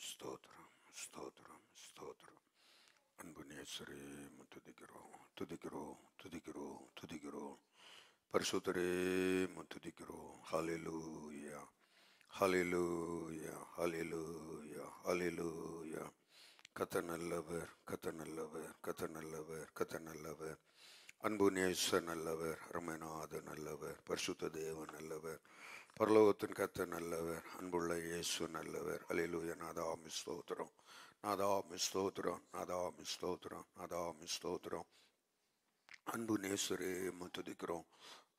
ஸ்தோத்திரம், ஸ்தோத்திரம், ஸ்தோத்திரம். அன்பு நேசரே, துதிக்கிறோம், துதிக்கிறோம், துதிக்கிறோம், துதிக்கிறோம். பரிசுத்தரே, துதிக்கிறோம். ஹல்லேலூயா, ஹல்லேலூயா, ஹல்லேலூயா, ஹல்லேலூயா. கர்த்தர் நல்லவர், கர்த்தர் நல்லவர், கர்த்தர் நல்லவர், கர்த்தர் நல்லவர். அன்பு நேசர் நல்லவர், ரமநாத நல்லவர், பரிசுத்த தேவன் நல்லவர், பரலோகத்தின் கர்த்தர் நல்லவர், அன்புள்ள இயேசு நல்லவர். அல்லேலூயா. நாதாமி ஸ்தோத்திரம், நாதாமி ஸ்தோத்திரம், நாதாமி ஸ்தோத்திரம், நாதாமி ஸ்தோத்திரம். அன்பு நேசரே துதிக்கிறோம்,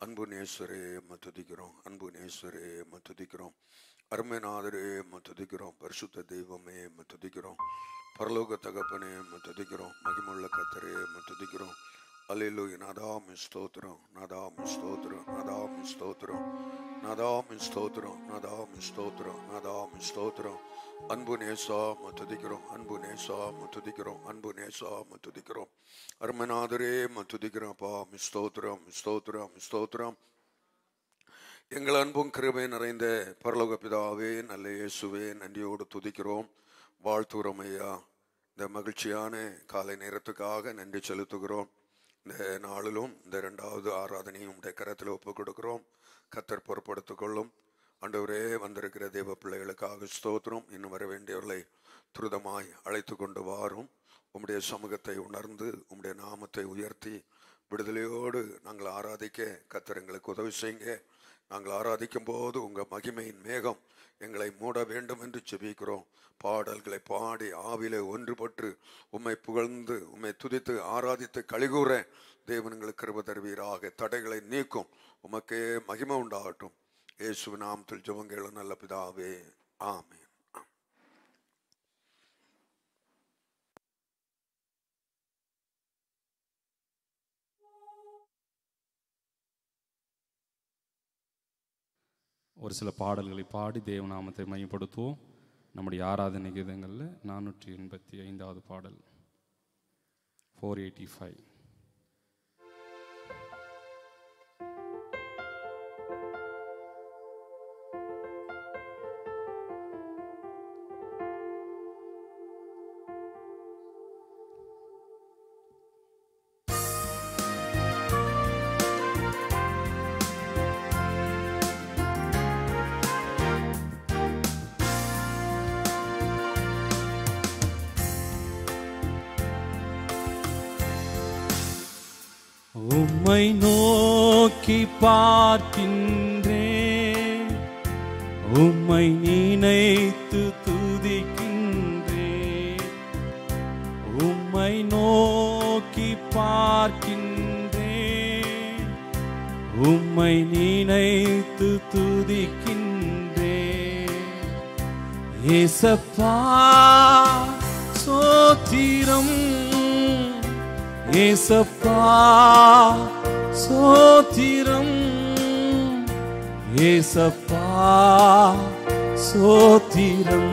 அன்பு நேசரே துதிக்கிறோம், அன்பு நேசரே துதிக்கிறோம், அருமைநாதரே துதிக்கிறோம், பரிசுத்த தெய்வமே துதிக்கிறோம், பரலோக தகப்பனே துதிக்கிறோம், மகிமுள்ள கர்த்தரே துதிக்கிறோம். அல்லேலூயா. நாதாமி ஸ்தோத்திரம், நாதாமி ஸ்தோத்திரம், நாதாமி ஸ்தோத்திரம், நாதாமி ஸ்தோத்திரம், நாதாமி ஸ்தோத்திரம், நாதாமி ஸ்தோத்திரம். அன்பு நேசா துதிக்கிறோம், அன்பு நேசா துதிக்கிறோம், அன்பு நேசா துதிக்கிறோம், அருமநாதரே துதிக்கிறோம். அப்பா ஸ்தோத்திரம், ஸ்தோத்திரம், ஸ்தோத்திரம். எங்கள் அன்பும் கிருபை நிறைந்த பரலோக பிதாவே, நல்ல இயேசுவே, நன்றியோடு துதிக்கிறோம், வாழ்த்துகிறோம் ஐயா. இந்த மகிழ்ச்சியான காலை நேரத்துக்காக நன்றி செலுத்துகிறோம். இந்த நாளிலும் இந்த 2வது ஆராதனையும் உடைய கரத்தில் ஒப்புக் கொடுக்கிறோம். கர்த்தர் பொறுப்படுத்திக் கொள்ளும். ஆண்டவரே, வந்திருக்கிற தேவ பிள்ளைகளுக்காக ஸ்தோத்திரம். இன்னும் வர வேண்டியவர்களை துரிதமாய் அழைத்து கொண்டு வாரும். உம்முடைய சமூகத்தை உணர்ந்து உம்முடைய நாமத்தை உயர்த்தி விடுதலையோடு நாங்கள் ஆராதிக்க கர்த்தர் எங்களுக்கு உதவி செய்யுங்க. நாங்கள் ஆராதிக்கும் போது உங்கள் மகிமையின் மேகம் எங்களை மூட வேண்டும் என்று ஜெபிக்கிறோம். பாடல்களை பாடி ஆவிலே ஒன்றுபட்டு உம்மை புகழ்ந்து உம்மை துதித்து ஆராதித்து கலிகூற தேவன் எங்களுக்கு கிருபை தருவீராக. தடைகளை நீக்கும். உமக்கே மகிமை உண்டாகட்டும். இயேசுவின் நாமத்தில் ஜெபம் கேளும் நல்ல பிதாவே, ஆமென். ஒரு சில பாடல்களை பாடி தேவநாமத்தை மையப்படுத்துவோம். நம்முடைய ஆராதனை கீதங்களில் 485வது பாடல் 485. உம்மை நோக்கி பார்க்கின்றேன், உம்மை நினைத்து துதிக்கின்றேன். உம்மை நோக்கி பார்க்கின்றேன், உம்மை நினைத்து துதிக்கின்றேன். ஏசப்பா சோத்திரம், ஏசப்பா சோத்திரம், ஏசப்பா சோத்திரம்,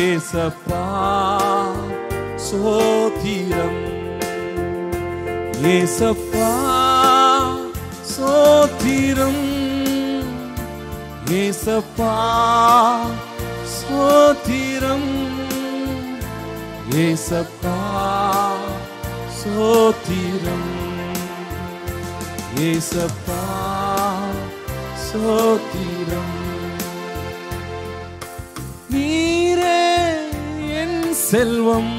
ஏசப்பா சோத்திரம், ஏசப்பா சோத்திரம், ஏசப்பா சோத்திரம், ஏசப்பா சோத்திரம், ஏசப்பா சோத்திரம். நீரே என் செல்வம்,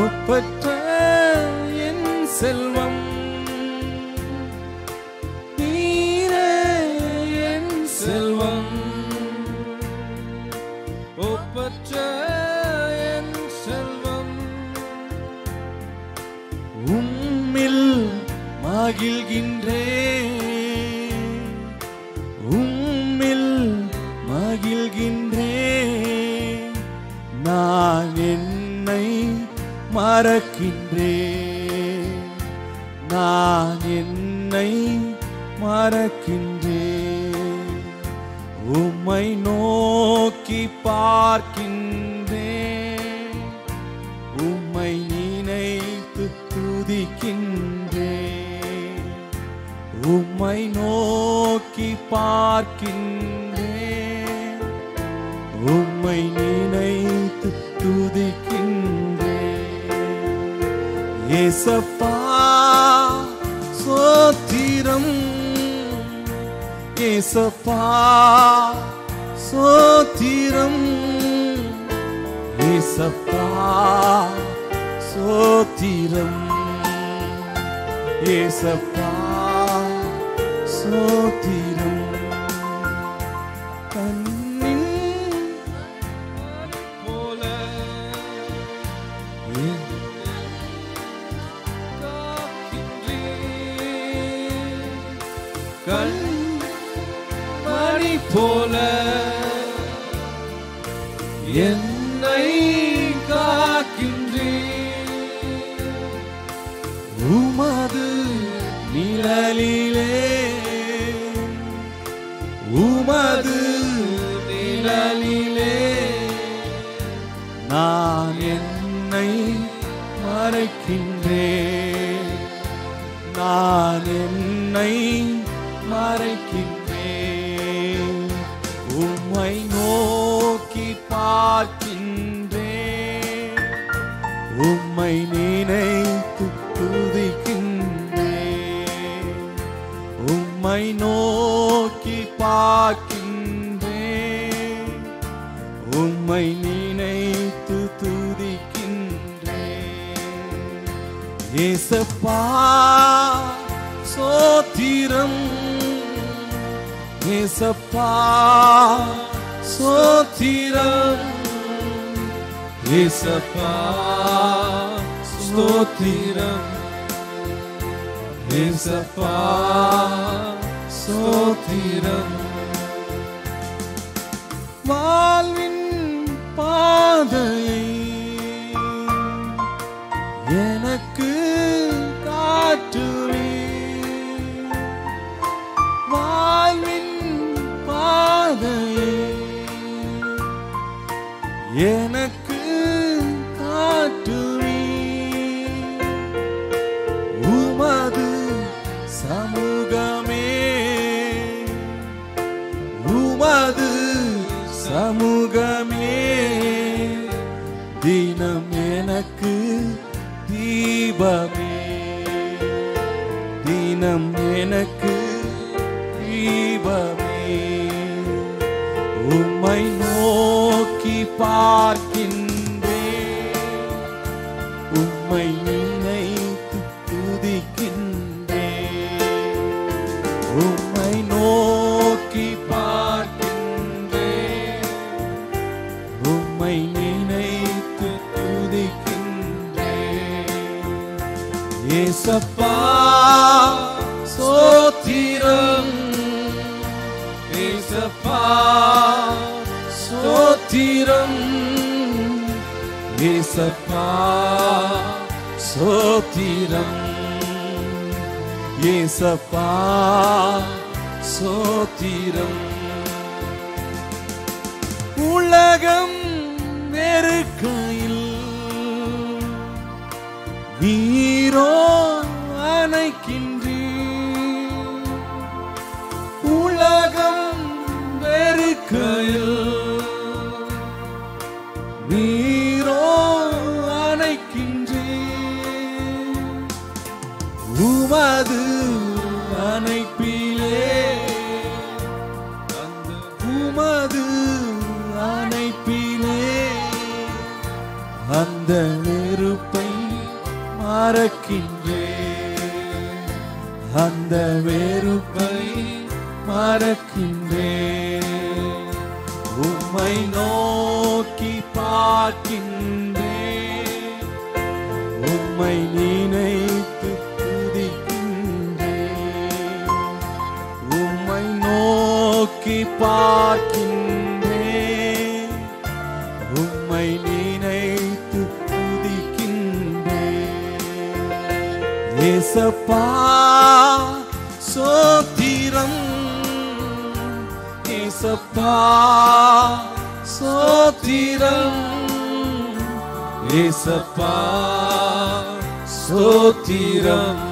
ஒப்பற்ற என் செல்வம். நீரே என் செல்வம், ஒப்பற்ற என் செல்வம். உம்மில் மகிழ்கின்றேன், உம்மில் மகிழ்கின்றேன். நான் என்னை மறக்கின்றேன், நான் என்னை மறக்கின்றேன். உம்மை நோக்கி பார்க்கின்றேன், உம்மை நினைத்து துதிக்கின்றேன். உம்மை நோக்கி பார்க்கின்றேன், உம்மை நினைத்து துதிக்கின்றேன். ஏசப்பா சோத்திரம், ஏசப்பா சோத்திரம், ஏசப்பா சோத்திரம், ஏசப்பா சோத்திரம். கண்ணின் போல கண்மணி போல என்னை காக்கின்றேன். உமது நிழலிலே, உமது நிழலிலே நான் என்னை மறைக்கின்றேன், நான் என்னை மறைக்கின்றேன். உம்மை நோக்கி பார்க்கின்றேன், உம்மை நினைத்து துதிக்கின்றேன். உம்மை நோக்கி பார்க்கின்றேன், உம்மை நினைத்து துதிக்கின்றேன். ஏசப்பா சோத்திரம், ஏசப்பா ஸ்தோத்திரம், ஏசப்பா ஸ்தோத்திரம், ஏசப்பா ஸ்தோத்திரம். வாழ்வின் பாதையை எனக்கு காட்டுவே, வாழ்வின் பாதையை எனக்கு காட்டுவே. உமது சமூகமே, உமது சமூகமே தினம் எனக்கு தீபமே, தினம் எனக்கு தீபமே. உம்மை நோக்கி பார்க்கின்றேன், உம்மை நினைத்து துதிக்கின்றேன். உம்மை நோக்கி பார்க்கின்றேன், உம்மை நினைத்து துதிக்கின்றேன். ஏசப்பா ஸ்தோத்திரம், ஏசப்பா ஸ்தோத்திரம், ஏசப்பா ஸ்தோத்திரம், ஏசப்பா ஸ்தோத்திரம். உலகம் நெருக்கையில் நீரோ அணைக்கின்றீர், உலகம் நெருக்கையில் நீரோ அணைக்கின்றீர். உமது அணைப்பிலே, உமது அணைப்பிலே அந்த நெருப்பை மறக்கின்றேன், அந்த வெறுப்பை மறக்கின்றேன். உம்மை நோக்கி பார்க்கின்றேன், உம்மை நினைத்து துதிக்கின்றேன். உம்மை நோக்கி பார்க்கின்றேன், உம்மை நினைத்து துதிக்கின்றேன். ஏசப்பா ஸ்தோத்திரம், ஏசப்பா ஸ்தோத்திரம், ஏசப்பா ஸ்தோத்திரம்,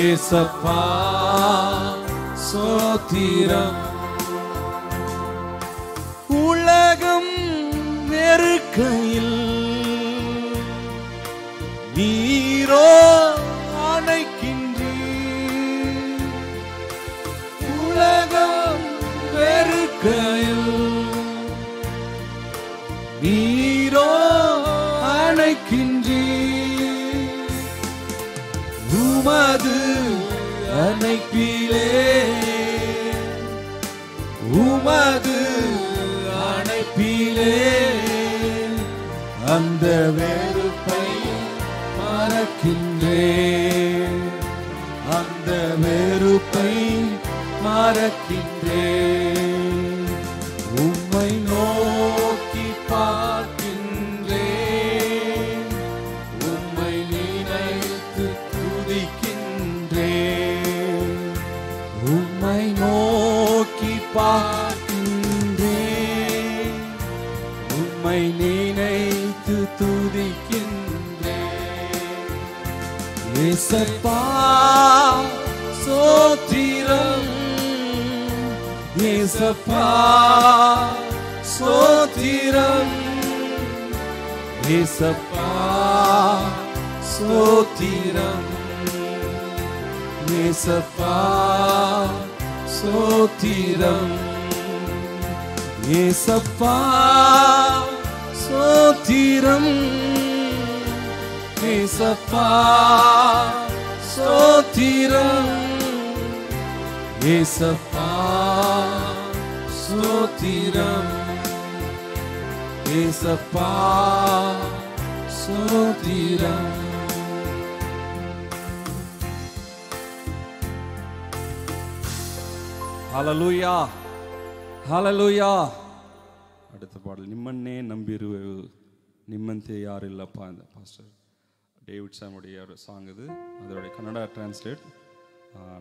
ஏசப்பா ஸ்தோத்திரம். உலகம் நெருக்கையில் நீரோ அணைக்கின்றீர், உலகம் நெருக்கையில் நீரோ அணைக்கின்றீர். உமது அணைப்பிலே, உமது அணைப்பிலே அந்த வெறுப்பை மறக்கின்றேன், அந்த வெறுப்பை மறக்கின்றேன். உம்மை நோக்கி பார்க்கின்றேன், உம்மை நினைத்து துதிக்கின்றேன். உம்மை நோக்கி பார்க்கின்றேன், உம்மை நினைத்து துதிக்கின்றேன். ஏசப்பா ஸ்தோத்திரம், ஏசப்பா ஸ்தோத்திரம், ஏசப்பா ஸ்தோத்திரம், ஏசப்பா ஸ்தோத்திரம், ஏசப்பா ஸ்தோத்திரம், ஏசப்பா ஸ்தோத்திரம், ஏசப்பா ஸ்தோத்திரம், ஏசப்பா ஸ்தோத்திரம். ஹல்லேலூயா, ஹல்லேலூயா. அடுத்த பாடல் நிம்மன்னே நம்பிருவேவு, நிம்மந்தே யாரும் இல்லப்பா. இந்த பாஸ்டர் டேவிட் சாமுடைய ஒரு சாங் இது. அதோடைய கன்னடா டிரான்ஸ்லேட்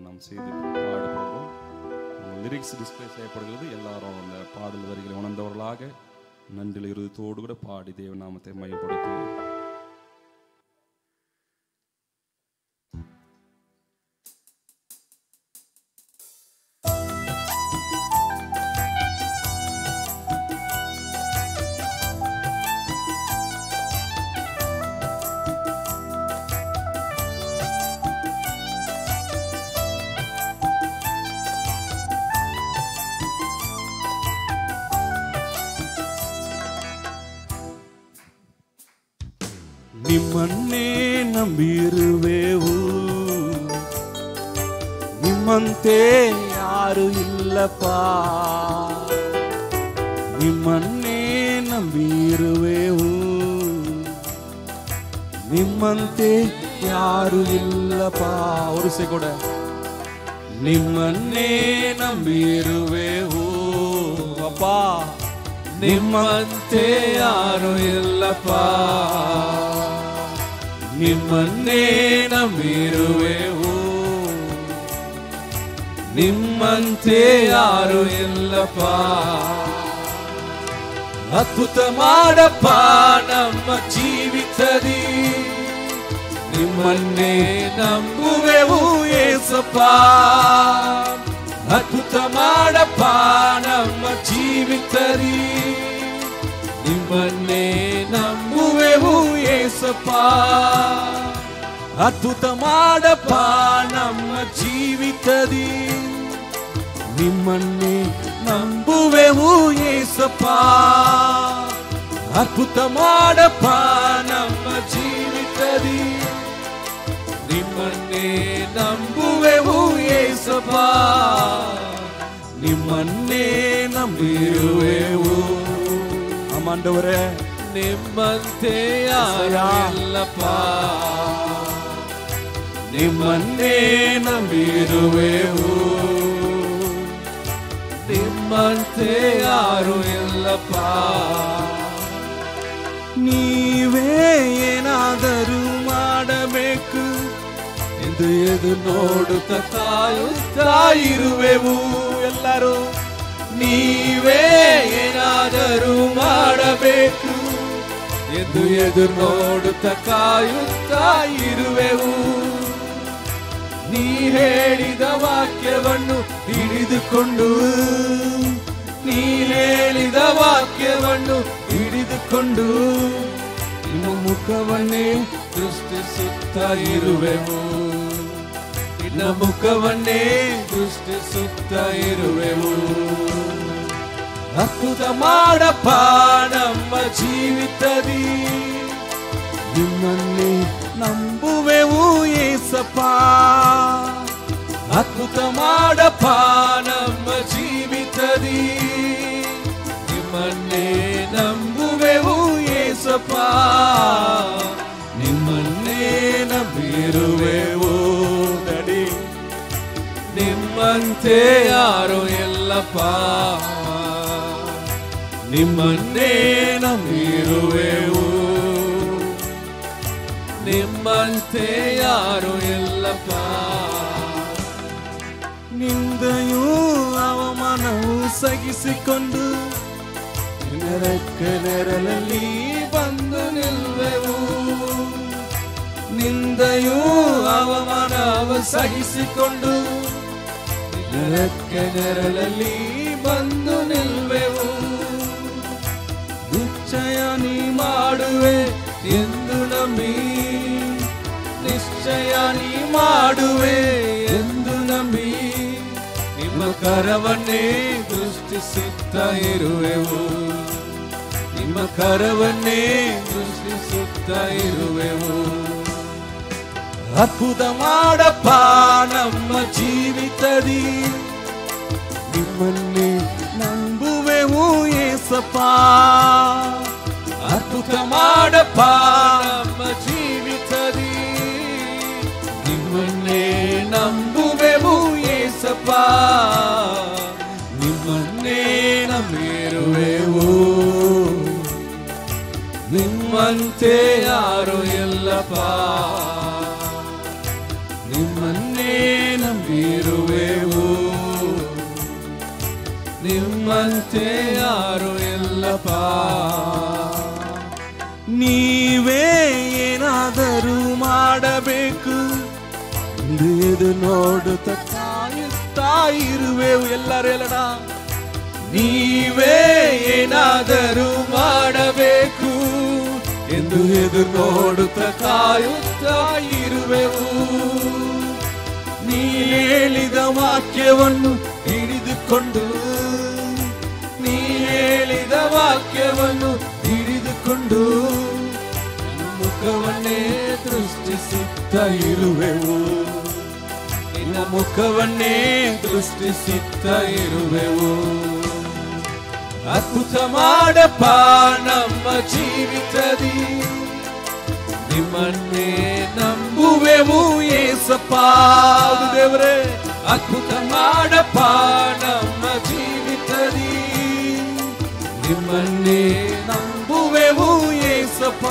நாம் செய்து பாட போகிறோம். லிரிக்ஸ் டிஸ்பிளே செய்யப்படுகிறது. எல்லாரும் அந்த பாடல் வரிகளை உணர்ந்தவர்களாக நன்றில் இருதத்தோடு கூட பாடி தேவநாமத்தை மையப்படுத்துவோம். ನಿಮ್ಮನ್ನೇ ನಂಬಿರುವೆವು, ನಿಮ್ಮಂತೆ ಯಾರು ಇಲ್ಲಪ್ಪ. ನಿಮ್ಮನ್ನೇ ನಂಬಿರುವೆವು, ನಿಮ್ಮಂತೆ ಯಾರು ಇಲ್ಲಪ್ಪ. ஒரு கூட ನಿಮ್ಮನ್ನೇ ನಂಬಿರುವೆವು ಅಪ್ಪಾ, ನಿಮ್ಮಂತೆ ಯಾರು ಇಲ್ಲಪ್ಪ. ನಿಮ್ಮನ್ನೇ ನಂಬಿರುವೆವು, ನಿಮ್ಮಂತೆ ಯಾರು ಇಲ್ಲಪ್ಪ. ಅದ್ಭುತ ಮಾಡಪ್ಪ ನಮ್ಮ ಜೀವಿತದಿ, ನಿಮ್ಮನ್ನೇ ನಂಬುವೆವು ಏಸಪ್ಪ. ಅದ್ಭುತ ಮಾಡಪ್ಪ ನಮ್ಮ ಜೀವಿತದಿ, ನಿಮ್ಮನ್ನೇ ನಂಬುವೆವು ಏಸಪ್ಪ. ಅದ್ಭುತ ಮಾಡಪ್ಪ ನಮ್ಮ ಜೀವಿತದಿ, ನಿಮ್ಮನ್ನೇ ನಂಬುವೆವು ಏಸಪ್ಪ. ಅದ್ಭುತ ಮಾಡಪ್ಪ ನಮ್ಮ ಜೀವಿತದಿ, ನಿಮ್ಮನ್ನೇ ನಂಬುವೆವು ಏಸಪ್ಪ. ನಿಮ್ಮನ್ನೇ ನಂಬಿರುವೆವು. ಆಮಂದವರೇ, ನಿಮ್ಮಂತೆ ಯಾರಿಲ್ಲಪ್ಪ. ನಿಮ್ಮನ್ನೇ ನಂಬಿರುವೆವು, ನಿಮ್ಮಂತೆ ಯಾರು ಇಲ್ಲಪ್ಪ. ನೀವೇ ಏನಾದರೂ ಮಾಡಬೇಕು ಎಂದು ಎದು ನೋಡುತ್ತಾ ಕಾಯುತ್ತಾ ಇರುವೆವು ಎಲ್ಲರೂ. ನೀವೇ ಏನಾದರೂ ಮಾಡಬೇಕು ಎಂದು ಎದುರು ನೋಡುತ್ತಾ ಕಾಯುತ್ತಾ ಇರುವೆವು. ನೀ ಹೇಳಿದ ವಾಕ್ಯವನ್ನು ಹಿಡಿದುಕೊಂಡು, ನೀ ಹೇಳಿದ ವಾಕ್ಯವನ್ನು ಹಿಡಿದುಕೊಂಡು ನಿಮ್ಮ ಮುಖವನ್ನೇ ದೃಷ್ಟಿಸುತ್ತಾ ಇರುವೆವು. ನಿನ್ನ ಮುಖವನ್ನೇ ದೃಷ್ಟಿಸುತ್ತಾ ಇರುವೆವು. ಅದ್ಭುತ ಮಾಡಪ್ಪ ನಮ್ಮ ಜೀವಿತದಿ, ನಿಮ್ಮನ್ನೇ ನಂಬುವೆವು ಏಸಪ್ಪ. ಅದ್ಭುತ ಮಾಡಪ್ಪ ನಮ್ಮ ಜೀವಿತದಿ, ನಿಮ್ಮನ್ನೇ ನಂಬುವೆವು ಏಸಪ್ಪ. ನಿಮ್ಮನ್ನೇ ನಂಬಿರುವೆವು ನಡಿ, ನಿಮ್ಮಂತೆ ಯಾರು ಎಲ್ಲಪ್ಪ. ನಿಮ್ಮನ್ನೇ ನಂಬಿರುವೆವು, ನಿಮ್ಮಂತೆ ಯಾರು ಎಲ್ಲಪ್ಪ. ನಿಂದೆಯೂ ಅವಮಾನವು ಸಹಿಸಿಕೊಂಡು ನೆರಳಲ್ಲಿ ಬಂದು ನಿಲ್ಲುವೆವು. ನಿಂದೆಯೂ ಅವಮಾನವು ಸಹಿಸಿಕೊಂಡು ನೆರಳಲ್ಲಿ ಬಂದು ನಿಲ್ಲುವೆವು. ನಿಶ್ಚಯ ನೀ ಮಾಡುವೆ ಎಂದು ನಂಬಿ, ನಿಶ್ಚಯ ನೀ ಮಾಡುವೆ ಎಂದು ನಂಬಿ, ನಿಮ್ಮ ಕರವನ್ನೇ ದೃಷ್ಟಿಸುತ್ತಾ ಇರುವೆವು. ನಿಮ್ಮ ಕರವನ್ನೇ ದೃಷ್ಟಿಸುತ್ತಾ ಇರುವೆವು. ಅದ್ಭುತ ಮಾಡಪ್ಪ ನಮ್ಮ ಜೀವಿತದಿ, ನಿಮ್ಮನ್ನೇ ನಂಬುವೆವು ಏಸಪ್ಪ. ಅದ್ಭುತ ಮಾಡಪ್ಪ ನಮ್ಮ ಜೀವಿತದಿ, ನಿಮ್ಮನ್ನೇ ನಂಬುವೆವು ಏಸಪ್ಪ. ನಿಮ್ಮನ್ನೇ ನಂಬಿರುವೆವು, ನಿಮ್ಮಂತೆ ಯಾರು ಇಲ್ಲಪ್ಪ. ನಿಮ್ಮನ್ನೇ ನಂಬಿರುವೆವು, ನಿಮ್ಮಂತೆ ಯಾರು ಇಲ್ಲಪ್ಪ. ನೀವೇ ಏನಾದರೂ ಮಾಡಬೇಕು ಎಂದು ನೋಡುತ್ತಾ ಕಾಯುತ್ತಾ ಇರುವೆವು. ಎಲ್ಲರೂ ಹೇಳೋಣ, ನೀವೇ ಏನಾದರೂ ಮಾಡಬೇಕು ಎಂದು ಎದುರು ನೋಡುತ್ತಾ ಕಾಯುತ್ತಾ ಇರುವೆವು. ನೀ ಹೇಳಿದ ವಾಕ್ಯವನ್ನು ಹಿಡಿದುಕೊಂಡು, ನೀ ಹೇಳಿದ ವಾಕ್ಯವನ್ನು ಹಿಡಿದುಕೊಂಡು ಮುಖವನ್ನೇ ದೃಷ್ಟಿಸುತ್ತಾ ಇರುವೆವು. ನಿನ್ನ ಮುಖವನ್ನೇ ದೃಷ್ಟಿಸುತ್ತಾ ಇರುವೆವು. ಅದ್ಭುತ ಮಾಡಪ್ಪ ನಮ್ಮ ಜೀವಿತದಿ, ನಿಮ್ಮನ್ನೇ ನಂಬುವೆವು ಏಸಪ್ಪ. ದೇವರೇ, ಅದ್ಭುತ ಮಾಡಪ್ಪ ನಮ್ಮ ಜೀವಿತದಿ, ನಿಮ್ಮನ್ನೇ ನಂಬುವೆವು ಏಸಪ್ಪ.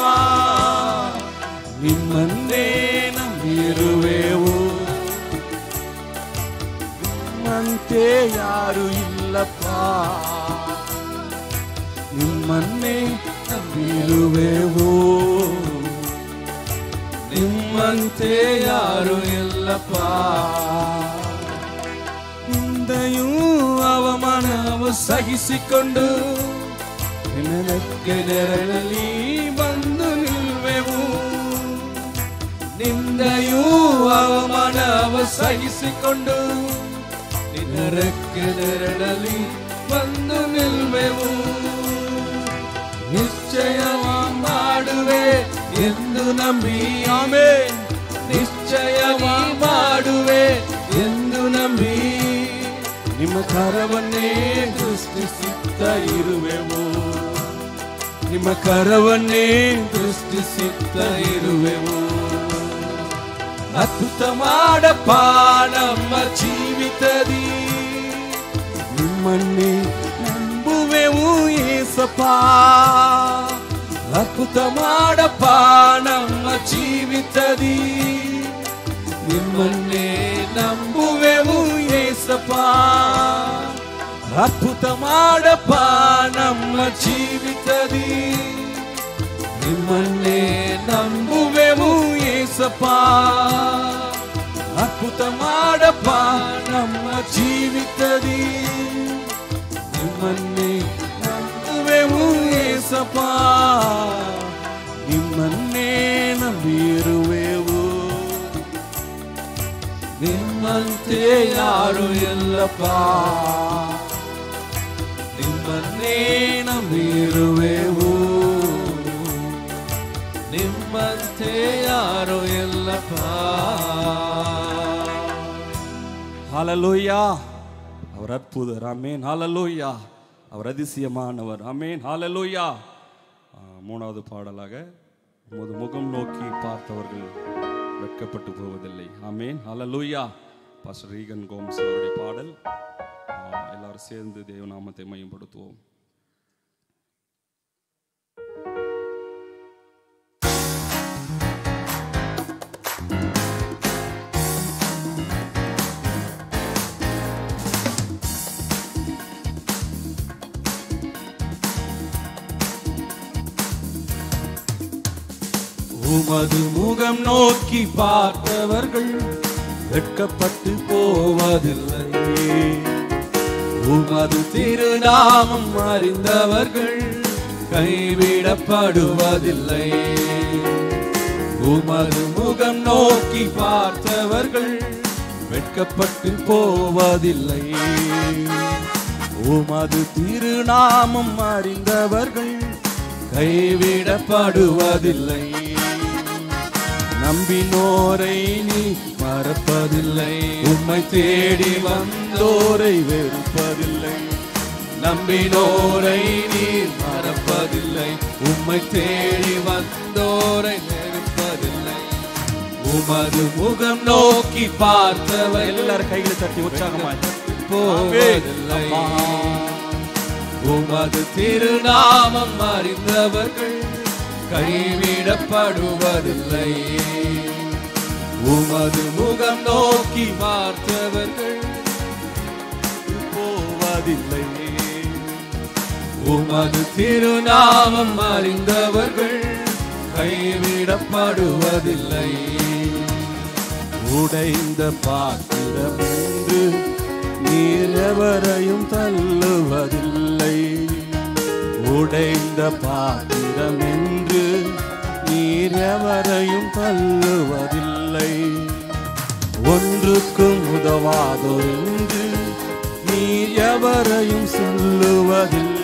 ನಿಮ್ಮನ್ನೇ ನಂಬಿರುವೆವು, ನಿಮ್ಮಂತೆ ಯಾರು ಇಲ್ಲಪ್ಪ. ನಿಮ್ಮನ್ನೇ ನಂಬಿರುವೆವು, ನಿಮ್ಮಂತೆ ಯಾರು ಇಲ್ಲಪ್ಪ. ನಿಂದೆಯೂ ಅವಮಾನವು ಸಹಿಸಿಕೊಂಡು ನಿನಕ್ಕೆ ನೆರಳಲ್ಲಿ ಬಂದು ನಿಲ್ಲುವೆವು. ನಿಂದೆಯೂ ಅವಮಾನವು ಸಹಿಸಿಕೊಂಡು ನಿನಕ್ಕೆ ನೆರಳಲ್ಲಿ ಬಂದು ನಿಲ್ಲುವೆವು. ನಿಶ್ಚಯವಾಗಿ ಮಾಡುವೆ ಎಂದು ನಂಬಿ, ಆಮೆನ್. ನಿಶ್ಚಯವಾಗಿ ಮಾಡುವೆ ಎಂದು ನಂಬಿ ನಿಮ್ಮ ಕರವನ್ನೇ ದೃಷ್ಟಿಸುತ್ತಾ ಇರುವೆವು. ನಿಮ್ಮ ಕರವನ್ನೇ ದೃಷ್ಟಿಸುತ್ತಾ ಇರುವೆವು. ಅದ್ಭುತ ಮಾಡಪ್ಪ ನಮ್ಮ ಜೀವಿತದಿ, ನಿಮ್ಮನ್ನೇ ನಂಬುವೆವು ಏಸಪ್ಪ. ಅದ್ಭುತ ಮಾಡಪ್ಪ ನಮ್ಮ ಜೀವಿತದಿ, ನಿಮ್ಮನ್ನೇ ನಂಬುವೆವು ಏಸಪ್ಪ. ಅದ್ಭುತ ಮಾಡಪ್ಪ ನಮ್ಮ ಜೀವಿತದಿ, ನಿಮ್ಮನ್ನೇ ನಂಬುವೆವು ಏಸಪ್ಪ. ಅದ್ಭುತ ಮಾಡಪ್ಪ ನಮ್ಮ ಜೀವಿತದಿ, ನಿಮ್ಮನ್ನೇ ನಂಬುವೆವು ಏಸಪ್ಪ. ನಿಮ್ಮನ್ನೇ ನಂಬಿರುವೆವು, ನಿಮ್ಮಂತೆ ಯಾರು ಇಲ್ಲಪ್ಪ. ನಿಮ್ಮನ್ನೇ ನಂಬಿರುವೆವು, ನಿಮ್ಮಂತೆ ಯಾರು ಇಲ್ಲಪ್ಪ. ஹalleluya. அவர் அற்புதர், ஆமென். ஹalleluya. அவர் அதிசயமானவர், ஆமென். ஹalleluya. மூணாவது பாடலாக, உமது முகம் நோக்கி பார்த்தவர்கள் வெட்கப்பட்டு போவதில்லை, ஆமென். ஹalleluya. பாஸ்டர் ரீகன் கோம்ஸ் அவருடைய பாடல். எல்லாரும் சேர்ந்து தேவநாமத்தை மையப்படுத்துவோம். உமது முகம் நோக்கி பார்த்தவர்கள் வெட்கப்பட்டு போவதில்லை. உமது திருநாமம் அறிந்தவர்கள் கைவிடப்படுவதில்லை. உமது முகம் நோக்கி பார்த்தவர்கள் வெட்கப்பட்டு போவதில்லை. உமது திருநாமம் அறிந்தவர்கள் கைவிடப்படுவதில்லை. நம்பினோரை நீ மறப்பதில்லை. உம்மை தேடி வந்தோரை வெறுப்பதில்லை. நம்பினோரை நீர் மறப்பதில்லை. உம்மை தேடி வந்தோரை வெறுப்பதில்லை. உமது முகம் நோக்கி பார்த்தவர் எல்லாரும் கைகளை தட்டி உற்சாகமாய் போவதில்லை. உமது திருநாமம் அறிந்தவர்கள் கைவிடப்படுவதில்லை. உமது முகம் நோக்கி பார்த்தவர்கள் போவதில்லை. உமது திருநாமம் அறிந்தவர்கள் கைவிடப்படுவதில்லை. உடைந்த பாத்திரம் என்று நீர் எவரையும் தள்ளுவதில்லை. உடைந்த பாத்திரம் என்று நீர் எவரையும் தள்ளுவதில்லை. ஒன்றுக்கும் உதவாதோர் என்று நீர் எவரையும் சொல்லுவதில்லை.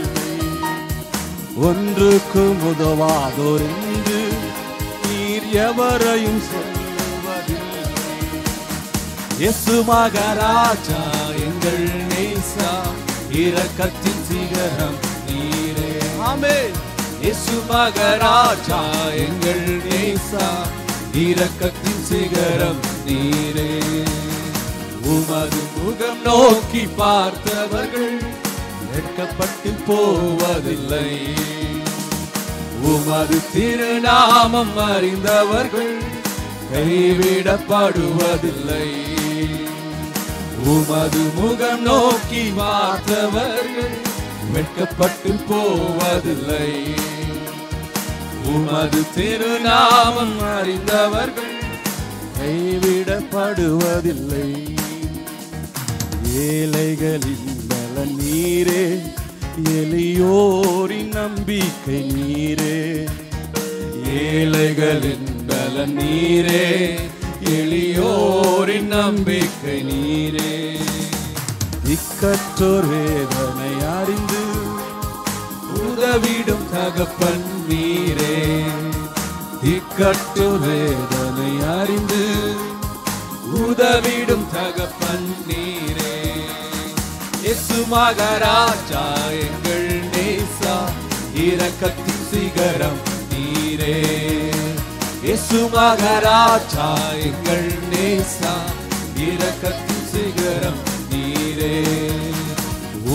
ஒன்றுக்கும் உதவாதோர் என்று நீர் எவரையும் சொல்லுவதில்லை. இயேசு மகாராஜா எங்கள் நேசா, இரக்கத்தின் சிகரம் நீரே. ஆமென். இயேசு மகாராஜா எங்கள் நேசா, இரக்கத்தின் சிகரம் நீரே. உமது முகம் நோக்கி பார்த்தவர்கள் வெட்கப்பட்டு போவதில்லை. உமது திருநாமம் அறிந்தவர்கள் கைவிடப்படுவதில்லை. உமது முகம் நோக்கி பார்த்தவர்கள் வெட்கப்பட்டு போவதில்லை. உமது திருநாமம் அறிந்தவர்கள் கைவிடப்படுவதில்லை. ஏழைகளின் பலன் நீரே, எளியோரின் நம்பிக்கை நீரே. ஏழைகளின் பலன் நீரே, எளியோரின் நம்பிக்கை நீரே. இக்கற்றோர் வேதனை அறிந்து உதவிடும் தகப்பன் நீரே. இக்கற்றோர் வேதனை அறிந்து உதவிடும் தகப்பன் நீரே. இயேசு மகாராஜா எங்கள் நேசா, இரக்கத்தின் சிகரம் நீரே. இயேசு மகாராஜா எங்கள் நேசா, இரக்கத்தின் சிகரம் நீரே.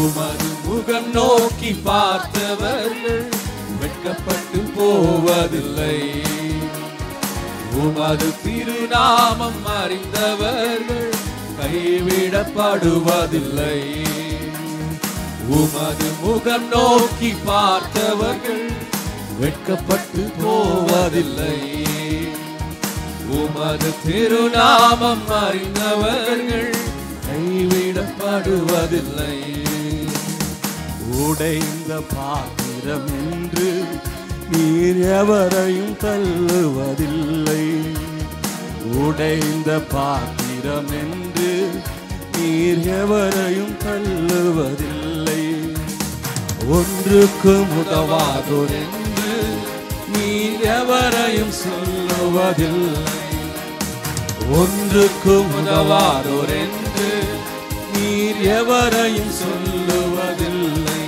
உமது முகம் நோக்கி பார்த்தவர்கள் வெட்கப்பட்டு போவதில்லை. உமது திருநாமம் அறிந்தவர்கள் கைவிடப்படுவதில்லை. உமது முகம் நோக்கி பார்த்தவர்கள் வெட்கப்பட்டு போவதில்லை. உமது திருநாமம் அறிந்தவர்கள் கைவிடப்படுவதில்லை. உடைந்த பாத்திரம் என்று நீர் எவரையும் தள்ளுவதில்லை. உடைந்த பாத்திரம் என்று நீர் எவரையும் தள்ளுவதில்லை. ஒன்றுக்கும் உதவாதோர் என்று நீர் எவரையும் சொல்லுவதில்லை. ஒன்றுக்கும் உதவாதோர் என்று நீர் எவரையும் சொல்லுவதில்லை.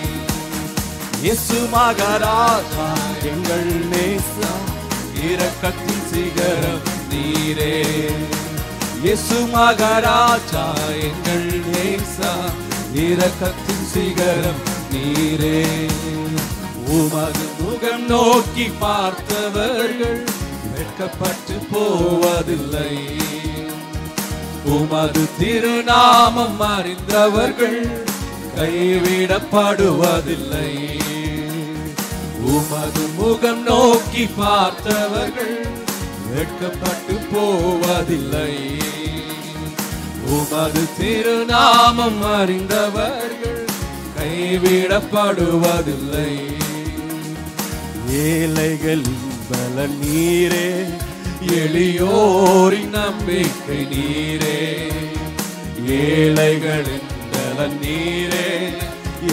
இயேசு மகாராஜா எங்கள் நேசா, இரக்கத்தின் சிகரம் நீரே. இயேசு மகாராஜா எங்கள் நேசா, இரக்கத்தின் சிகரம் நீரே. உமது முகம் நோக்கி பார்த்தவர்கள் வெட்கப்பட்டு போவதில்லை. உமது திருநாமம் அறிந்தவர்கள் கைவிடப்படுவதில்லை. உமது முகம் நோக்கி பார்த்தவர்கள் வெட்கப்பட்டு போவதில்லை. உமது திருநாமம் அறிந்தவர்கள் கைவிடப்படுவதில்லை. ஏழைகளின் பலன் நீரே, எளியோரின் நம்பிக்கை நீரே. ஏழைகளின் பலன் நீரே,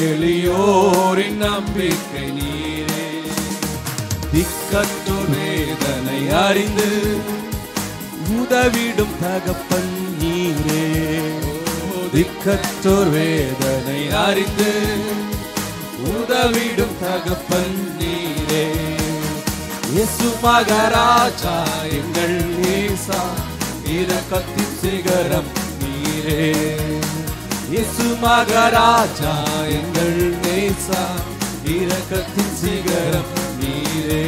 எளியோரின் நம்பிக்கை நீரே. திக்கற்றோர் வேதனை அறிந்து உதவிடும் தகப்பன் நீரே. திக்கற்றோர் வேதனை அறிந்து உதவிடும் தகப்பன் நீரே. இயேசு மகாராஜா எங்கள் நேசா, இரக்கத்தின் சிகரம் நீரே. இயேசு மகாராஜா எங்கள் நேசா, இரக்கத்தின் சிகரம் நீரே.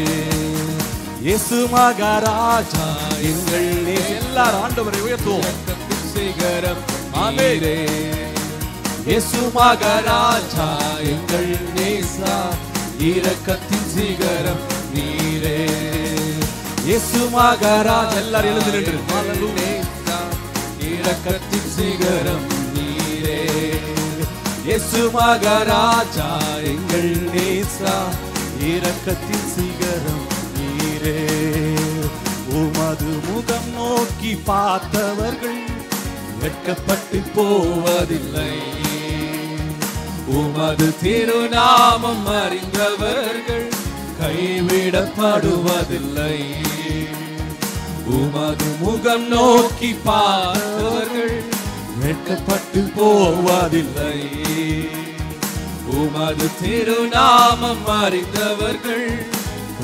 இயேசு மகாராஜா எங்கள் நேசா. எல்லாரும் ஆண்டவரை உயர்த்துவோம். இரக்கத்தின் சிகரம் நீரே. இயேசு மகாராஜா எங்கள் நேசா, இரக்கத்தின் சிகரம் நீரே. இயேசு மகாராஜா எல்லாரும் எழுந்து நின்று நேசா, இரக்கத்தின் சிகரம் நீரே. இயேசு மகாராஜா எங்கள் நேசா, இரக்கத்தின் சிகரம் நீரே. உமது முகம் நோக்கி பார்த்தவர்கள் வெட்கப்பட்டு போவதில்லை. உமது திருநாமம் அறிந்தவர்கள் கைவிடப்படுவதில்லை. உமது முகம் நோக்கி பார்த்தவர்கள் வெட்கப்பட்டு போவதில்லை. உமது திருநாமம் அறிந்தவர்கள்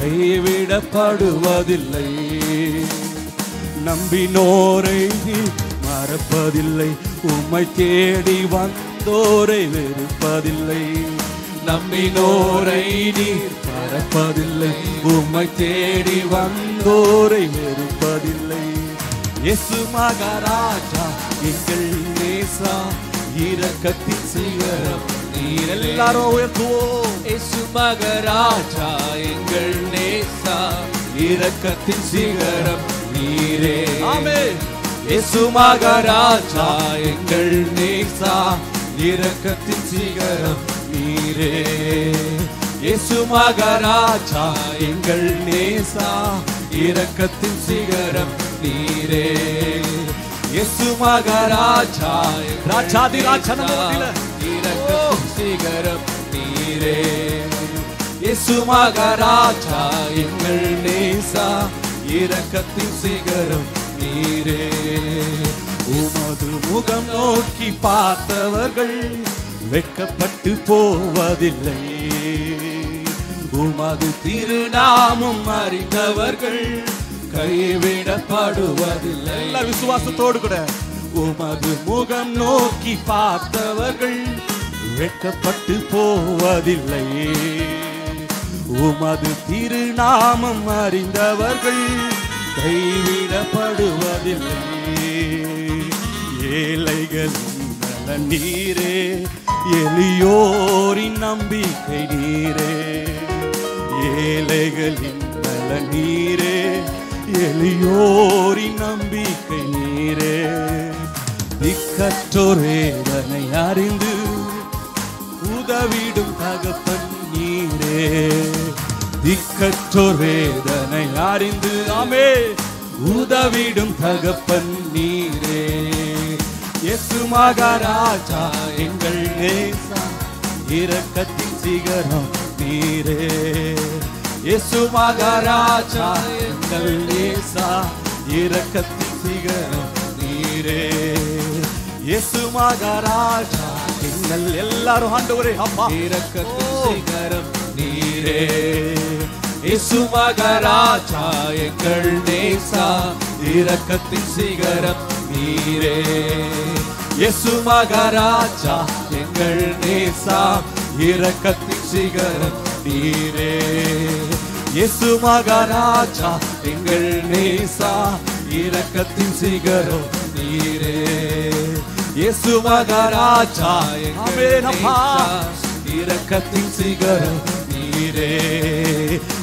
கைவிடப்படுவதில்லை. நம்பினோரை மறப்பதில்லை, உம்மை தேடி வந்தோரை வெறுப்பதில்லை. நம்பினோரை நீர் மறப்பதில்லை, உம்மை தேடி வந்தோரை வெறுப்பதில்லை. இயேசு மகாராஜா எங்கள் நேசா, இரக்கத்தின் சிகரம் நீர். எல்லாரும் உயர்த்துவோம். இயேசு மகாராஜா எங்கள் நேசா, இரக்கத்தின் சிகரம் நீரே. ஆமென். இயேசு மகாராஜா எங்கள் நேசா, இரக்கத்தின் சிகரம் நீரே. இயேசு மகாராஜா எங்கள் நேசா, இரக்கத்தின் சிகரம் நீரே. இயேசு மகாராஜா ராஜாதி ராஜனமோதில இரக்கத்தின் சிகரம் நீரே. இயேசு மகாராஜா எங்கள் நேசா, இரக்கத்தின் சிகரம் நீரே. உமது முகம் நோக்கி பார்த்தவர்கள் வெட்கப்பட்டு போவதில்லை. உமது திருநாமம் அறிந்தவர்கள் கைவிடப்படுவதில்லை. எல்லா விசுவாசத்தோடு கூட உமது முகம் நோக்கி பார்த்தவர்கள் வெட்கப்பட்டு போவதில்லை. உமது திருநாமம் அறிந்தவர்கள் கைவிடப்படுவதில்லை. ஏழைகள் நலன் நீரே, எளியோரின் நம்பிக்கை நீரே. ஏழைகளின் நலன் நீரே, எளியோரின் நம்பிக்கை நீரே. திக்கற்றோர் வேதனை அறிந்து உதவிடும் தகப்பன் நீரே. திக்கற்றோர் வேதனை அறிந்து ஆமே உதவிடும் தகப்பன் நீரே. இயேசு மகாராஜா எங்கள் நேசா, இரக்கத்தின் சிகரம் நீரே. இயேசு மகாராஜா எங்கள் நேசா, இரக்கத்தின் சிகரம் நீரே. இயேசு மகாராஜா எங்கள் எல்லாரும் ஆண்டவரே அப்பா இரக்கத்தின் சிகரம் நீரே. இயேசு மகாராஜா எங்கள் நேசா, இரக்கத்தின் சிகரம் நீரே. இயேசு மகாராஜா எங்கள் நேசா, இரக்கத்தின் சிகரம் நீரே. இயேசு மகாராஜா எங்கள் நேசா, இரக்கத்தின் சிகரம் நீரே. இயேசு மகாராஜா எங்கள் நேசா, இரக்கத்தின் சிகரம் நீரே.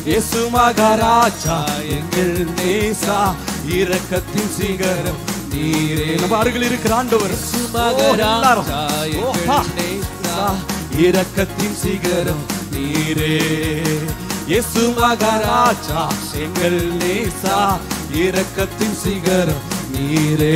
இயேசு மகாராஜா எங்கள் நேசா, இரக்கத்தின் சிகரம் நீரே. நம்ம அருகில் இருக்கிற ஆண்டவர் இயேசு மகாராஜா எங்கள் நேசா, இரக்கத்தின் சிகரம் நீரே. இயேசு மகாராஜா எங்கள் நேசா, இரக்கத்தின் சிகரம் நீரே.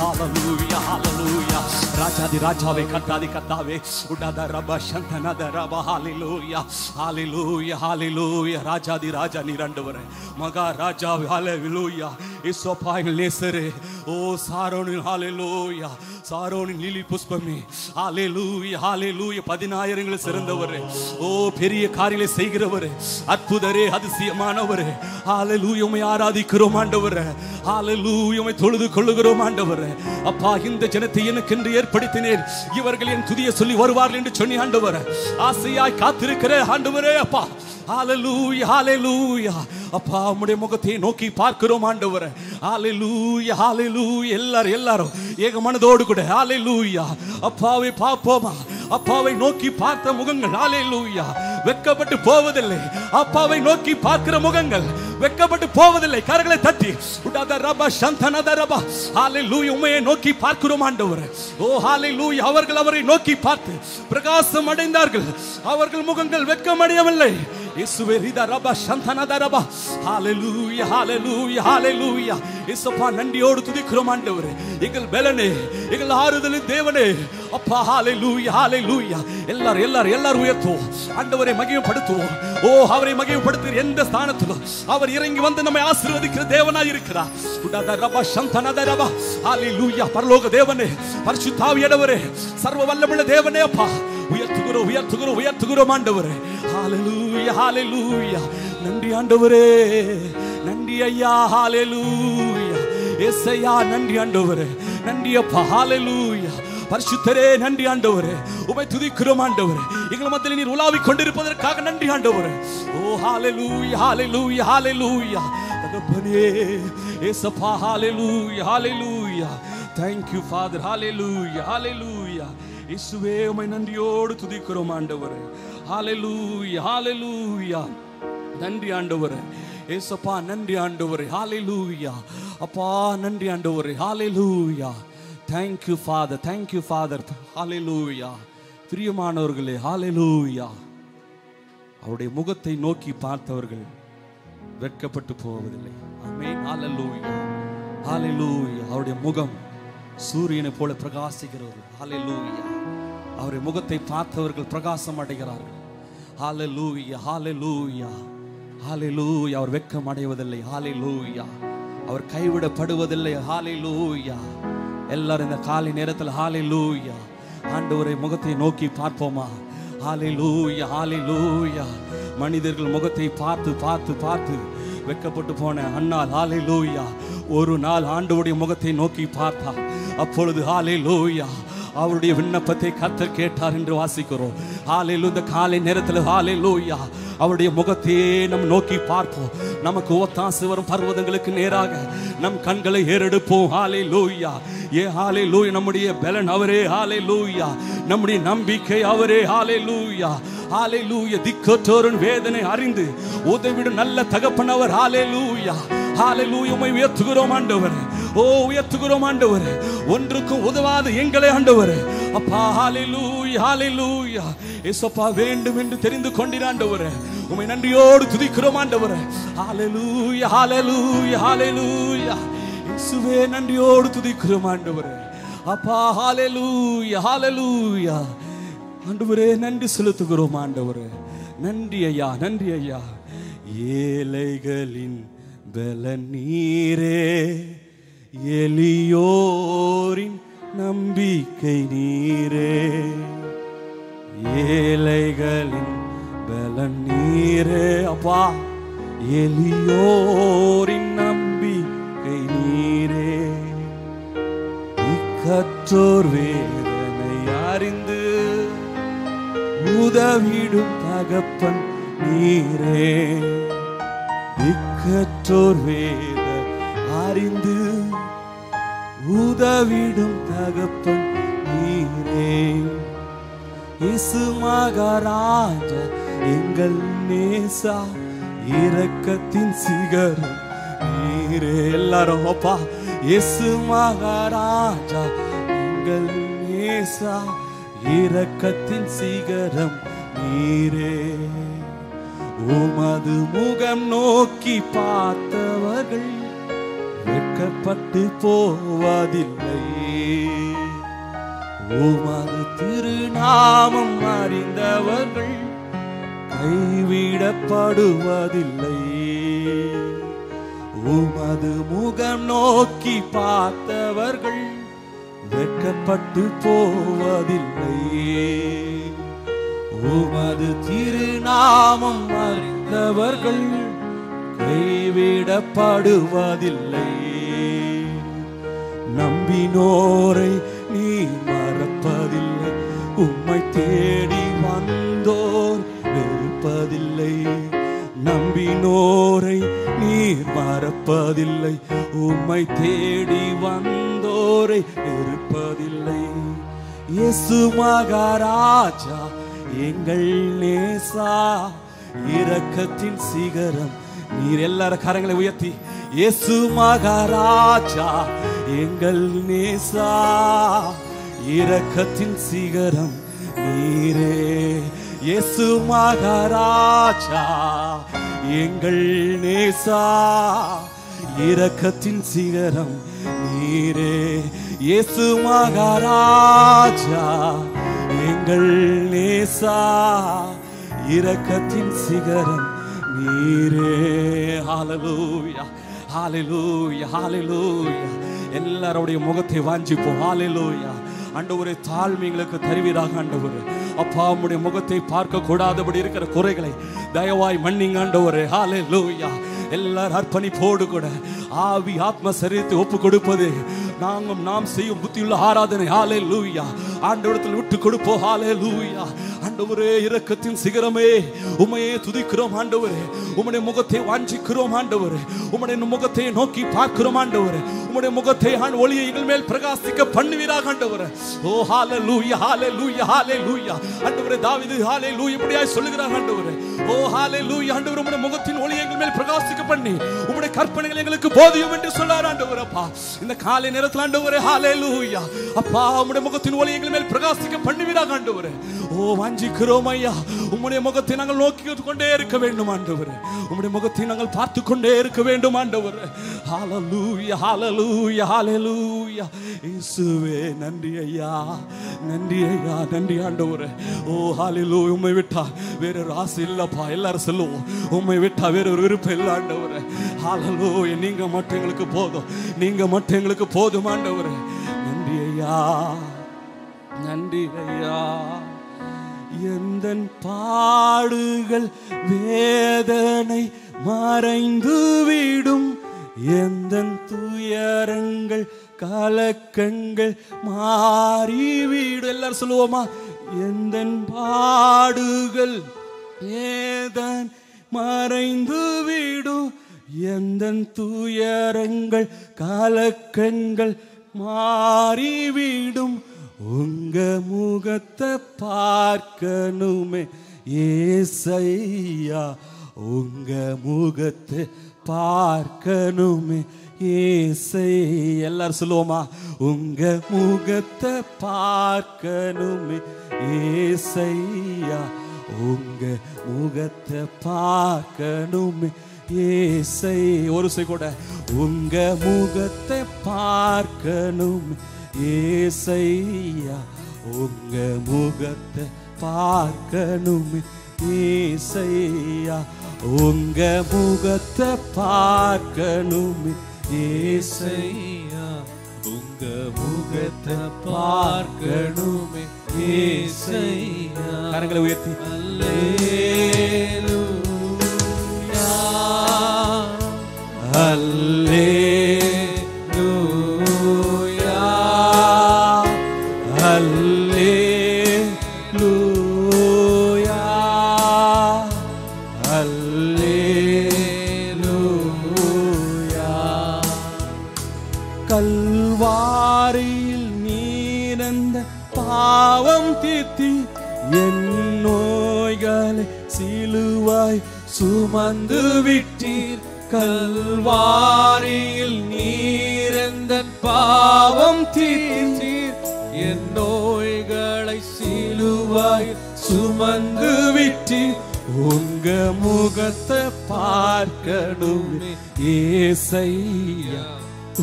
ஹல்லேலூயா ஹல்லேலூயா ராஜாதி ராஜாவே கர்த்தாதி கர்த்தாவே உடாத ரப சந்தனத ரப ஹalleluya ஹalleluya ஹalleluya ராஜாதி ராஜா நீர் ஆண்டவரே மகா ராஜாவே ஹalleluya இசோபாயின் லேசரே ஓ சாரோனின் ஹalleluya சாரோனின் லிலி புஷ்பமே ஹalleluya ஹalleluya 10000 சிறந்தவரே ஓ பெரிய காரியங்களை செய்கிறவரே அற்புதரே அதிசயமானவரே ஹalleluya உம்மை ஆராதிக்கிறோம் ஆண்டவரே ஹalleluya உம்மை தொழுது கொள்ளுகிறோம் ஆண்டவரே அப்பா இந்த ஜனத்தை எனக்கென்று ஏற்படுத்தினேன் இவர்கள் என் துதியை சொல்லி வருவார்கள் என்று சொன்னி ஆண்டவரே ஆசையாய் காத்திருக்கிற ஆண்டவரே அப்பா ஹalleluya ஹalleluya அப்பா உம்முடைய முகத்தை நோக்கி பார்க்கிறோம் ஆண்டவரே ஹalleluya ஹalleluya எல்லாரும் ஏக மனதோடு கூட ஹalleluya அப்பாவை பார்ப்போமா அப்பாவை நோக்கி பார்த்த முகங்கள் ஹalleluya வெட்கப்பட்டு போவதில்லை அப்பாவை நோக்கி பார்க்கிற முகங்கள் வெட்கப்பட்டு போவதில்லை கரங்களை தட்டி உடாத ரப சந்தனத ரப ஹalleluya உம்மையை நோக்கி பார்க்கிறோம் ஆண்டவரே ஓ ஹalleluya அவர்கள் அவரை நோக்கி பார்த்து பிரகாசம் அடைந்தார்கள் அவர்கள் முகங்கள் வெட்கமடையவில்லை இயேசுவே ரித ரப சந்தனத ரப ஹalleluya ஹalleluya ஹalleluya இயேசுப்பா நன்றியோடு துதிக்கிறோம் ஆண்டவரே எங்கள் பலனே எங்கள் ஆறுதலின் தேவனே அப்பா ஹalleluya ஹalleluya எல்லாரும் உயர்த்துவோம் ஆண்டவரை மகிமைப்படுத்துவோம் ஓ அவரை மகிமைப்படுத்துகிற எந்த ஸ்தானத்திலும் அவர் இறங்கி வந்து நம்மை ஆசீர்வதிக்கிற தேவனாய் இருக்கிறார் உடாத ரப சந்தனத ரப ஹalleluya பரலோக தேவனே பரிசுத்த ஆவியானவரே சர்வ வல்லமையுள்ள தேவனே அப்பா உயர்த்துகிறோம் ஆண்டவரே ஹalleluya ஹalleluya நன்றி ஆண்டவரே நன்றி ஐயா ஹalleluya ஏசையா நன்றி ஆண்டவரே நன்றி அப்பா ஹalleluya பரிசுத்தரே நன்றி ஆண்டவரே உம்மை துதிக்கிறோம் ஆண்டவரே எங்கள் மத்தியில் நீர் உலாவிக் கொண்டிருப்பதற்காக நன்றி ஆண்டவரே ஓ ஹalleluya ஹalleluya ஹalleluya தகப்பனே ஏசப்பா ஹalleluya ஹalleluya thank you father hallelujah hallelujah இயேசுவே உம்மை நன்றியோடு துதிக்கிறோம் ஆண்டவரே ஹalleluya ஹalleluya நன்றி ஆண்டவரே ஏசப்பா நன்றி ஆண்டவரே ஹalleluya அப்பா நன்றி ஆண்டவரே ஹalleluya thank you father hallelujah பிரியமானவர்களே ஹalleluya அவருடைய முகத்தை நோக்கி பார்த்தவர்கள் வெட்கப்பட்டு போவதில்லை ஆமென் ஹalleluya ஹalleluya அவருடைய முகம் சூரியனை போல பிரகாசிக்கிறது ஹalleluya அவருடைய முகத்தை பார்த்தவர்கள் பிரகாசம் அடைகிறார்கள் ஹalleluya ஹalleluya ஹalleluya அவர் வெட்கம் அடைவதில்லை ஹalleluya அவர் கைவிடப்படுவதில்லை ஹalleluya எல்லாரும் இந்த காலை நேரத்தில் ஹalleluya ஆண்டவரை முகத்தை நோக்கி பார்ப்போமா ஹalleluya ஹalleluya மனிதர்கள் முகத்தை பார்த்து வெட்கப்பட்டு போன அன்னாள் ஹalleluya ஒரு நாள் ஆண்டவருடைய முகத்தை நோக்கி பார்த்தார் அப்பொழுது ஹalleluya அவருடைய விண்ணப்பத்தை கர்த்தர் கேட்டார் என்று வாசிக்கிறோம் ஹalleluya இந்த காலை நேரத்தில் ஹalleluya அவருடைய முகத்தையே நம் நோக்கி பார்ப்போம் நமக்கு ஒத்தாசை வரும் பர்வதங்களுக்கு நேராக நம் கண்களை ஏறெடுப்போம் ஹalleluya ஹalleluya நம்முடைய பலன் அவரே ஹalleluya நம்முடைய நம்பிக்கை அவரே ஹalleluya ஹalleluya திக்கற்றோரின் வேதனை அறிந்து உதவிடும் நல்ல தகப்பன் அவர் ஹalleluya ஹalleluya உம்மை உயர்த்துகிறோம் ஆண்டவரே ஓ உயர்த்துகிறோம் ஆண்டவரே ஒன்றுக்கும் உதவாத எங்களை ஆண்டவரே அப்பா ஹalleluya ஹalleluya இயேசுப்பா வேண்டும் என்று தெரிந்து கொண்டீர் ஆண்டவரே உம்மை நன்றியோடு துதிக்கிறோம் ஆண்டவரே ஹalleluya ஹalleluya ஹalleluya இயேசுவே நன்றியோடு துதிக்கிறோம் ஆண்டவரே அப்பா ஹalleluya ஹalleluya ஆண்டவரே நன்றி செலுத்துகிறோம் ஆண்டவரே நன்றி ஐயா ஏழைகளின் பலன் நீரே எளியோரின் நம்பிக்கை நீரே ஏழைகளின் பலன் நீரே அப்பா எளியோரின் நம்பிக்கை நீரே இக்கற்றோர் வேதனை அறிந்து உதவிடும் தகப்பன் நீரே இக்கற்றோர் வேத அறிந்து உதவிடும் தகப்பன் நீரே இயேசு மகாராஜா எங்கள் நேசா இரக்கத்தின் சிகரம் நீரே எல்லாரும் அப்பா இயேசு மகாராஜா எங்கள் நேசா இரக்கத்தின் சிகரம் நீரே உமது முகம் நோக்கி பார்த்தவர்கள் வெட்கப்பட்டு போவதில்லை உமது திருநாமம் அறிந்தவர்கள் கைவிடப்படுவதில்லை. உமது முகம் நோக்கி பார்த்தவர்கள் வெட்கப்பட்டு போவதில்லை. உமது திருநாமம் அறிந்தவர்கள் கைவிடப்படுவதில்லை. நம்பினோரை நீ மறப்பதில்லை. உம்மை தேடி வந்தோர் வெறுப்பதில்லை. நம்பினோரை நீர் மறப்பதில்லை. உம்மை தேடி வந்தோரை வெறுப்பதில்லை. இயேசு மகாராஜா எங்கள் நேசா, இரக்கத்தின் சிகரம் நீர். எல்லாரும் கரங்களை உயர்த்தி, இயேசு மகாராஜா எங்கள் நேசா, இரக்கத்தின் சிகரம் நீரே. இயேசு மகாராஜா எங்கள் நேசா, இரக்கத்தின் சிகரம் நீரே. இயேசு மகாராஜா எங்கள் நேசா, இரக்கத்தின் சிகரம் நீரே. ஹல்லேலூயா, ஹல்லேலூயா, ஹல்லேலூயா. எல்லாருடைய முகத்தை வாஞ்சிப்போம். ஹல்லேலூயா. ஆண்டவரே, தாழ்மைகளுக்கு தருவீராக. ஆண்டவரே அப்பா, உம்முடைய முகத்தை பார்க்க கூடாதபடி இருக்கிற குறைகளை தயவாய் மன்னிங்க ஆண்டவரே. ஹல்லேலூயா. எல்லாரும் அர்ப்பணிப்போடு கூட ஆவி ஆத்ம சரீரத்தை ஒப்பு கொடுப்பது நாம் செய்யும் புத்தியுள்ள ஆராதனை. ஹல்லேலூயா. ஆண்டவரிடத்தில் விட்டு கொடுப்போம். ஹல்லேலூயா. ஆண்டவரே, இரக்கத்தின் சிகரமே, உம்மையே துதிக்கிறோம் ஆண்டவரே. உம்முடைய முகத்தை வாஞ்சிக்கிறோம் ஆண்டவரே. உம்முடைய முகத்தை நோக்கி பார்க்கிறோம் ஆண்டவரே. உம்முடைய முகத்தை ஒளியை எங்கள் மேல் பிரகாசிக்க பண்ணுவீராக ஆண்டவரே. ஓ ஹல்லேலூயா, ஹல்லேலூயா, ஹல்லேலூயா. ஆண்டவரே, தாவீது ஹல்லேலூயா இப்படியாய் சொல்லுகிறார் ஆண்டவரே. ஓ ஹல்லேலூயா. ஆண்டவரே, உம்முடைய முகத்தின் ஒளியை எங்கள் மேல் பிரகாசிக்க பண்ணி உம்முடைய கற்பனைகள் எங்களுக்கு போதியும் என்று சொன்னார் ஆண்டவரே. அப்பா, இந்த காலை நேரத்தில் ஆண்டவரே ஹல்லேலூயா அப்பா, உம்முடைய முகத்தின் ஒளியை எங்கள் மேல் பிரகாசிக்க பண்ணுவீராக ஆண்டவரே. ஓ வாஞ்சிக்கிறோம் ஐயா, உம்முடைய முகத்தை நாங்கள் நோக்கி கொண்டே இருக்க வேண்டும் ஆண்டவரே. உம்முடைய முகத்தை நாங்கள் பார்த்து கொண்டே இருக்க வேண்டும் ஆண்டவரே. ஹல்லேலூயா, ஹல்லேலூயா, ஹல்லேலூயா. இயேசுவே நன்றி ஐயா, நன்றி ஐயா, நன்றி ஆண்டவரே. ஓ ஹல்லேலூயா. உம்மை விட்டா வேற ராசி இல்லப்பா. எல்லாரும் சொல்லுவோம், உம்மை விட்டா வேற ஒரு விருப்பம் இல்லை ஆண்டவரே. ஹல்லேலூயா. நீங்க மட்டும் எங்களுக்கு போதும், நீங்க மட்டும் எங்களுக்கு போதும் ஆண்டவரே. நன்றி ஐயா, நன்றி ஐயா. எந்தன் பாடுகள் வேதனை மறைந்து விடும், எந்தன் துயரங்கள் கலக்கங்கள் மாறிவிடும். எல்லாரும் சொல்லுவோமா? எந்தன் பாடுகள் வேதனை மறைந்து விடும், எந்தன் துயரங்கள் கலக்கங்கள் மாறிவிடும். உங்க முகத்தை பார்க்கணுமே ஏசையா, உங்க முகத்தை பார்க்கணுமே ஏசையா. எல்லாரும் சொல்லுவோமா? உங்க முகத்தை பார்க்கணுமே ஏசையா, உங்க முகத்தை பார்க்கணுமே ஏசையா. ஒரு சை கூட, உங்க முகத்தை பார்க்கணுமே ஏசையா, உங்க முகத்தை பார்க்கணுமே ஏசையா, உங்க முகத்தை பார்க்கணுமே ஏசையா, உங்க முகத்தை பார்க்கணுமே ஏசையா. கரங்களை உயர்த்தி அல்லேலூயா, அல்லேலூயா, அல்லேலூயா, அல்லேலூயா. கல்வாரியில் நீரந்த பாவம் தீர்த்தி என் நோய்களை சிலுவாய் சுமந்து விட்டீர். கல்வாரியில் நீரந்த பாவம் தீர்த்தீர், என் நோய்களை சிலுவாய் சுமந்து விட்டீர். உங்க முகத்தை பார்க்கணுமே ஏசையா,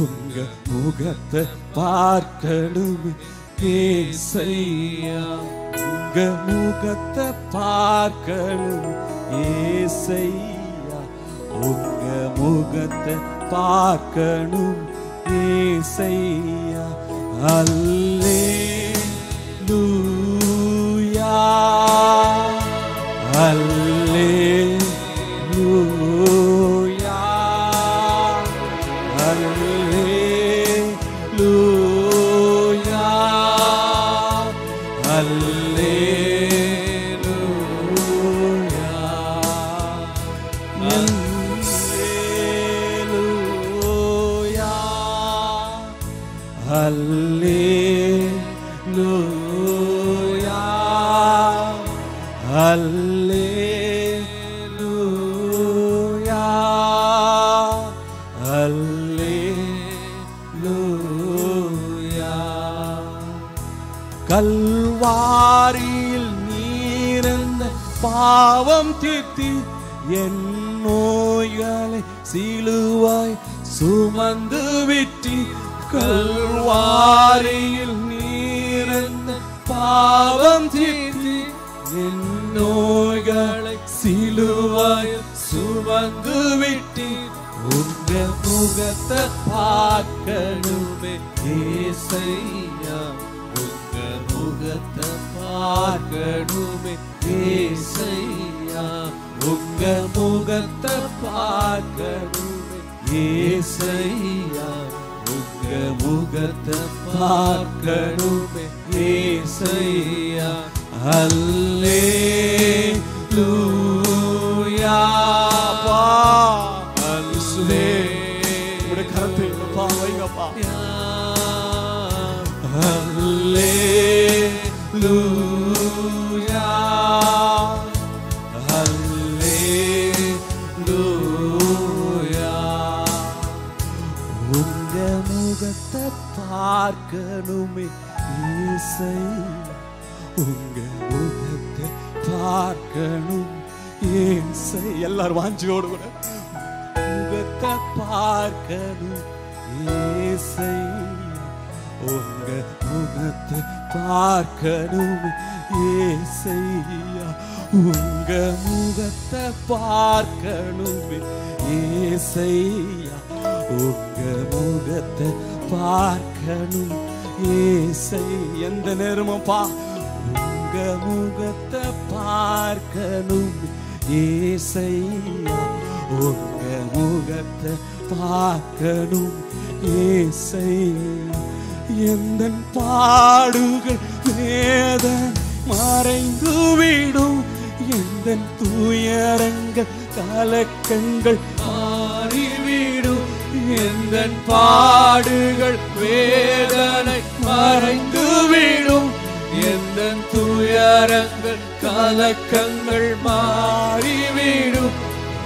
உங்க முகத்தை பார்க்கணுமே ஏசையா உங்க முகத்தை பார்க்கணும் ஏசையா உங்க முகத்தை பார்க்கணும் ஏசையா அல்லேலூயா அல்லேலூயா அல்லேலூயா அல்லேலூயா அல்லேலூயா அல்லேலூயா அல்லேலூயா கல்வாரியில் நீரந்த பாவம் தீர்த்தி என் நோய்களை சிலுவாய் சுமந்து விட்டி கல்வாரியில் நீரந்த பாவம் தீர்த்தி என் நோய்களை சிலுவாய் சுமந்து விட்டி உங்க முகத்தை பார்க்கணுமே ஏசையா உங்க முகத்தை பார்க்கணுமே ஏசையா உங்க முகத்தை பார்க்கணுமே ஏசையா உங்க முகத்தை பார்க்கணுமே ஏசையா அல்லேலூயா உடைய கரத்தை வைங்கப்பா அல்லேலூயா அல்லேலூயா உங்க முகத்தை பார்க்கணுமே ஏசையா உங்க முகத்தை பார்க்கணும் ஏசை எல்லாரும் வாஞ்சியோடு கூட முகத்தை பார்க்கணும் ஏசையா உங்க முகத்தை பார்க்கணும் ஏசையா உங்க முகத்தை பார்க்கணும் ஏசையா உங்க முகத்தை பார்க்கணும் ஏசை எந்த நேரமும் உங்க முகத்தை பார்க்கணும் ஏசையா உங்க முகத்தை பார்க்கணும் ஏசையா எந்த பாடுகள் வேதனை மறைந்து விடும் எந்த துயரங்கள் கலக்கங்கள் மாறிவிடும் எந்த பாடுகள் வேதனை மறைந்து விடும் எந்த துயரங்கள் கலக்கங்கள் மாறிவிடும்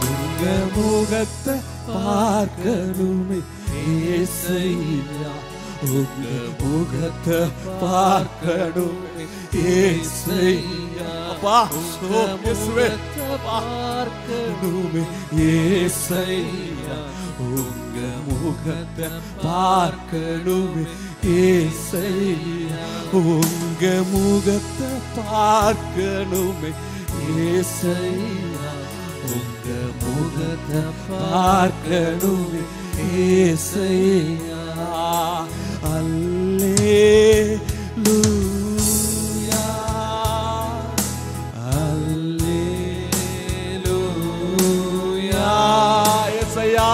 உங்க முகத்தை பார்க்கணுமே ஏசையா உங்க முகத்தை பார்க்கணுமே ஏசையா பார்க்கணுமே ஏசையா உங்க முகத்தை பார்க்கணுமே ஏசையா உங்க முகத்தை பார்க்கணுமே ஏசையா உங்க முகத்தை பார்க்கணுமே ஏசையா அல்லேலூயா அல்லேலூயா ஏசையா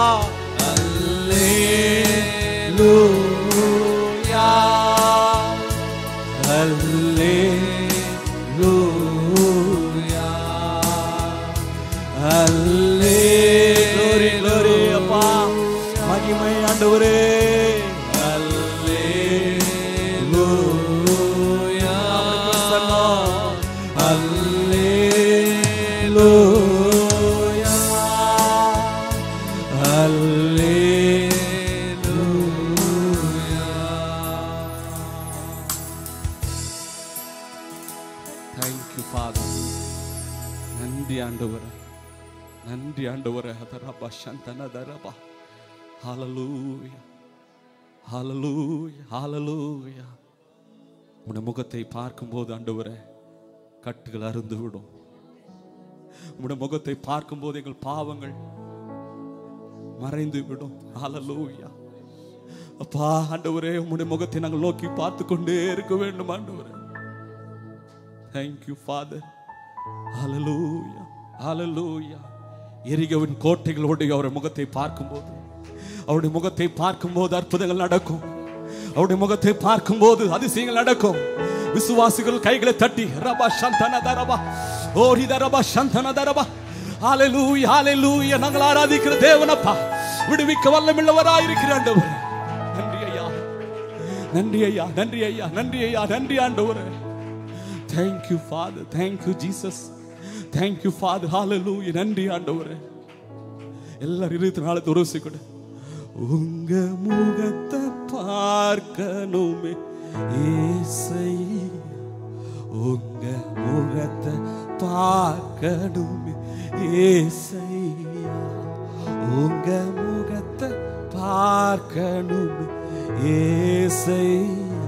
அல்லேலூயா அல்லேலூயா அல்லேலூயா அப்பா மகிமை ஆண்டவரே அல்லேலூயா அல்லேலூயா அல்லேலூயா Thank you Father நன்றி ஆண்டவரே நன்றி ஆண்டவரே அதரபா சந்தனதரபா Hallelujah Hallelujah Hallelujah உம்முடைய முகத்தை பார்க்கும்போது ஆண்டவரே கட்டுகள் அருந்து விடும். உம்முடைய முகத்தை பார்க்கும்போது எங்கள் பாவங்கள் மறைந்து விடும். ஹல்லேலூயா. அப்பா ஆண்டவரே, உம்முடைய முகத்தை நாங்கள் நோக்கி பார்த்து கொண்டே இருக்க வேண்டும் ஆண்டவரே. Thank you Father. ஹல்லேலூயா, ஹல்லேலூயா. எரிகோவின் கோட்டைகளோடு அவருடைய முகத்தை பார்க்கும்போது, அவருடைய முகத்தை பார்க்கும்போது அற்புதங்கள் நடக்கும். அவருடைய முகத்தை பார்க்கும்போது அதிசயங்கள் நடக்கும். விசுவாசிகள் கைகளை தட்டி ரபா சந்தன தரபா ஓரி தரபா சந்தன தரபா. ஹல்லேலூயா, ஹல்லேலூயா. நாங்கள் ஆராதிக்கிற தேவனப்பா, விடுவிக்க வல்லமையுள்ளவராய் இருக்கிற ஆண்டவரே. நன்றி ஐயா, நன்றி ஐயா, நன்றி ஐயா, நன்றி ஐயா, நன்றி ஆண்டவரே. Thank you Father, thank you Jesus, thank you Father. Hallelujah. நன்றி ஆண்டவரே. எல்லாரும் இருதயத்தினால துரோசிக்கொடு. உங்க முகத்தை பார்க்கணுமே இயேசையா, உங்க முகத்தை பார்க்கணுமே இயேசையா, உங்க முகத்தை பார்க்கணுமே இயேசையா,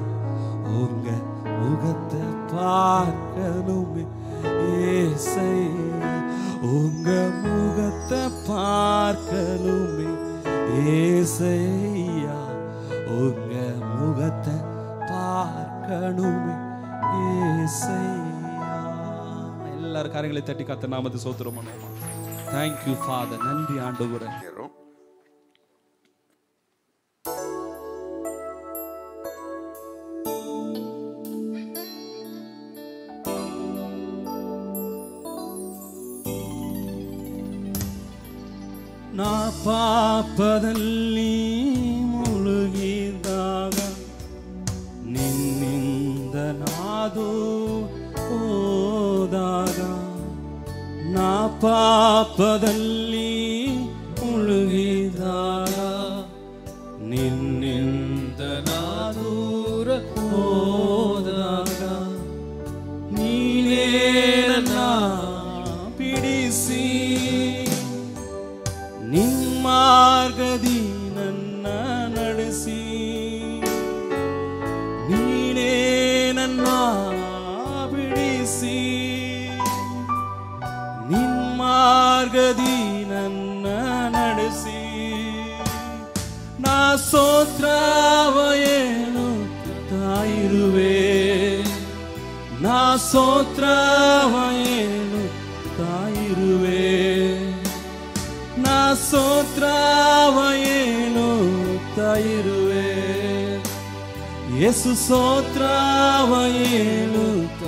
உங்க முகத்தை பார்க்கணுமே இயேசையா, உங்க முகத்தை பார்க்கணுமே இயேசையா, உங்க முகத்தை பார்க்கணுமே இயேசையா. எல்லாரும் காரியங்களை தட்டி கர்த்தர் நாமத்தை ஸ்தோத்திரம் பண்ணுவோம். Thank you Father. நன்றி ஆண்டவரே. ನಾ ಪಾಪದಲ್ಲಿ ಮುಳುಗಿದಾಗ ನಿನ್ನಿಂದ ನಾದು ಹೋದಾಗ, ನಾ ಪಾಪದಲ್ಲಿ ಮುಳುಗಿದಾಗ ನಿನ್ನಿಂದ ನಾದೂರ ಹೋದಾಗ, ನೀನೇ ನನ್ನ ಬಿಡಿಸಿ ನಿನ್ಮಾರ್ಗದಿ ನನ್ನ ನಡೆಸಿ, ನೀನೇ ನನ್ನ ಬಿಡಿಸಿ ನಿನ್ಮಾರ್ಗದಿ ನನ್ನ ನಡೆಸಿ, ನಾ ಸ್ತೋತ್ರವ ಹೇಳುತ್ತಾಯಿರುವೆ, ನಾ ಸ್ತೋತ್ರವ ಹೇಳುತ್ತಾಯಿರುವೆ, ನಾ ಸ್ತೋತ್ರವ ಹೇಳುತ್ತಾಯಿರುವೆ, ಯೇಸು ಸ್ತೋತ್ರವ ಹೇಳುತ್ತಾಯಿರುವೆ.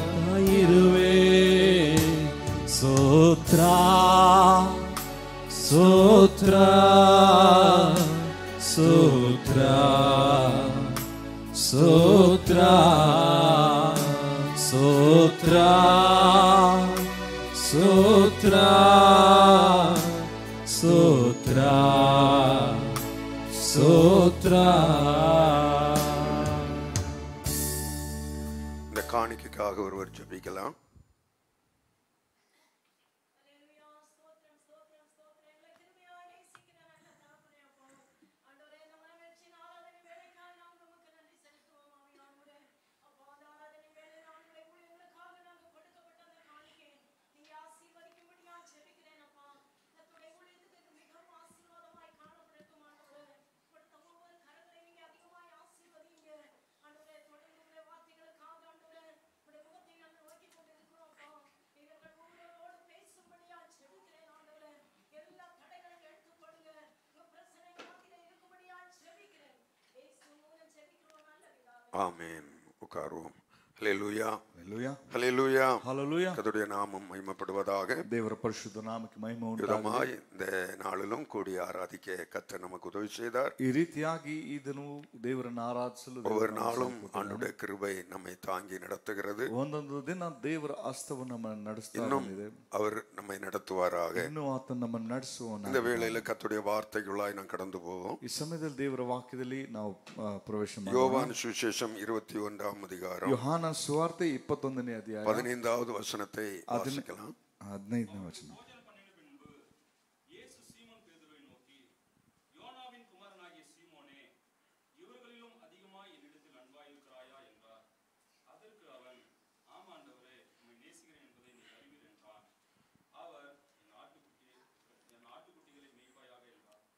ಸ್ತೋತ್ರ ಸ್ತೋತ್ರ ಸ್ತೋತ್ರ ಸ್ತೋತ್ರ ಸ್ತೋತ್ರ ಸ್ತೋತ್ರ ಸ್ತೋತ್ರ ಸ್ತೋತ್ರ. இந்த காணிக்கைக்காக ஒருவர் ஜெபிக்கலாம். ஆமென். உட்காருவோம். ஹல்லேலூயா, Hallelujah. ஹல்லேலூயா, Hallelujah. கர்த்தருடைய நாமம் மகிமைப்படுவதாக. ದೇವರ ಪರಿಶುದ್ಧ ನಾಮಕ್ಕೆ ಮಹಿಮೆ ಉಂಟಾಗಲಿ. விதமாய் இந்த நாளிலும் கூடி ஆராதிக்க கர்த்தர் நமக்கு உதவி செய்தார். ಈ ರೀತಿಯಾಗಿ ಈ ದಿನವೂ ದೇವರನ್ನು ಆರಾಧಿಸಲು ஒவ்வொரு நாளும் ஆண்டவருடைய கிருபை நம்மை தாங்கி நடத்துகிறது. ಒಂದೊಂದು ದಿನ ದೇವರ ಹಸ್ತವನ್ನು ನಮ್ಮನ್ನು ನಡೆಸ್ತಾ இன்னும் ಇದೆ. அவர் நம்மை நடத்துவாராக. ಇನ್ನೂ ಆತನು ನಮ್ಮನ್ನು ನಡೆಸುವವನು. இந்த வேளையில கர்த்தருடைய வார்த்தைகளாய் நாம் கடந்து போவோம். ಈ ಸಮಯದಲ್ಲಿ ದೇವರ ವಾಕ್ಯದಲ್ಲಿ ನಾವು ಪ್ರವೇಶ ಮಾಡೋಣ. யோவான் சுவிசேஷம் 21ஆம் அதிகாரம் ಯೋಹಾನ ಸುವಾರ್ತೆ 21ನೇ ಅಧ್ಯಾಯ 15வது வசனத்தை வாசிக்கலாம். 15ನೇ ವಚನ.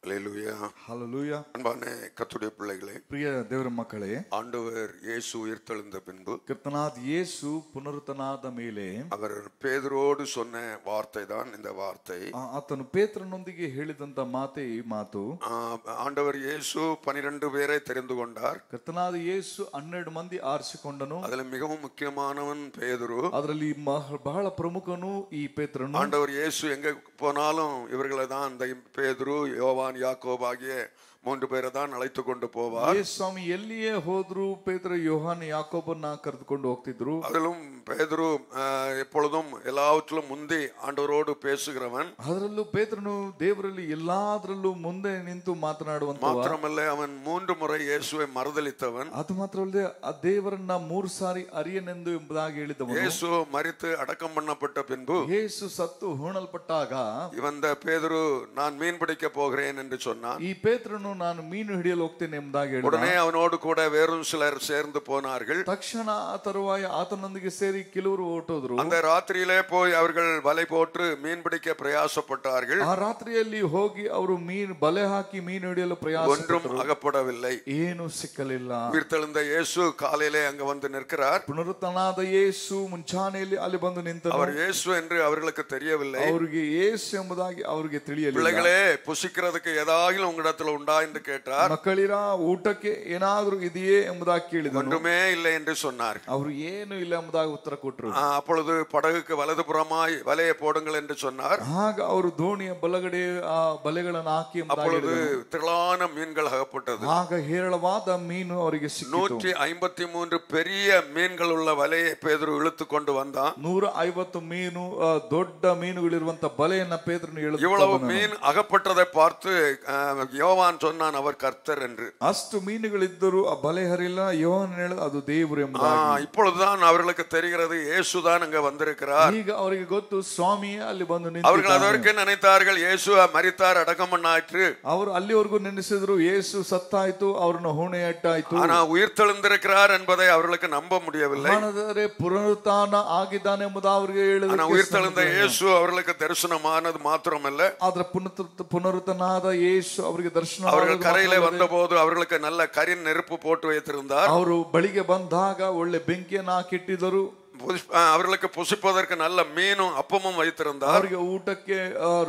அல்லேலூயா. ஹalleluya. அன்பான கர்த்தருடைய பிள்ளைகளே, ಪ್ರಿಯ ದೇವರ ಮಕ್ಕಳೇ, ஆண்டவர் இயேசு உயிர்த்தெழுந்த பின்பு ಕರ್ತನಾದ ಯೇಸು ಪುನರುತ್ಥಾನದ ಮೇಲೆ அவர் பேதுருவோடு சொன்ன வார்த்தை தான் இந்த வார்த்தை. ಆತನು ಪೇತ್ರನೊಂದಿಗೆ ಹೇಳಿದಂತ ಮಾತೆ ಈ ಮಾತು. ஆண்டவர் இயேசு 12 பேரை தெரிந்து கொண்டார். ಕರ್ತನಾದ ಯೇಸು 12 ಮಂದಿ ಆರಿಸಿಕೊಂಡನು. அதுல மிகவும் முக்கியமானவன் பேதுரு. ಅದರಲ್ಲಿ ಬಹಳ ಪ್ರಮುಖನು ಈ ಪೇತ್ರನು. ஆண்டவர் இயேசு எங்க போனாலும் இவர்களை தான், அந்த பேதுரு, யோவான், யாக்கோபு ஆகிய 3 பேரை தான் அழைத்து கொண்டு போவார். ಯೇಸು ಸ್ವಾಮಿ ಎಲ್ಲಿಯೇ ಹೋದ್ರು ಪೇತ್ರ, ಯೋಹಾನ, ಯಾಕೋಬನ್ನ ಕರೆದುಕೊಂಡು ಹೋಗ್ತಿದ್ರು. அதிலும் பேதுரு எப்பொழுதும் எல்லாவற்றிலும் முந்தி ஆண்டவரோடு பேசுகிறவன். ಅದರಲ್ಲೂ ಪೇತ್ರನು ದೇವರಲ್ಲಿ ಎಲ್ಲಾದ್ರಲ್ಲೂ ಮುಂದೆ ನಿಂತು ಮಾತನಾಡುವಂತ. மாத்திரமல்ல, அவன் 3 முறை இயேசுவை மறுதலித்தவன். ಅದು ಮಾತ್ರವಲ್ಲದೆ ಆ ದೇವರನ್ನ 3 ಸಾರಿ ಅರಿಯನೆಂದು ಎಂಬುದಾಗಿ ಹೇಳಿದವನು. இயேசு மரித்து அடக்கம் பண்ணப்பட்ட பின்பு, ಯೇಸು ಸತ್ತು ಹೂಣಲ್ಪಟ್ಟಾಗ இந்த பேதுரு நான் மீன் பிடிக்க போகிறேன் என்று சொன்னான். ಈ ಪೇತ್ರನು ನಾನು ಮೀನು ಹಿಡಿಯಲು ಹೋಗ್ತೇನೆ ಎಂಬುದಾಗಿ ಹೇಳಿದ. உடனே அவனோடு கூட வேறும் சிலர் சேர்ந்து போனார்கள். ತಕ್ಷಣ ಆ ತರುವಾಯ ಆತನೊಂದಿಗೆ ಸೇರಿ ಕೆಲವರು ಹೊರಟೋದ್ರು. அந்த ராத்திரியிலே போய் அவர்கள் வலை போட்டு மீன் பிடிக்க பிரயாசப்பட்டார்கள். ಆ ರಾತ್ರಿಯಲ್ಲಿ ಹೋಗಿ ಅವರು ಮೀನು ಬಲೆ ಹಾಕಿ ಮೀನು ಹಿಡಿಯಲು ಪ್ರಯಾಸ ஒன்றும் அகப்படவில்லை. ಏನು ಸಿಕ್ಕಲಿಲ್ಲ. உயிர்த்தெழுந்த இயேசு காலையிலே அங்க வந்து நிற்கிறார். ಪುನರುತ್ಥಾನದ ಯೇಸು ಮುಂಚಾನೆಯಲ್ಲಿ ಅಲ್ಲಿ ಬಂದು ನಿಂತನು. அவர் இயேசு என்று அவர்களுக்கு தெரியவில்லை. ಅವರಿಗೆ ಯೇಸು ಎಂಬುದಾಗಿ ಅವರಿಗೆ ತಿಳಿಯಲಿಲ್ಲ. பிள்ளைகளே, புசிக்கிறதுக்கு ஏதாகிலும் உங்களிடத்துல உண்டா என்று கேட்டார். ಮಕ್ಕಳಿರ ಊಟಕ್ಕೆ ಏನಾದರೂ ಇದೆಯೇ ಎಂಬುದಾಗಿ ಕೇಳಿದನು. ஒன்றுமே இல்லை என்று சொன்னார். ಅವರು ಏನು ಇಲ್ಲ ಎಂಬುದಾಗಿ ಉತ್ತರ ಕೊಟ್ಟರು. அப்பொழுது படகுக்கு வலதுபுறமாய் வலையை போடுங்கள் என்று சொன்னார். ಆಗ ಅವರು ದೋಣಿಯ ಬಲಗಡೆ ಆ ಬಲೆಗಳನ್ನು ಹಾಕಿ அப்பொழுது திரளான மீன்கள் அகப்பட்டது. ಆಗ ಹೇರಳವಾದ ಮೀನು ಅವರಿಗೆ ಸಿಕ್ಕಿತು. 153 பெரிய மீன்கள் உள்ள வலையை பேதுரு இழுத்து கொண்டு வந்தான். 150 ಮೀನು ದೊಡ್ಡ ಮೀನುಗಳಿರುವಂತ ಬಲೆಯನ್ನ ಪೇತ್ರನು ಎಳೆದು இவ்வளவு மீன் அகப்பட்டதை பார்த்து யோவான் சொன்னான், அவர் கர்த்தர் என்று. ಅಷ್ಟು ಮೀನುಗಳಿದ್ದರೂ ಆ ಬಲೆ ಹರಿಲ್ಲ. ಯೋಹಾನ ಹೇಳ ಅದು ದೇವರು ಎಂಬುದಾಗಿ. இப்பொழுதுதான் அவர்களுக்கு தெரிகிறது இயேசுதான் அங்க வந்திருக்கிறார். ಈಗ ಅವರಿಗೆ ಗೊತ್ತು ಸ್ವಾಮಿಯೇ ಅಲ್ಲಿ ಬಂದು ನಿಂತಿದ್ದಾನೆ. அவர்கள் அதற்கு நினைத்தார்கள் இயேசு மரித்தார், அடக்கம் பண்ணாயிற்று. ಅವರು ಅಲ್ಲಿವರೆಗೂ ನೆನೆಸಿದ್ರು ಯೇಸು ಸತ್ತಾಯ್ತು, ಅವ್ರನ್ನ ಹೂಣೆ ಅಟ್ಟಾಯ್ತು. ஆனா உயிர்த்தெழுந்திருக்கிறார் என்பதை அவர்களுக்கு நம்ப முடியவில்லை. ಆದರೆ ಪುನರುತ್ಥಾನ ಆಗಿದ್ದಾನೆ ಎಂಬುದು ಅವರಿಗೆ ஆனா உயிர்த்தெழுந்த இயேசு அவர்களுக்கு தரிசனமானது மாத்திரமல்ல, ಆದ್ರೆ ಪುನರುತ್ಥಾನದ ಯೇಸು ಅವರಿಗೆ ದರ್ಶನ. அவர்கள் கரையிலே வந்தபோது அவர்களுக்கு நல்ல கரின் நெருப்பு போட்டு வைத்திருந்தார். ಅವರು ಬಳಿಗೆ ಬಂದಾಗ ಒಳ್ಳೆ ಬೆಂಕಿಯನ್ನು ಹಾಕಿಟ್ಟಿದ್ದರು. அவர்களுக்கு புசிப்பதற்கு நல்ல மீனும் அப்பமும் வைத்திருந்தார். ಅವರಿಗೆ ಊಟಕ್ಕೆ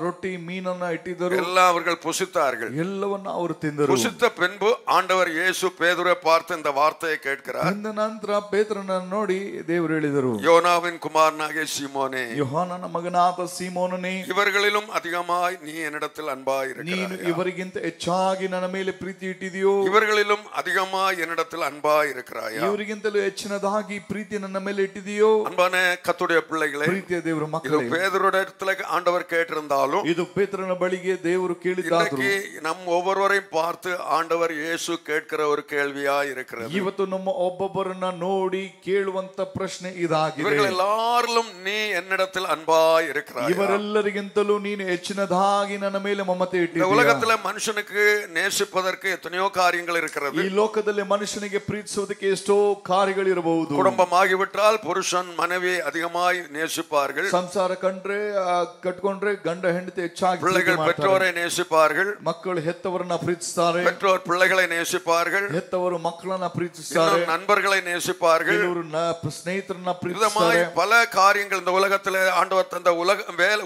ರೊಟ್ಟಿ ಮೀನನ್ನ ಇಟ್ಟಿದ್ದರು. எல்லாம் அவர்கள் புசித்தார்கள். ಎಲ್ಲವನ್ನ ಅವರು ತಿಂದರು. புசித்த பின்பு ஆண்டவர் இயேசு பேதுருவை பார்த்து இந்த வார்த்தையை கேட்கிறார். ಇಂದ ನಂತರ ಪೇತ್ರನನ್ನು ನೋಡಿ ದೇವರು ಹೇಳಿದರು, யோனாவின் குமாரனாகிய சீமோனே, ಯೋಹಾನನ ಮಗನಾದ ಸೀಮೋನನೇ, இவர்களிலும் அதிகமாய் நீ என்னிடத்தில் அன்பாய் ನೀನು இருக்கிறாய். ಇವರಿಗಿಂತ ಹೆಚ್ಚಾಗಿ ನನ್ನ ಮೇಲೆ ಪ್ರೀತಿ ಇಟ್ಟಿದೆಯೋ? இவர்களிலும் அதிகமாய் என்னிடத்தில் அன்பாய் இருக்கிறாயா? ಇವರಿಗಿಂತಲೂ ಹೆಚ್ಚಿನದಾಗಿ ಪ್ರೀತಿ ನನ್ನ ಮೇಲೆ ಇಟ್ಟಿದೆಯೋ? அன்பான கர்த்தருடைய பிள்ளைகளே, ಪ್ರೀತಿಯ ದೇವರ இது ಮಕ್ಕಳೇ, பேதுருவிடத்துல ஆண்டவர் கேட்டிருந்தாலும் ಇದು ಪೇತ್ರನ ಬಳಿಗೆ ದೇವರು ಕೇಳಿದ್ದಾದ್ರು இன்னைக்கு நம் ஒவ்வொருவரையும் பார்த்து ஆண்டவர் இயேசு கேட்கிற ஒரு கேள்வியா இருக்கிறது. ಇವತ್ತು ನಮ್ಮ ಒಬ್ಬೊಬ್ಬರನ್ನ ನೋಡಿ ಕೇಳುವಂತ ಪ್ರಶ್ನೆ ಇದಾಗಿದೆ. இவர்கள் எல்லாரிலும் நீ என்னிடத்தில் அன்பாய் இருக்கிறாய். ಇವರೆಲ್ಲರಿಗಿಂತಲೂ ನೀನು ಹೆಚ್ಚಿನದಾಗಿ ನನ್ನ ಮೇಲೆ ಮಮತೆ இந்த ಇಟ್ಟಿದ್ದೀಯ. உலகத்துல மனுஷனுக்கு நேசிப்பதற்கு எத்தனையோ காரியங்கள் இருக்கிறது. ಈ ಲೋಕದಲ್ಲಿ ಮನುಷ್ಯನಿಗೆ ಪ್ರೀತಿಸುವುದಕ್ಕೆ ಎಷ್ಟೋ ಕಾರ್ಯಗಳಿರಬಹುದು. குடும்பமாகிவிட்டால் புருஷன் மனைவி அதிகமாய் நேசிப்பார்கள். ಸಂಸಾರ ಕಂಡ್ರೆ ಕಟ್ಕೊಂಡ್ರೆ ಗಂಡ ಹೆಂಡತಿ ಹೆಚ್ಚಾಗಿ பிள்ளைகள் பெற்றோரை நேசிப்பார்கள். ಮಕ್ಕಳು ಹೆತ್ತವರನ್ನ ಪ್ರೀತಿಸ್ತಾರೆ. பெற்றோர் பிள்ளைகளை நேசிப்பார்கள். ಹೆತ್ತವರು ಮಕ್ಕಳನ್ನ ಪ್ರೀತಿಸ್ತಾರೆ. நண்பர்களை நேசிப்பார்கள். ಸ್ನೇಹಿತರನ್ನ ಪ್ರೀತಿಸ್ತಾರೆ. பல காரியங்கள் இந்த உலகத்துல ஆண்டவர் தந்த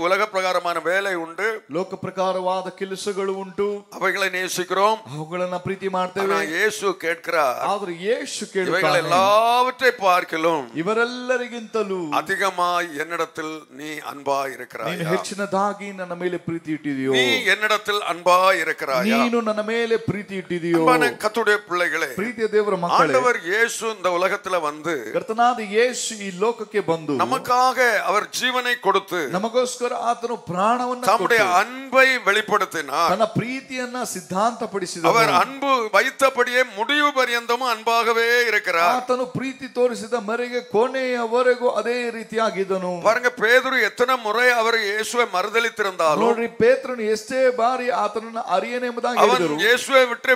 உலக பிரகாரமான வேலை உண்டு. ಲೋಕ ಪ್ರಕಾರವಾದ ಕೆಲಸಗಳು ಉಂಟು. அவைகளை நேசிக்கிறோம். ಅವುಗಳನ್ನ ಪ್ರೀತಿ ಮಾಡ್ತೇವೆ. இயேசு கேட்கிறார், ಆದ್ರೆ ಯೇಸು இவைகள் எல்லாவற்றை பார்க்கிலும் ಇವರೆಲ್ಲರಿಗಿಂತಲೂ அதிகமாய் என்னிடத்தில் நீ அன்பாய் இருக்கிறாய். ನೀನು ಹೆಚ್ಚಿನದಾಗಿ ನನ್ನ ಮೇಲೆ ಪ್ರೀತಿ ಇಟ್ಟಿದೆಯೋ? நீ என்னிடத்தில் அன்பாய் இருக்கிறாய். ನೀನು ನನ್ನ ಮೇಲೆ ಪ್ರೀತಿ ಇಟ್ಟಿದೆಯೋ? கர்த்தருடைய பிள்ளைகளே, ಪ್ರೀತಿಯ ದೇವರ ಮಕ್ಕಳೇ, ஆண்டவர் இயேசு இந்த உலகத்துல வந்து ಕರ್ತನಾದ ಯೇಸು ಈ ಲೋಕಕ್ಕೆ ಬಂದು நமக்காக அவர் ஜீவனை கொடுத்து ನಮಗೋಸ್ಕರ ಆತನು ಪ್ರಾಣವನ್ನು தம்முடைய அன்பை வெளிப்படுத்தினார். ತನ್ನ ಪ್ರೀತಿಯನ್ನ ಸಿದ್ಧಾಂತಪಡಿಸಿದನು. அவர் அன்பு வைத்தபடியே முடிவு பரியந்தமும் அன்பாகவே இருக்கிறார். ಆತನು ಪ್ರೀತಿ ತೋರಿಸಿದ ಮೇರೆಗೆ ಕೊನೆಯ ಕೊನೆಯವರೆಗೂ ಅದೇ ರೀತಿಯಾಗಿದ್ದನು. பாருங்க, பேதுரு எத்தனை முறை அவர் இயேசுவை மறுதலித்திருந்தாலும் ನೋಡ್ರಿ, ಪೇತ್ರನು ಎಷ್ಟೇ ಬಾರಿ ಆತನನ್ನ ಅರಿಯನೆಂಬುದಾಗಿ அவன் ಹೇಳಿದರು. இயேசுவை விட்டு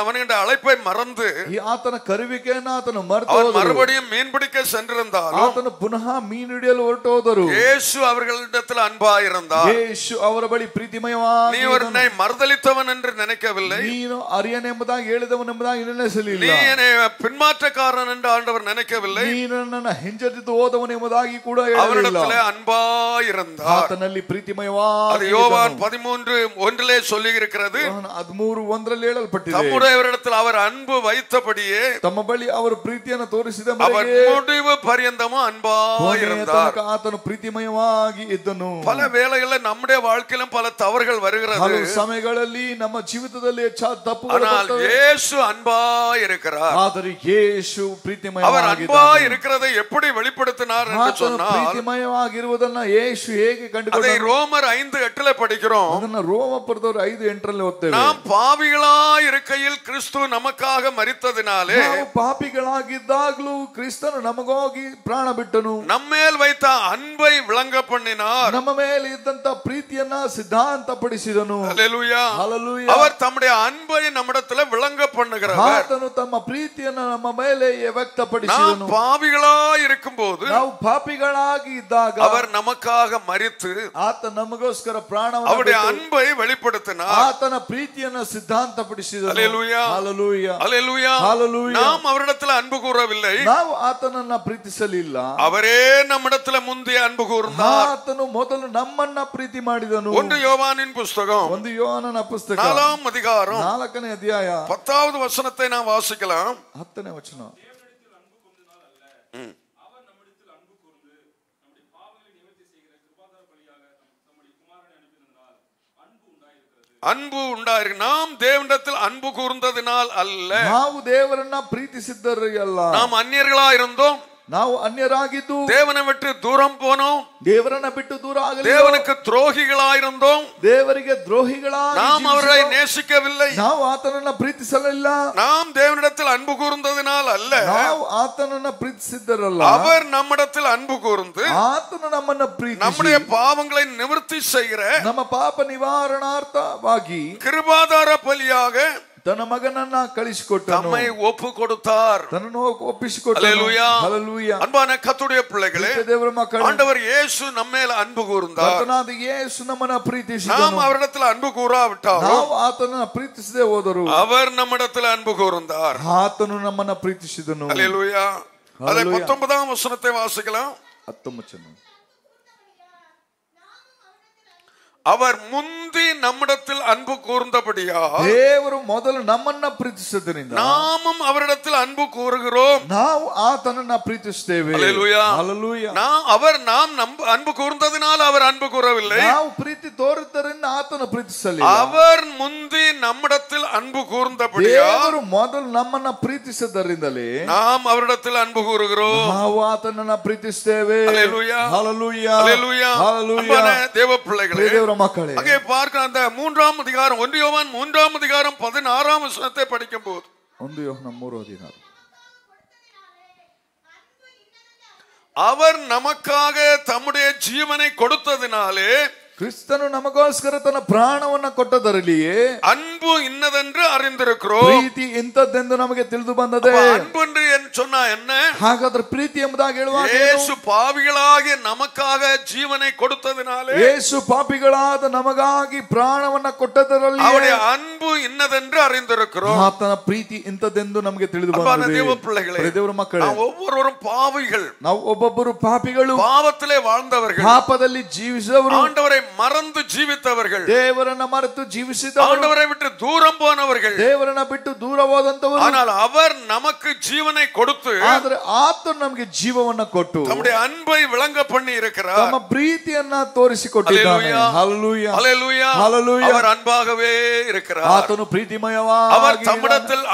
அவனுடைய அழைப்பை மறந்து ಈ ಆತನ ಕರುವಿಕೆಯನ್ನ ಆತನು ಮರೆತು அவன் ಹೋದರು. மறுபடியும் மீன்பிடிக்க சென்றிருந்தாலும் ಆತನು ಪುನಃ ಮೀನು ಹಿಡಿಯಲು ಹೊರಟು ಹೋದರು. இயேசு அவர்களிடத்தில் அன்பாயிருந்தார். ಯೇಸು ಅವರ ಬಳಿ ಪ್ರೀತಿಮಯವಾಗಿ, நீ என்னை மறுதலித்தவன் என்று நினைக்கவில்லை, ನೀನು ಅರಿಯನೆಂಬುದಾಗಿ ಹೇಳಿದವನೆಂಬುದಾಗಿ ನೆನೆಸಲಿಲ್ಲ. நீ என்னை பின்மாற்றக்காரன் என்று ஆண்டவர் நினைக்கவில்லை, ನೀನು ನನ್ನನ್ನು ಹಿಂಜರಿದು ಹೋದವನೆಂಬುದಾಗಿ ಕೂಡ ಹೇಳಲಿಲ್ಲ. அவரிடத்திலே அன்பாயிருந்தார். ಆತನಲ್ಲಿ ಪ್ರೀತಿಮಯವಾಗಿ, அது யோவான் 13:1 சொல்லி இருக்கிறது. 13:1 ಹೇಳಲ್ಪಟ್ಟಿದೆ. தம்முடையவரிடத்தில் அவர் அன்பு வைத்தபடியே ತಮ್ಮ ಬಳಿ ಅವರು ಪ್ರೀತಿಯನ್ನು ತೋರಿಸಿದ அவர் முடிவு பரியந்தமும் அன்பாயிருந்தார். ಆತನು ಪ್ರೀತಿಮಯವಾಗಿ ಇದ್ದನು. பல வேளைகளில் நம்முடைய வாழ்க்கையிலும் பல தவறுகள் வருகிறது. ಹಲವು ಸಮಯಗಳಲ್ಲಿ ನಮ್ಮ ಜೀವಿತದಲ್ಲಿ ತಪ್ಪುಗಳು ஆனால் ಬರ್ತವೆ. இயேசு அன்பாயிருக்கிறார். ಆದರೆ ಯೇಸು அவர் ಪ್ರೀತಿಮಯವಾಗಿದ್ದಾನೆ. அன்பாயிருக்கிறதை எப்படி வெளிப்படுத்தினார் என்று ಆತನು சொன்னால், ಪ್ರೀತಿಮಯವಾಗಿರುವುದನ್ನ ಯೇಸು ಹೇಗೆ அதை ಕಂಡುಕೊಂಡನು? ரோமர் 5:8 படிக்கிறோம். ಅದನ್ನ ರೋಮಪುರದವರು 5:8 ಓದ್ತೇವೆ. நாம் பாவிகளாய் இருக்கையில் கிறிஸ்து நமக்காக மரித்ததினாலே ನಾವು ಪಾಪಿಗಳಾಗಿದ್ದಾಗಲೂ ಕ್ರಿಸ್ತನು ನಮಗಾಗಿ ಪ್ರಾಣ ಬಿಟ್ಟನು. நம்மேல் வைத்த அன்பை விளங்க பண்ணினார். ನಮ್ಮ ಮೇಲೆ ಇದ್ದಂತ ಪ್ರೀತಿಯನ್ನ ಸಿದ್ಧಾಂತಪಡಿಸಿದನು. அல்லேலூயா. ಹಲ್ಲೆಲೂಯಾ. அவர் தம்முடைய அன்பை நம்மிடத்துல விளங்க பண்ணுகிறவர். ಆತನು ತಮ್ಮ ಪ್ರೀತಿಯನ್ನ ನಮ್ಮ ಮೇಲೆ நாம் ವ್ಯಕ್ತಪಡಿಸಿದನು. பாவிகளாய் இருக்கும்போது ನಾವು ಪಾಪಿಗಳಾಗಿ ಇದ್ದಾಗ அவர் நமக்காக மரித்து ಆತ ನಮಗೋಸ್ಕರ ಪ್ರಾಣವನ್ನು அவருடைய ಬಿಟ್ಟು அன்பை வெளிப்படுத்தினார். ಆತನ ಪ್ರೀತಿಯನ್ನ ಸಿದ್ಧಾಂತಪಡಿಸಿದನು. அல்லேலூயா. ಹಲ್ಲೆಲೂಯಾ. அல்லேலூயா. ஹல்லேலூயா. நாம் அவரிடத்துல அன்பு கூறவில்லை, ನಾವು ಆತನನ್ನ ಪ್ರೀತಿಸಲಿಲ್ಲ. அவரே நம்மிடத்துல முந்தைய அன்பு கூர்ந்தார். ಆತನು ಮೊದಲು ನಮ್ಮನ್ನ ಪ್ರೀತಿ ಮಾಡಿದನು. 1 யோவானின் புஸ்தகம் 1 ಯೋಹಾನನ ಪುಸ್ತಕ 4 அதிகாரம் 4ನೇ ಅಧ್ಯಾಯ 10வது வசனத்தை நாம் வாசிக்கலாம். 10ನೇ ವಚನ. அன்பு உண்டாயிருக்கு. நாம் தேவனிடத்தில் அன்பு கூர்ந்ததினால் அல்ல, ನಾವು ದೇವರನ್ನ ಪ್ರೀತಿಸಿದ್ದರೆ ಅಲ್ಲ. நாம் அந்நியர்களா இருந்தோம், ನಾವು ಅನ್ಯರಾಗಿದ್ದು தேவனை விட்டு தூரம் போனோம், ದೇವರನ್ನ ಬಿಟ್ಟು ದೂರ ಆಗಲಿಲ್ಲ. தேவனுக்கு துரோகிகளாயிருந்தோம், ದೇವರಿಗೆ ದ್ರೋಹಿಗಳಾಗಿ நாம் அவரை நேசிக்கவில்லை, ನಾವು ಆತನನ್ನ ಪ್ರೀತಿಸಲಿಲ್ಲ. நாம் தேவனிடத்தில் அன்பு கூர்ந்ததினால் அல்ல, ನಾವು ಆತನನ್ನ ಪ್ರೀತಿಸಿದ್ದರಲ್ಲ. அவர் நம்மிடத்தில் அன்பு கூர்ந்து ಆತನು ನಮ್ಮನ್ನ ಪ್ರೀತಿಸಿ நம்முடைய பாவங்களை நிவர்த்தி செய்கிற ನಮ್ಮ ಪಾಪ ನಿವಾರಣಾರ್ಥವಾಗಿ கிருபாதார பலியாக ತನ್ನ ಮಗನನ್ನ ಕಳಿಸಿಕೊಟ್ಟನು. நம்மை ஒப்பு கொடுத்தார். ತನ್ನನ್ನು ಒಪ್ಪಿಸಿಕೊಟ್ಟನು. அல்லேலூயா. ಹಲ್ಲೆಲೂಯಾ. அன்பான கர்த்தருடைய பிள்ளைகளே, ದೇವರ ಮಕ್ಕಳೇ, ஆண்டவர் இயேசு நம்மேல் அன்பு கூர்ந்தார். ಕರ್ತನಾದ ಯೇಸು ನಮ್ಮನ್ನ ಪ್ರೀತಿಸಿದನು. நாம் அவரிடத்தில் அன்பு கூறாவிட்டாலும் ನಾವು ಆತನನ್ನ ಪ್ರೀತಿಸದೆ ಹೋದರು அவர் நம்மிடத்தில் அன்பு கூர்ந்தார். ಆತನು ನಮ್ಮನ್ನ ಪ್ರೀತಿಸಿದನು. அல்லேலூயா. அதை ஹல்லேலூயா. 19ஆம் வசனத்தை வாசிக்கலாம். 19. அவர் முந்தி நம்மிடத்தில் அன்பு கூர்ந்தபடியா ದೇವರು ಮೊದಲು ನಮ್ಮನ್ನ ಪ್ರೀತಿಸಿದ್ದರಿಂದ நாமும் அவரிடத்தில் அன்பு கூறுகிறோம். ನಾವು ಆತನನ್ನ ಪ್ರೀತಿಸುತ್ತೇವೆ. அல்லேலூயா. ಹಲ್ಲೆಲೂಯಾ. நாம் அன்பு கூர்ந்ததினால் அவர் அன்பு கூறவில்லை, ನಾವು ಪ್ರೀತಿ ತೋರಿದ್ದರಿಂದ ಆತನ ಪ್ರೀತಿಸಲಿಲ್ಲ. அவர் முந்தி நம்மிடத்தில் அன்பு கூர்ந்தபடியா ದೇವರು ಮೊದಲು ನಮ್ಮನ್ನ ಪ್ರೀತಿಸಿದ್ದರಿಂದಲೇ நாம் அவரிடத்தில் அன்பு கூறுகிறோம். ನಾವು ಆತನನ್ನ ಪ್ರೀತಿಸುತ್ತೇವೆ. அல்லேலூயா. ಹಲ್ಲೆಲೂಯಾ. அல்லேலூயா. ಹಲ್ಲೆಲೂಯಾ. அன்பான தேவ பிள்ளைகளே, ದೇವರ ಮಕ್ಕಳೇ, அங்கே பார்க்க அந்த 3ஆம் அதிகாரம் 1 யோவான் 3ஆம் அதிகாரம் 16ஆம் வசனத்தை படிக்கும் போது 1 ಯೋಹನ 3:16 அவர் நமக்காக தம்முடைய ஜீவனை கொடுத்ததினாலே ಕ್ರಿಸ್ತನು ನಮಗೋಸ್ಕರ ತನ್ನ ಪ್ರಾಣವನ್ನ ಕೊಟ್ಟದರಲ್ಲಿಯೇ அன்பு இன்னதென்று அறிந்திருக்கிறோம். ಪ್ರೀತಿ ಇಂಥದ್ದೆಂದು ನಮಗೆ ತಿಳಿದು ಬಂದದೆ. அன்பு என்று சொன்னா என்ன? ಹಾಗಾದ್ರೆ ಪ್ರೀತಿ ಎಂಬುದಾಗಿ ಹೇಳುವಾಗ இயேசು பாவிகளாகிய நமக்காக ஜீவனை கொடுத்ததினாலே ಯೇಸು ಪಾಪಿಗಳಾದ ನಮಗಾಗಿ ಪ್ರಾಣವನ್ನ ಕೊಟ್ಟದರಲ್ಲಿ அவருடைய அன்பு இன்னதென்று அறிந்திருக்கிறோம். ಆತನ ಪ್ರೀತಿ ಇಂಥದ್ದೆಂದು ನಮಗೆ ತಿಳಿದು அன்பான ಬಂದಿದೆ. தேவ பிள்ளைகளே, ದೇವರ ಮಕ್ಕಳೇ, நாம் ஒவ்வொருவரும் பாவிகள், ನಾವು ಒಬ್ಬೊಬ್ಬರು ಪಾಪಿಗಳು, பாவத்திலே வாழ்ந்தவர்கள், ಪಾಪದಲ್ಲಿ ಜೀವಿಸಿದವರು, ஆண்டவரை மறந்து ஜீவித்தவர்கள், ದೇವರನ್ನ ಮರೆತು ಜೀವಿಸಿದವರು, ஆண்டவரை விட்டு தூரம் போனவர்கள். ದೇವರನ್ನ ಬಿಟ್ಟು ದೂರ ಹೋದಂತವರು. ஆனால் அவர் நமக்கு ஜீவனை கொடுத்து ಆದ್ರೆ ಆತನು ನಮಗೆ ಜೀವವನ್ನ ಕೊಟ್ಟು தம்முடைய அன்பை விளங்க பண்ணி இருக்கிறார். ತಮ್ಮ ಪ್ರೀತಿಯನ್ನ ತೋರಿಸಿಕೊಟ್ಟಿದ್ದಾನೆ. ಹಲ್ಲೆಲೂಯಾ. அல்லேலூயா. ஹல்லேலூயா. அவர் அன்பாகவே இருக்கிறார். ಆತನು ಪ್ರೀತಿಮಯವಾಗಿ அவர் தம்மிடத்தில்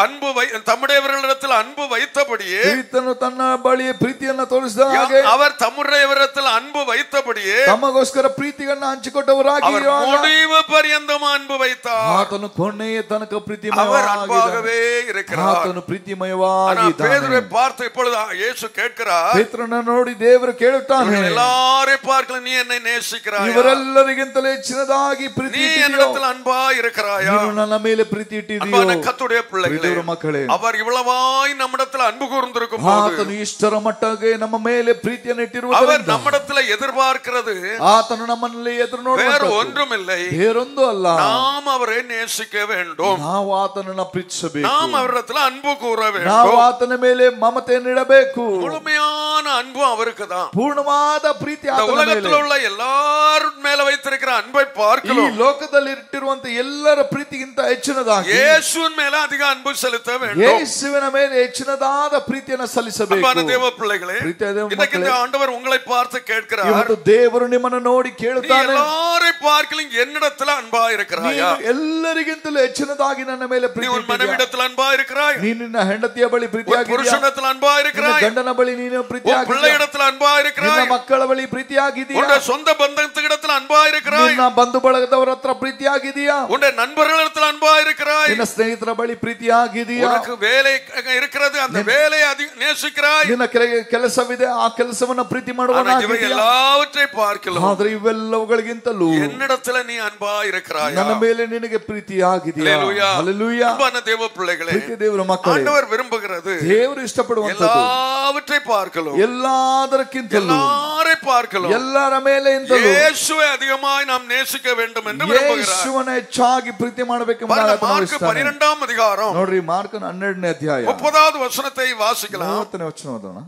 தம்முடையவர்களிடத்தில் அன்பு வைத்தபடியே ಕ್ರಿಸ್ತನು ತನ್ನ ಬಳಿ ಪ್ರೀತಿಯನ್ನ ತೋರಿಸಿದ ಹಾಗೆ அவர் தம்முடையவரிடத்தில் அன்பு வைத்தபடியே ತಮಗೋಸ್ಕರ ಪ್ರೀತಿಯನ್ನ ಹಂಚಿಕೊಟ್ಟವರಾಗಿ அவர் முடிவு பரியந்தம் அன்பு வைத்தார். ಆತನು ಕೊನೆಯ ತನಕ அவர் ಪ್ರೀತಿಮಯವಾಗಿದ್ದಾನೆ. அன்பாகவே இருக்கிறார். ಆತನು ಪ್ರೀತಿಮಯವಾಗಿದ್ದಾನೆ. பேதுருவை பார்த்து இப்பொழுது இயேசு கேட்கிறார், ಪೇತ್ರನ ನೋಡಿ ದೇವರು ಕೇಳುತ್ತಾನೆ, எல்லாரையும் பார்க்கல நீ என்னை நேசிக்கிறாயா? ಇವರೆಲ್ಲರಿಗಿಂತಲೂ ಹೆಚ್ಚಿನದಾಗಿ ಪ್ರೀತಿ நீ ಇಟ್ಟಿದ್ದೀಯೋ? என்னிடத்தில் அன்பா இருக்கிறாயா? ನೀನು ನನ್ನ ಮೇಲೆ ಪ್ರೀತಿ ಇಟ್ಟಿದ್ದೀಯೋ? அன்பான கர்த்தருடைய பிள்ளைகளே, ಪ್ರೀತಿಯ ಮಕ್ಕಳೇ, அவர் இவ்வளவாய் நம்மிடத்தில் அன்பு கூர்ந்திருக்கும் போது ಆತನು ಇಷ್ಟರ ಮಟ್ಟಿಗೆ ನಮ್ಮ ಮೇಲೆ ಪ್ರೀತಿಯನ್ನು அவர் ಇಟ್ಟಿರುವುದರಿಂದ நம்மிடத்தில் எதிர்பார்க்கிறது ಆತನು ನಮ್ಮಲ್ಲಿ ಎದುರು வேற ನೋಡುವಂತದ್ದು ஒன்றுமில்லை, ಬೇರೊಂದು ಅಲ್ಲ, நாம் அவரை நேசிக்க வேண்டும், ನಾವು ಆತನನ್ನ ಪ್ರೀತಿಸಬೇಕು, நாம் அவரிடத்தில் அன்பு கூற ನಾವು வேண்டும். ಆತನ ಮೇಲೆ ಮಮತೆಯನ್ನು ಇಡಬೇಕು. முழுமையான அன்பு அவருக்கு தான். ಪೂರ್ಣವಾದ ಪ್ರೀತಿ இந்த ಆತನ ಮೇಲೆ. உலகத்தில் உள்ள எல்லார் மேல வைத்திருக்கிற அன்பை ಈ பார்க்கலாம் ಲೋಕದಲ್ಲಿ ಇಟ್ಟಿರುವಂತ ಎಲ್ಲರ ಪ್ರೀತಿಗಿಂತ ಹೆಚ್ಚಿನದಾಗಿ இயேசுவின் மேல அதிக அன்பு செலுத்த வேண்டும். ಯೇಸುವಿನ ಮೇಲೆ ಹೆಚ್ಚಿನದಾದ ಪ್ರೀತಿಯನ್ನು ಸಲ್ಲಿಸಬೇಕು. அன்பான தேவ பிள்ளைகளே, ಪ್ರೀತಿಯ ದೇವ இன்னைக்கு இந்த ಮಕ್ಕಳೇ, ஆண்டவர் உங்களை பார்த்து கேட்கிறார், ಇವತ್ತು ದೇವರು ನಿಮ್ಮನ್ನು ನೋಡಿ நீ ಕೇಳುತ್ತಾನೆ, எல்லாரை பார்க்கலும் என்னிடத்துல அன்பா இருக்கிறாயா? ನೀನು ಎಲ್ಲರಿಗಿಂತಲೂ ಹೆಚ್ಚಿನದಾಗಿ ನನ್ನ ಮೇಲೆ நீ ಪ್ರೀತಿ உன் ಇಟ್ಟಿದ್ದೀಯಾ? மனைவிடத்தில் அன்பா இருக்கிறாய், ನೀನು ನಿನ್ನ ಹೆಂಡತಿಯ ಬಳಿ உன் ಪ್ರೀತಿಯಾಗಿದ್ದೀಯಾ? புருஷனிடத்தில் அன்பா ನಿನ್ನ இருக்கிறாய், ಗಂಡನ ಬಳಿ ನೀನು உன் ಪ್ರೀತಿಯಾಗಿದ್ದೀಯಾ? பிள்ளையிடத்தில் அன்பா ನಿನ್ನ இருக்கிறாய், ಮಕ್ಕಳ ಬಳಿ ಪ್ರೀತಿಯಾಗಿದ್ದೀಯಾ? உன்னுடைய சொந்த பந்தத்திடத்தில் அன்பா இருக்கிறாய், ನಿನ್ನ ಬಂಧು ಬಳಗದವರ ಹತ್ರ ಪ್ರೀತಿಯಾಗಿದ್ದೀಯಾ? உன்னுடைய நண்பர்களிடத்தில் அன்பா இருக்கிறாய், ನಿನ್ನ ಸ್ನೇಹಿತರ ಬಳಿ ಪ್ರೀತಿಯಾಗಿದ್ದೀಯಾ? உனக்கு வேலை இருக்கிறது, அந்த வேலையை நேசிக்கிறாய். ನಿನ್ನ ಕೆಲಸವಿದೆ, ಆ ಕೆಲಸವನ್ನ ಪ್ರೀತಿ ஆனா இவை ಮಾಡುವನಾಗಿದ್ದೀಯಾ? எல்லாவற்றை பார்க்கலாம் ಆದ್ರೆ ಇವೆಲ್ಲವುಗಳಿಗಿಂತಲೂ என்னிடத்துல நீ அன்பா இருக்கிறாயா? ನನ್ನ ಮೇಲೆ ನಿನಗೆ ಪ್ರೀತಿಯಾಗಿದೆಯಾ? ஹல்லேலூயா. ಹಲ್ಲೆಲೂಯಾ. அன்பான தேவ பிள்ளைகளே, ಪ್ರೀತಿಯ ದೇವರ ಮಕ್ಕಳೇ, ஆண்டவர் விரும்புகிறது ದೇವರು ಇಷ್ಟಪಡುವಂತದ್ದು எல்லாவற்றை பார்க்கலாம், ಎಲ್ಲದಕ್ಕಿಂತಲೂ, எல்லாரை பார்க்கலாம் ಎಲ್ಲರ ಮೇಲೆಯಿಂದಲೂ இயேசுவை அதிகமாய் நாம் நேசிக்க வேண்டும் என்று விரும்புகிறார். ಯೇಸುವನ್ನ ಹೆಚ್ಚಾಗಿ ಪ್ರೀತಿ ಮಾಡಬೇಕೆಂಬ மார்க் 12ஆம் அதிகாரம் ನೋಡ್ರಿ, ಮಾರ್ಕನ 12ನೇ ಅಧ್ಯಾಯ 30வது ವಚನத்தை வாசிக்கலாம். 30ನೇ ವಚನ ಓದೋಣ.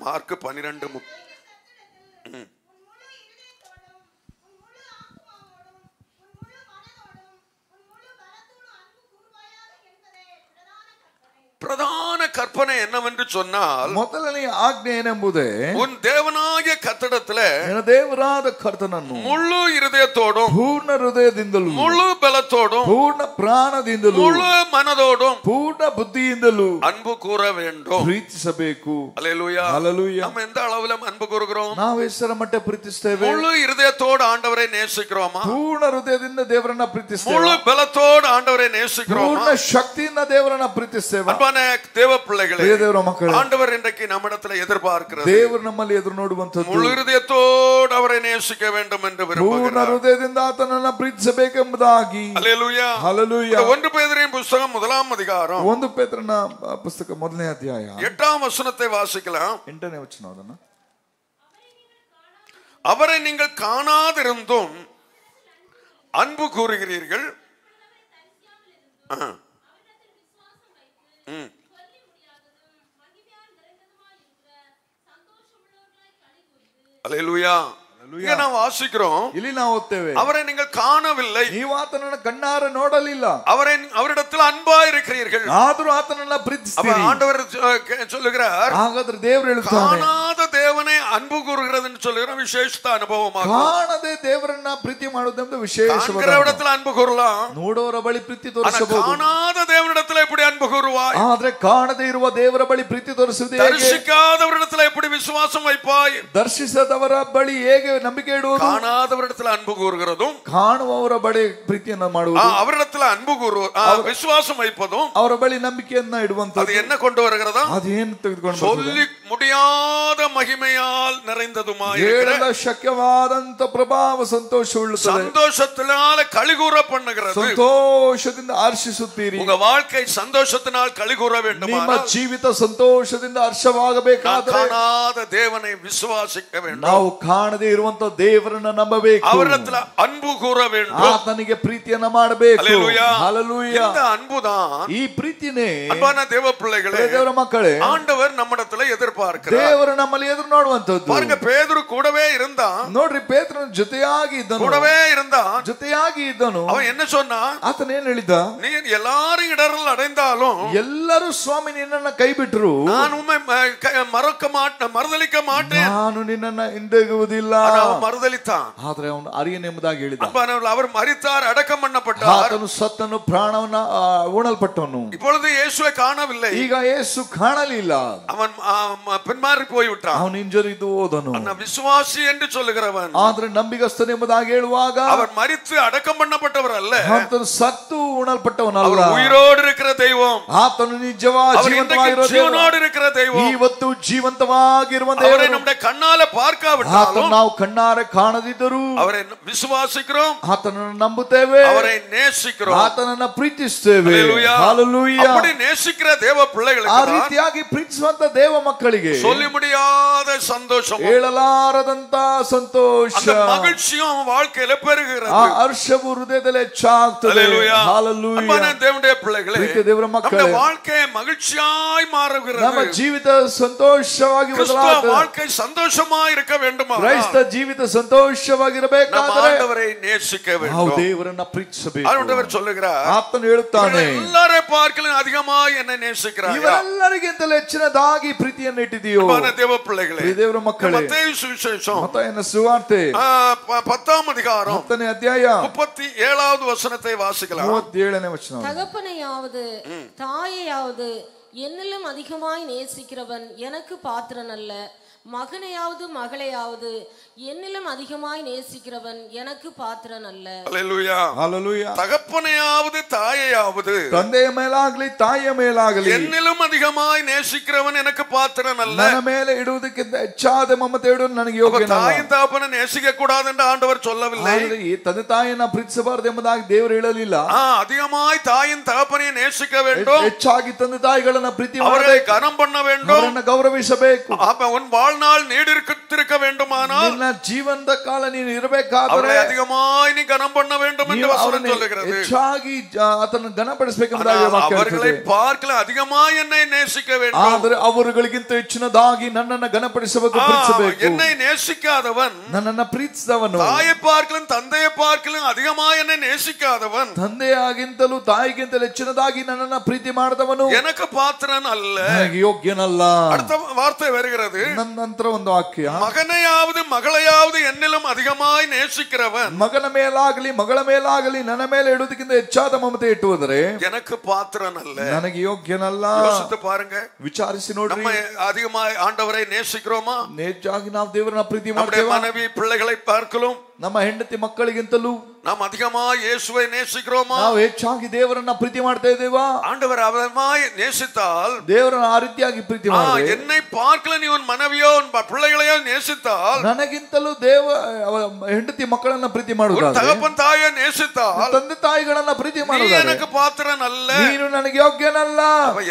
மார்க் 12 பிரதான கற்பனை என்னவென்று சொன்னால், ಮೊದಲನೆಯ ಆಜ್ಞೆ ಏನೆಂಬುದೇ, உன் தேவனாகிய கர்த்தரிடத்துல ನಿನ್ನ ದೇವರಾದ ಕರ್ತನನ್ನು முழு இருதயத்தோடும், ಪೂರ್ಣ ಹೃದಯದಿಂದಲೂ, முழு பலத்தோடும், ಪೂರ್ಣ ಪ್ರಾಣದಿಂದಲೂ, முழு மனதோடும் ಪೂರ್ಣ ಬುದ್ಧಿಯಿಂದಲೂ அன்பு கூற வேண்டும். ಪ್ರೀತಿಸಬೇಕು. அல்லேலூயா. ಹಲ್ಲೆಲೂಯಾ. நம்ம எந்த அளவுல அன்பு கூறுகிறோம்? ನಾವು ಎಷ್ಟರ ಮಟ್ಟ ಪ್ರೀತಿಸ್ತೇವೆ? முழு இருதயத்தோடு ஆண்டவரை நேசிக்கிறோமா? ಪೂರ್ಣ ಹೃದಯದಿಂದ ದೇವರನ್ನ ಪ್ರೀತಿಸ್ತೇವೆ. முழு பலத்தோடு ஆண்டவரை நேசிக்கிறோமா? ಪೂರ್ಣ ಶಕ್ತಿಯಿಂದ ದೇವರನ್ನ ಪ್ರೀತಿಸ್ತೇವೆ. அன்பான தேவ பிள்ளைகளே, ಪ್ರಿಯ ದೇವರ ಮಕ್ಕಳೇ, ஆண்டவர் இன்றைக்கு நம்மிடத்துல எதிர்பார்க்கிறது, ದೇವರು ನಮ್ಮಲ್ಲಿ ಎದುರು ನೋಡುವಂತದ್ದು, முழு இருதயத்தோடு அவரை நேசிக்க வேண்டும் என்று ಪೂರ್ಣ விரும்புகிறார். ಹೃದಯದಿಂದ ಆತನನ್ನ ಪ್ರೀತಿಸಬೇಕೆಂಬುದಾಗಿ. அல்லேலூயா. ಹಲ್ಲೆಲೂಯಾ. 1 பேதுருவின் புத்தகம் 1ஆம் அதிகாரம் 1 ಪೇತ್ರನ ಪುಸ್ತಕ 1ನೇ ಅಧ್ಯಾಯ 8ஆம் வசனத்தை வாசிக்கலாம். 8ನೇ ವಚನ ಅದನ್ನ. அவரை நீங்கள் காணாதிருந்தும் அன்பு கூறுகிறீர்கள், அல்லேலூயா. இங்க நாம் வாசிக்கிறோம், ಇಲ್ಲಿ ನಾವು ಓದ್ತೇವೆ, அவரை நீங்கள் காணவில்லை, ನೀವು ಆತನನ್ನ ಕಣ್ಣಾರೆ ನೋಡಲಿಲ್ಲ, அவரிடத்தில் அன்பா இருக்கிறீர்கள். ಆದರೂ ಆತನನ್ನ ಪ್ರೀತಿಸ್ತೀರಿ. ஆண்டவர் சொல்லுகிறார், ಹಾಗಾದ್ರೆ ದೇವರು ಹೇಳುತ್ತಾನೆ, காணாத தேவனை அன்பு கூறுகிறதுன்னு சொல்லுகிற விசேஷ அனுபவமாக. ಕಾಣದೆ ದೇವರನ್ನ ಪ್ರೀತಿ ಮಾಡುವುದೆಂದು ವಿಶೇಷವಾದ, காண்கிறவரிடத்தில் அன்பு கூறலாம், ನೋಡೋರ ಬಳಿ ಪ್ರೀತಿ ஆனா ತೋರಿಸಬಹುದು, காணாத தேவனிடத்தில் எப்படி அன்பு கூறுவாய்? ಆದ್ರೆ ಕಾಣದೇ ಇರುವ ದೇವರ ಬಳಿ ಪ್ರೀತಿ ತೋರಿಸುವುದು ಹೇಗೆ? தரிசிக்காதவரிடத்தில் எப்படி விசுவாசம் வைப்பாய்? ದರ್ಶಿಸದವರ ಬಳಿ ಹೇಗೆ ನಂಬಿಕೆ ಇಡುವುದು? காணாதவரிடத்தில் அன்பு கூறுகிறதும், ಕಾಣುವವರ ಬಳಿ ಪ್ರೀತಿಯನ್ನ ಮಾಡುವುದು, அவரிடத்தில் அன்பு விசுவாசம் வைப்பதும், ಅವರ ಬಳಿ ನಂಬಿಕೆಯನ್ನ அது ಇಡುವಂತದ್ದು, என்ன கொண்டு வருகிறதா? ಅದೇನು ತೆಗೆದುಕೊಂಡು சொல்லி முடியாத மகிமையால் நிறைந்ததுமாயிருக்கிற ಹೇಳಲು ಶಕ್ಯವಾದಂತ ಪ್ರಭಾವ ಸಂತೋಷವುಳ್ಳುತ್ತದೆ, சந்தோஷத்தினால களிகூற பண்ணுகிறது. ಸಂತೋಷದಿಂದ ಹರ್ಷಿಸುತ್ತೀರಿ. உங்க வாழ்க்கை சந்தோஷத்தினால் களிகூற ನಿಮ್ಮ வேண்டுமானால் ಜೀವಿತ ಸಂತೋಷದಿಂದ ಹರ್ಷವಾಗಬೇಕಾದರೆ காணாத தேவனை விசுவாசிக்க வேண்டும், ನಾವು ಕಾಣದೇ ಇರುವಂತ ದೇವರನ್ನ ನಂಬಬೇಕು, அவரிடத்துல அன்பு கூற வேண்டும். ಆತನಿಗೆ ಪ್ರೀತಿಯನ್ನ ಮಾಡಬೇಕು. அல்லேலூயா. ಹಲ್ಲೆಲೂಯಾ. இந்த அன்புதான் ಈ ಪ್ರೀತಿನೇ அன்பான தேவ பிள்ளைகளே, ದೇವರ ಮಕ್ಕಳೇ, ஆண்டவர் நம்மிடத்துல எதிர்பார்க்கிறார். ದೇವರು ನಮ್ಮಲ್ಲಿ ಎದುರು ನೋಡುವಂತದ್ದು. பாருங்க, பேதுரு கூடவே இருந்தான், ನೋಡ್ರಿ, ಪೇತ್ರನ ಜೊತೆಯಾಗಿ ಇದ್ದನು, கூடவே இருந்தான். ಜೊತೆಯಾಗಿ ಇದ್ದನು. அவன் என்ன சொன்னான்? ಆತನ ಏನ್ ಹೇಳಿದ? நீ எல்லாரும் இடரல் அடைந்தாலும் ಎಲ್ಲರೂ ಸ್ವಾಮಿ ನಿನ್ನನ್ನ ಕೈ ಬಿಟ್ರು, நான் உம்மை மறுதலிக்க மாட்டேன். ನಾನು ನಿನ್ನನ್ನ ಹಿಂದೆಗುವುದಿಲ್ಲ. அவன் மறுதலித்தான். ಆದ್ರೆ ಅವನು ಅರಿಯನೆಂಬುದಾಗಿ ಹೇಳಿದ. அன்பானவர்களே, அவர் மரித்தார், அடக்கம் பண்ணப்பட்டார். ಆತನು ಸತ್ತನು, ಪ್ರಾಣವನ್ನ ಉಣಲ್ಪಟ್ಟವನು. இப்பொழுது இயேசுவை காணவில்லை, ಈಗ ಯೇಸು ಕಾಣಲಿಲ್ಲ, அவன் பின்மாறி போய்விட்டான். விட்டான். ಅವನು ಹಿಂಜರಿದು ಹೋದನು. அந்த விசுவாசி என்று சொல்லுகிறவன் ಆದ್ರೆ ನಂಬಿಗಸ್ತನು ಎಂಬುದಾಗಿ ಹೇಳುವಾಗ அவர் மரித்து அடக்கம் பண்ணப்பட்டவர் அல்ல, ಆತನು ಸತ್ತು ಉಣಲ್ಪಟ್ಟವನಲ್ಲ, அவர் உயிரோடு இருக்கிற தெய்வம், ಆತನು ನಿಜವಾಗಿ அவர் ಜೀವಂತವಾಗಿರುವ இன்றைக்கு ஜீவனோடு இருக்கிற தெய்வம். ಇವತ್ತು ಜೀವಂತವಾಗಿರುವ அவரை ದೇವರು. நம்முடைய கண்ணால ಆತನು பார்க்காவிட்டாலும் ನಾವು ಕಣ್ಣಾರೆ ಕಾಣದಿದ್ದರೂ அவரை விசுவாசிக்கிறோம், ಆತನನ್ನು ನಂಬುತ್ತೇವೆ, அவரை நேசிக்கிறோம். ಆತನನ್ನ ಪ್ರೀತಿಸ್ತೇವೆ. ஹல்லேலூயா. ಹಲ್ಲೆಲೂಯಾ. அப்படி நேசிக்கிற தேவ ಆ பிள்ளைகளுக்கு ರೀತಿಯಾಗಿ ಪ್ರೀತಿಸುವಂತ ದೇವ ಮಕ್ಕಳಿಗೆ சொல்லி முடியாத சந்தோஷம், ಹೇಳಲಾರದಂತ ಸಂತೋಷ, அந்த மகிழ்ச்சியும் அவன் வாழ்க்கையில பெருகிறது. ಆ ಹರ್ಷವು ಹೃದಯದಲ್ಲಿ ಹೆಚ್ಚಾಗ್ತದೆ. ஹல்லேலூயா. ಹಲ್ಲೆಲೂಯಾ. அன்பான தேவனுடைய பிள்ளைகளே, ಪ್ರೀತಿಯ ದೇವರ ಮಕ್ಕಳೇ, நம்முடைய வாழ்க்கை மகிழ்ச்சியாய் மாறுகிறது. ನಮ್ಮ ಜೀವಿತ ಸಂತೋಷವಾಗಿ கிறிஸ்தவ ಬದಲಾಗುತ್ತದೆ. வாழ்க்கை சந்தோஷமா இருக்க வேண்டுமா? ಕ್ರೈಸ್ತ ಜೀವಿತ நம்ம ಸಂತೋಷವಾಗಿರಬೇಕಾದರೆ ஆண்டவரை நேசிக்க ನಾವು வேண்டும். ದೇವರನ್ನ ಪ್ರೀತಿಸಬೇಕು. ஆண்டவர் சொல்லுகிறார், ಆತನು ಹೇಳುತ್ತಾನೆ, எல்லாரை பார்க்கலும் அதிகமாய் என்னை நேசிக்கிறாயா? ಇವರೆಲ್ಲರಿಗಿಂತಲೂ ಹೆಚ್ಚಿನದಾಗಿ ಪ್ರೀತಿಯನ್ನು ಇಟ್ಟಿದೆಯೋ? அன்பான தேவ பிள்ளைகளே, ದೇವರ ಮಕ್ಕಳೇ, மத்தேயு சுவிசேஷம் ಮತ್ತಾಯನ ಸುವಾರ್ತೆ 10ஆம் அதிகாரம் 10ನೇ ಅಧ್ಯಾಯ 37வது வசனத்தை வாசிக்கலாம். 37ನೇ ವಚನ. தகப்பனையாவது தாயையாவது என்னிலும் அதிகமாய் நேசிக்கிறவன் எனக்கு பாத்திரன் அல்ல, மகனையாவது மகளையாவது என்னிலும் அதிகமாய் நேசிக்கிறவன் எனக்கு பாத்திரன் அல்ல. அல்லேலூயா. ஹல்லேலூயா. தகப்பனையாவது தாயையாவது ತಂದೆಯ ಮೇಲಾಗಲಿ ತಾಯಿಯ ಮೇಲಾಗಲಿ என்னிலும் அதிகமாய் நேசிக்கிறவன் எனக்கு பாத்திரன் அல்ல. ನನ್ನ ಮೇಲೆ ಇಡುವುದಕ್ಕಿಂತ ಹೆಚ್ಚಾದ ಮಮತೆ ಇಡುವುದು ನನಗೆ ಯೋಗ್ಯನಲ್ಲ. தாயின் தகப்பனை நேசிக்க கூடாது என்று ஆண்டவர் சொல்லவில்லை. ಆದರೆ ಈ ತಂದೆ ತಾಯಿಯನ್ನ ಪ್ರೀತಿಸಬಾರದು ಎಂಬುದಾಗಿ ದೇವರು ಹೇಳಲಿಲ್ಲ. அதிகமாய் தாயின் தகப்பனை நேசிக்க வேண்டும், ಹೆಚ್ಚಾಗಿ ತಂದೆ ತಾಯಿಗಳನ್ನ ಪ್ರೀತಿ அவரை ಮಾಡಬೇಕು, கனம் பண்ண வேண்டும், ಅವರನ್ನ ಗೌರವಿಸಬೇಕು. உன் வாழ்நாள் நீடிருக்க வேண்டுமானால் ನಿನ್ನ ಜೀವನದ ಕಾಲ ನೀನು ಇರಬೇಕಾದರೆ அவரை அதிகமாய் நீ கனம் பண்ண வேண்டும் என்று ನೀವು வசனம் ಅವರನ್ನ சொல்லுகிறது. ಹೆಚ್ಚಾಗಿ ಆತನ ಘನಪಡಿಸಬೇಕೆಂಬುದಾಗಿ ವಾಕ್ಯ அவர்களை ಹೇಳ್ತದೆ. பார்க்கல அதிகமாய் என்னை நேசிக்க வேண்டும். ಆದರೆ ಅವರುಗಳಿಗಿಂತ ಹೆಚ್ಚಿನದಾಗಿ ನನ್ನನ್ನ ಘನಪಡಿಸಬೇಕು, ಪ್ರೀತಿಸಬೇಕು. என்னை நேசிக்காதவன், ನನ್ನನ್ನ ಪ್ರೀತಿಸಿದವನು, தாயை பார்க்கலும் தந்தையை பார்க்கலும் அதிகமாய் என்னை நேசிக்காதவன், ತಂದೆಯಾಗಿಂತಲೂ ತಾಯಿಗಿಂತಲೂ ಹೆಚ್ಚಿನದಾಗಿ ನನ್ನನ್ನ ಪ್ರೀತಿ ಮಾಡಿದವನು எனக்கு பாத்திரன் அல்ல. ನನಗೆ ಯೋಗ್ಯನಲ್ಲ. அடுத்த வார்த்தை வருகிறது, ನಂತರ ಒಂದು ವಾಕ್ಯ, மகனையாவது மகளையாவது என்னிலும் அதிகமாய் நேசிக்கிறவன் ಮಗನ ಮೇಲಾಗಲಿ ಮಗಳ ಮೇಲಾಗಲಿ ನನ್ನ ಮೇಲೆ ಇಡುವುದಕ್ಕಿಂತ ಹೆಚ್ಚಾದ ಮಮತೆ ಇಟ್ಟುವುದರೆ எனக்கு பாத்திரன் அல்ல. ನನಗೆ ಯೋಗ್ಯನಲ್ಲ. யோசித்து பாருங்க, ವಿಚಾರಿಸಿ ನೋಡ್ರಿ, நம்ம அதிகமாய் ஆண்டவரை நேசிக்கிறோமா? ಹೆಚ್ಚಾಗಿ ನಾವು ದೇವರನ್ನ ಪ್ರೀತಿ நம்முடைய ಮಾಡ್ತೇವೆ. மனைவி பிள்ளைகளை பார்க்கலும் ನಮ್ಮ ಹೆಂಡತಿ ಮಕ್ಕಳಿಗಿಂತಲೂ நாம் அதிகமாய் இயேசுவை நேசிக்கிறோமா? ನಾವು ಹೆಚ್ಚಾಗಿ ದೇವರನ್ನ ಪ್ರೀತಿ ಮಾಡ್ತಾ ಇದ್ದೇವಾ? ஆண்டவர் அவமாய் நேசித்தால், ದೇವರನ್ನ ಆ ರೀತಿಯಾಗಿ ಪ್ರೀತಿ ಮಾಡಿ, என்னை பார்க்கல நீ உன் மனைவியோ உன் பிள்ளைகளையோ நேசித்தால், ನನಗಿಂತಲೂ ಹೆಂಡತಿ ಮಕ್ಕಳನ್ನ ಪ್ರೀತಿ ಮಾಡುವುದಾದ್ರೆ, தகப்பன் தாயை நேசித்தால், ತಂದೆ ತಾಯಿಗಳನ್ನ ಪ್ರೀತಿ நீ ಮಾಡುವುದಾದ್ರೆ எனக்கு பாத்திரன் அல்ல. ನೀನು ನನಗೆ ಯೋಗ್ಯನಲ್ಲ.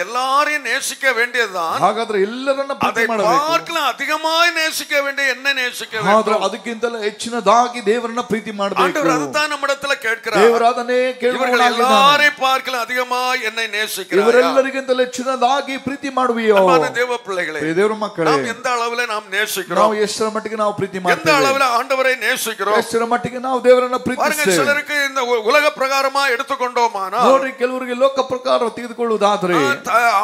எல்லாரையும் நேசிக்க வேண்டியதுதான், ಹಾಗಾದ್ರೆ ಎಲ್ಲರನ್ನ அதை ಪ್ರೀತಿ ಮಾಡಬೇಕು. பார்க்கல அதிகமாய் நேசிக்க வேண்டிய என்ன நேசிக்க ಆದ್ರೆ வேண்டும். ಅದಕ್ಕಿಂತಲೂ ಹೆಚ್ಚಿನದಾಗಿ ದೇವರನ್ನ ಪ್ರೀತಿ ಮಾಡಬೇಕು. ஆண்டவர் அதுதான் நம்மிடத்துல கேட்கிறார். ದೇವರು ಅದನ್ನೇ இவர்கள் ಕೇಳುವವನಾಗಿದ್ದಾನೆ. எல்லாரையும் பார்க்கல அதிகமாய் என்னை நேசிக்கிறாயா? ಇವರೆಲ್ಲರಿಗಿಂತಲೂ ಹೆಚ್ಚಿನದಾಗಿ ಪ್ರೀತಿ ಮಾಡುವಿಯೋ? அன்பான தேவ பிள்ளைகளே, ದೇವರ ಮಕ್ಕಳೇ, நாம் எந்த அளவுல நாம் நேசிக்கிறோம், ನಾವು ಎಷ್ಟರ ಮಟ್ಟಿಗೆ ನಾವು ಪ್ರೀತಿ எந்த ಮಾಡ್ತೇವೆ, அளவுல ஆண்டவரை நேசிக்கிறோம். ಎಷ್ಟರ ಮಟ್ಟಿಗೆ ನಾವು ದೇವರನ್ನ பாருங்க, ಪ್ರೀತಿಸ್ತೇವೆ. சிலருக்கு இந்த உலக பிரகாரமா எடுத்துக்கொண்டோமானா, ನೋಡ್ರಿ, ಕೆಲವರಿಗೆ ಲೋಕ ಪ್ರಕಾರ ತೆಗೆದುಕೊಳ್ಳುವುದಾದ್ರೆ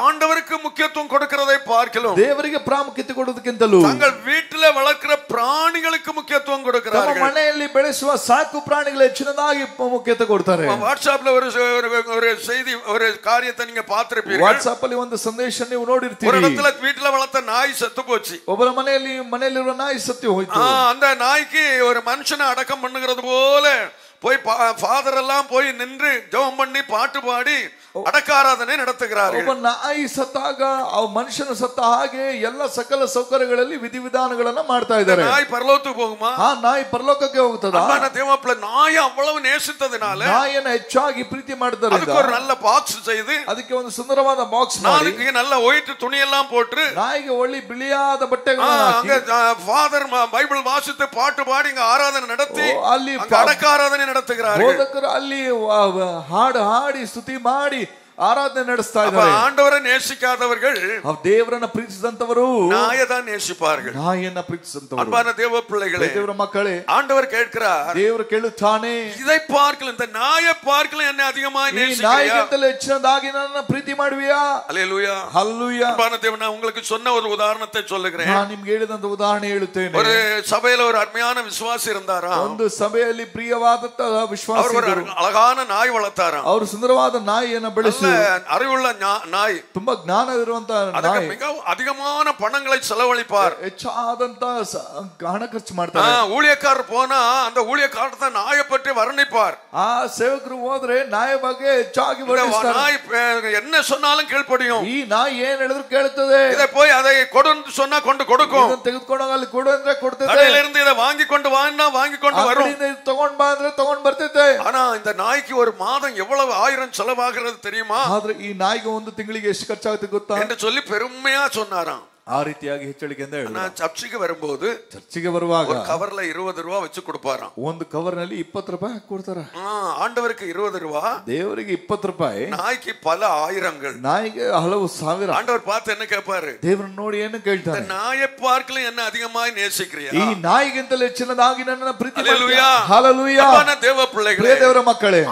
ஆண்டவருக்கு முக்கியத்துவம் கொடுக்கிறதை பார்க்கலாம், ದೇವರಿಗೆ ಪ್ರಾಮುಖ್ಯತೆ ಕೊಡುವುದಕ್ಕಿಂತಲೂ தங்கள் வீட்டில வளர்க்கிற பிராணிகளுக்கு முக்கியத்துவம் ತಮ್ಮ கொடுக்கிறார்கள். ಮನೆಯಲ್ಲಿ ಬೆಳೆಸುವ ಸಾಕು ಪ್ರಾಣಿಗಳು ಹೆಚ್ಚಿನದಾಗಿ ಮುಖ್ಯತೆ ಕೊಡ್ತಾರೆ. வாட்ஸ்அப்ல ஒரு செய்தி, ஒரு காரியத்தை நீங்க பார்த்திருப்பீர்கள். ವಾಟ್ಸ್ಆಪ್ ಅಲ್ಲಿ ಒಂದು ಸಂದೇಶ ನೀವು ஒரு ನೋಡಿರ್ತೀರಿ. இடத்துல வீட்டுல வளர்த்த நாய் செத்து போச்சு. ಒಬ್ಬರ ಮನೆಯಲ್ಲಿರುವ ನಾಯಿ ಸತ್ತು ಹೋಯ್ತು. அந்த நாய்க்கு ஒரு மனுஷனை அடக்கம் பண்ணுகிறது போல போய் ஃபாதர் எல்லாம் போய் நின்று ஜெபம் பண்ணி பாட்டு பாடி அடக்க ஆராதனை நடத்துகிறார்கள். ಒಬ್ಬ ನಾಯಿ ಸತ್ತಾಗ ಆ ಮನುಷ್ಯನ ಸತ್ತ ಹಾಗೆ ಎಲ್ಲ ಸಕಲ ಸೌಕರ್ಯಗಳಲ್ಲಿ ವಿಧಿವಿಧಾನಗಳನ್ನ ಮಾಡ್ತಾ ಇದ್ದಾರೆ. நாய் பரலோகத்துக்கு போகுமா? ಆ ನಾಯಿ ಪರಲೋಕಕ್ಕೆ ಹೋಗ್ತದ? தேவப்பிள்ளை நாய் அவ்வளவு நேசித்ததுனால ನಾಯಿಯನ್ನು ಹೆಚ್ಚಾಗಿ ಪ್ರೀತಿ ಮಾಡಿದ್ದಾರೆ. அதுக்கு ஒரு நல்ல பாக்ஸ் செய்து, ಅದಕ್ಕೆ ಒಂದು ಸುಂದರವಾದ ಬಾಕ್ಸ್ ಮಾಡಿ, அதுக்கு நல்ல ஒயிட் துணி எல்லாம் போட்டு, ನಾಯಿಗೆ ಒಳ್ಳೆ ಬಿಳಿಯಾದ ಬಟ್ಟೆಗಳನ್ನು ಹಾಕಿ, ஃபாதர் பைபிள் வாசித்து பாட்டு பாடி இங்க ஆராதனை நடத்தி ಅಲ್ಲಿ அடக்க ஆராதனை நடத்துகிறார்கள். ಬೋಧಕರು ಅಲ್ಲಿ ಹಾಡು ಹಾಡಿ ಸ್ತುತಿ ಮಾಡಿ ಆರಾಧನೆ ನಡೆಸ್ತಾ ಇದ್ದಾರೆ. ஆண்டவரை நேசிக்காதவர்கள் ದೇವರನ್ನ ಪ್ರೀತಿಸಿದಂತವರು நாயதான் நேசிப்பார்கள். ನಾಯಿಯನ್ನ ಪ್ರೀತಿಸಿದಂತವರು. அன்பான தேவ பிள்ளைகளே, ದೇವರ ಮಕ್ಕಳೇ, ஆண்டவர் கேட்கிறார், ದೇವರು ಕೇಳುತ್ತಾನೆ, இதை பார்க்கல, இந்த நாயை பார்க்கல என்னை அதிகமாய் ಈ நேசிக்கிறியா? ನಾಯಿಗಿಂತಲೂ ಹೆಚ್ಚಿನದಾಗಿ ನನ್ನ ಪ್ರೀತಿ ಮಾಡುವಿಯಾ? அல்லேலூயா. ಹಲ್ಲೆಲೂಯಾ. அன்பான தேவன், நான் உங்களுக்கு சொன்ன ஒரு உதாரணத்தை சொல்லுகிறேன். ನಾನು ನಿಮ್ಗೆ ಹೇಳಿದಂತ ಉದಾಹರಣೆ ಹೇಳುತ್ತೇನೆ. ஒரு சபையில ஒரு அருமையான விசுவாசி இருந்தாராம். ಒಂದು ಸಭೆಯಲ್ಲಿ ಪ್ರಿಯವಾದಂತ ವಿಶ್ವಾಸಿ அவர் ஒரு அழகான நாய் வளர்த்தாராம். ಅವರು ಸುಂದರವಾದ ನಾಯಿಯನ್ನು ಬೆಳೆಸಿದರು. அறிவுள்ள நாய், ತುಂಬಾ ಜ್ಞಾನ ಇರುವಂತ ಅದಕ್ಕೆ மிக அதிகமான பணங்களை செலவழிப்பார், ಹೆಚ್ಚಾದಂತ ಹಣ ಖರ್ಚು ಮಾಡ್ತಾರೆ. ஊழியக்காரர் போனா அந்த ஊழியக்காரத்தை நாயை பற்றி வர்ணிப்பார். ಆ ಸೇವಕರು ಹೋದ್ರೆ ನಾಯಿ ಬಗ್ಗೆ ಹೆಚ್ಚಾಗಿ ವರ್ಣಿಸ್ತಾರೆ. நாய் என்ன சொன்னாலும் கீழ்ப்படியும், ಈ ನಾಯಿ ಏನ್ ಹೇಳಿದ್ರು ಕೇಳುತ್ತದೆ. இதை போய் அதை கொடுன்னு சொன்னா கொண்டு கொடுக்கும், ತೆಗೆದುಕೊಂಡಾಗ ಅಲ್ಲಿ ಕೊಡು ಅಂದ್ರೆ ಕೊಡ್ತದೆ. கடையில இருந்து இதை வாங்கி கொண்டு வரும், ತಗೊಂಡ್ ಬಾ ಅಂದ್ರೆ ತಗೊಂಡ್ ಬರ್ತೈತೆ. ஆனா இந்த நாய்க்கு ஒரு மாதம் எவ்வளவு 1000 செலவாகிறது தெரியுமா? ಆದ್ರೆ ಈ ನಾಯಿಗೆ ಒಂದು ತಿಂಗಳಿಗೆ ಎಷ್ಟು ಖರ್ಚಾಗುತ್ತೆ ಗೊತ್ತಾ என்று சொல்லி பெருமையா சொன்னாராம். ಆ ರೀತಿಯಾಗಿ ಹೆಚ್ಚಳಿಕೆಯಿಂದ ಹೇಳಿದ್ರು. ಚರ್ಚಿಗೆ வரும்போது ಚರ್ಚಿಗೆ ಬರುವಾಗ ஒரு கவர்ல 20 ரூபாய் வச்சு கொடுப்பாராம். ಒಂದು ಕವರ್ ನಲ್ಲಿ 20 ರೂಪಾಯಿ ಹಾಕಿ ಕೊಡ್ತಾರ. ஆண்டவருக்கு 20 ரூபாய், ದೇವರಿಗೆ 20 ರೂಪಾಯಿ, நாய்க்கு பல ஆயிரங்கள், ನಾಯಿಗೆ ಹಲವು ಸಾವಿರ. ஆண்டவர் பார்த்து என்ன கேட்பாரு? ದೇವರನ್ನ ನೋಡಿ ಏನು ಕೇಳ್ತಾರೆ? நாயை பார்க்கல என்ன அதிகமாய் நேசிக்கிறியா? ಈ ನಾಯಿಗಿಂತಲೂ ಹೆಚ್ಚಿನದಾಗಿ ನನ್ನನ್ನು ಪ್ರೀತಿ ஹல்லேலூயா, ಹಲ್ಲೇಲೂಯಾ. ಅಪ್ಪನ ದೇವ பிள்ளைகளே, ದೇವರ ಮಕ್ಕಳೇ,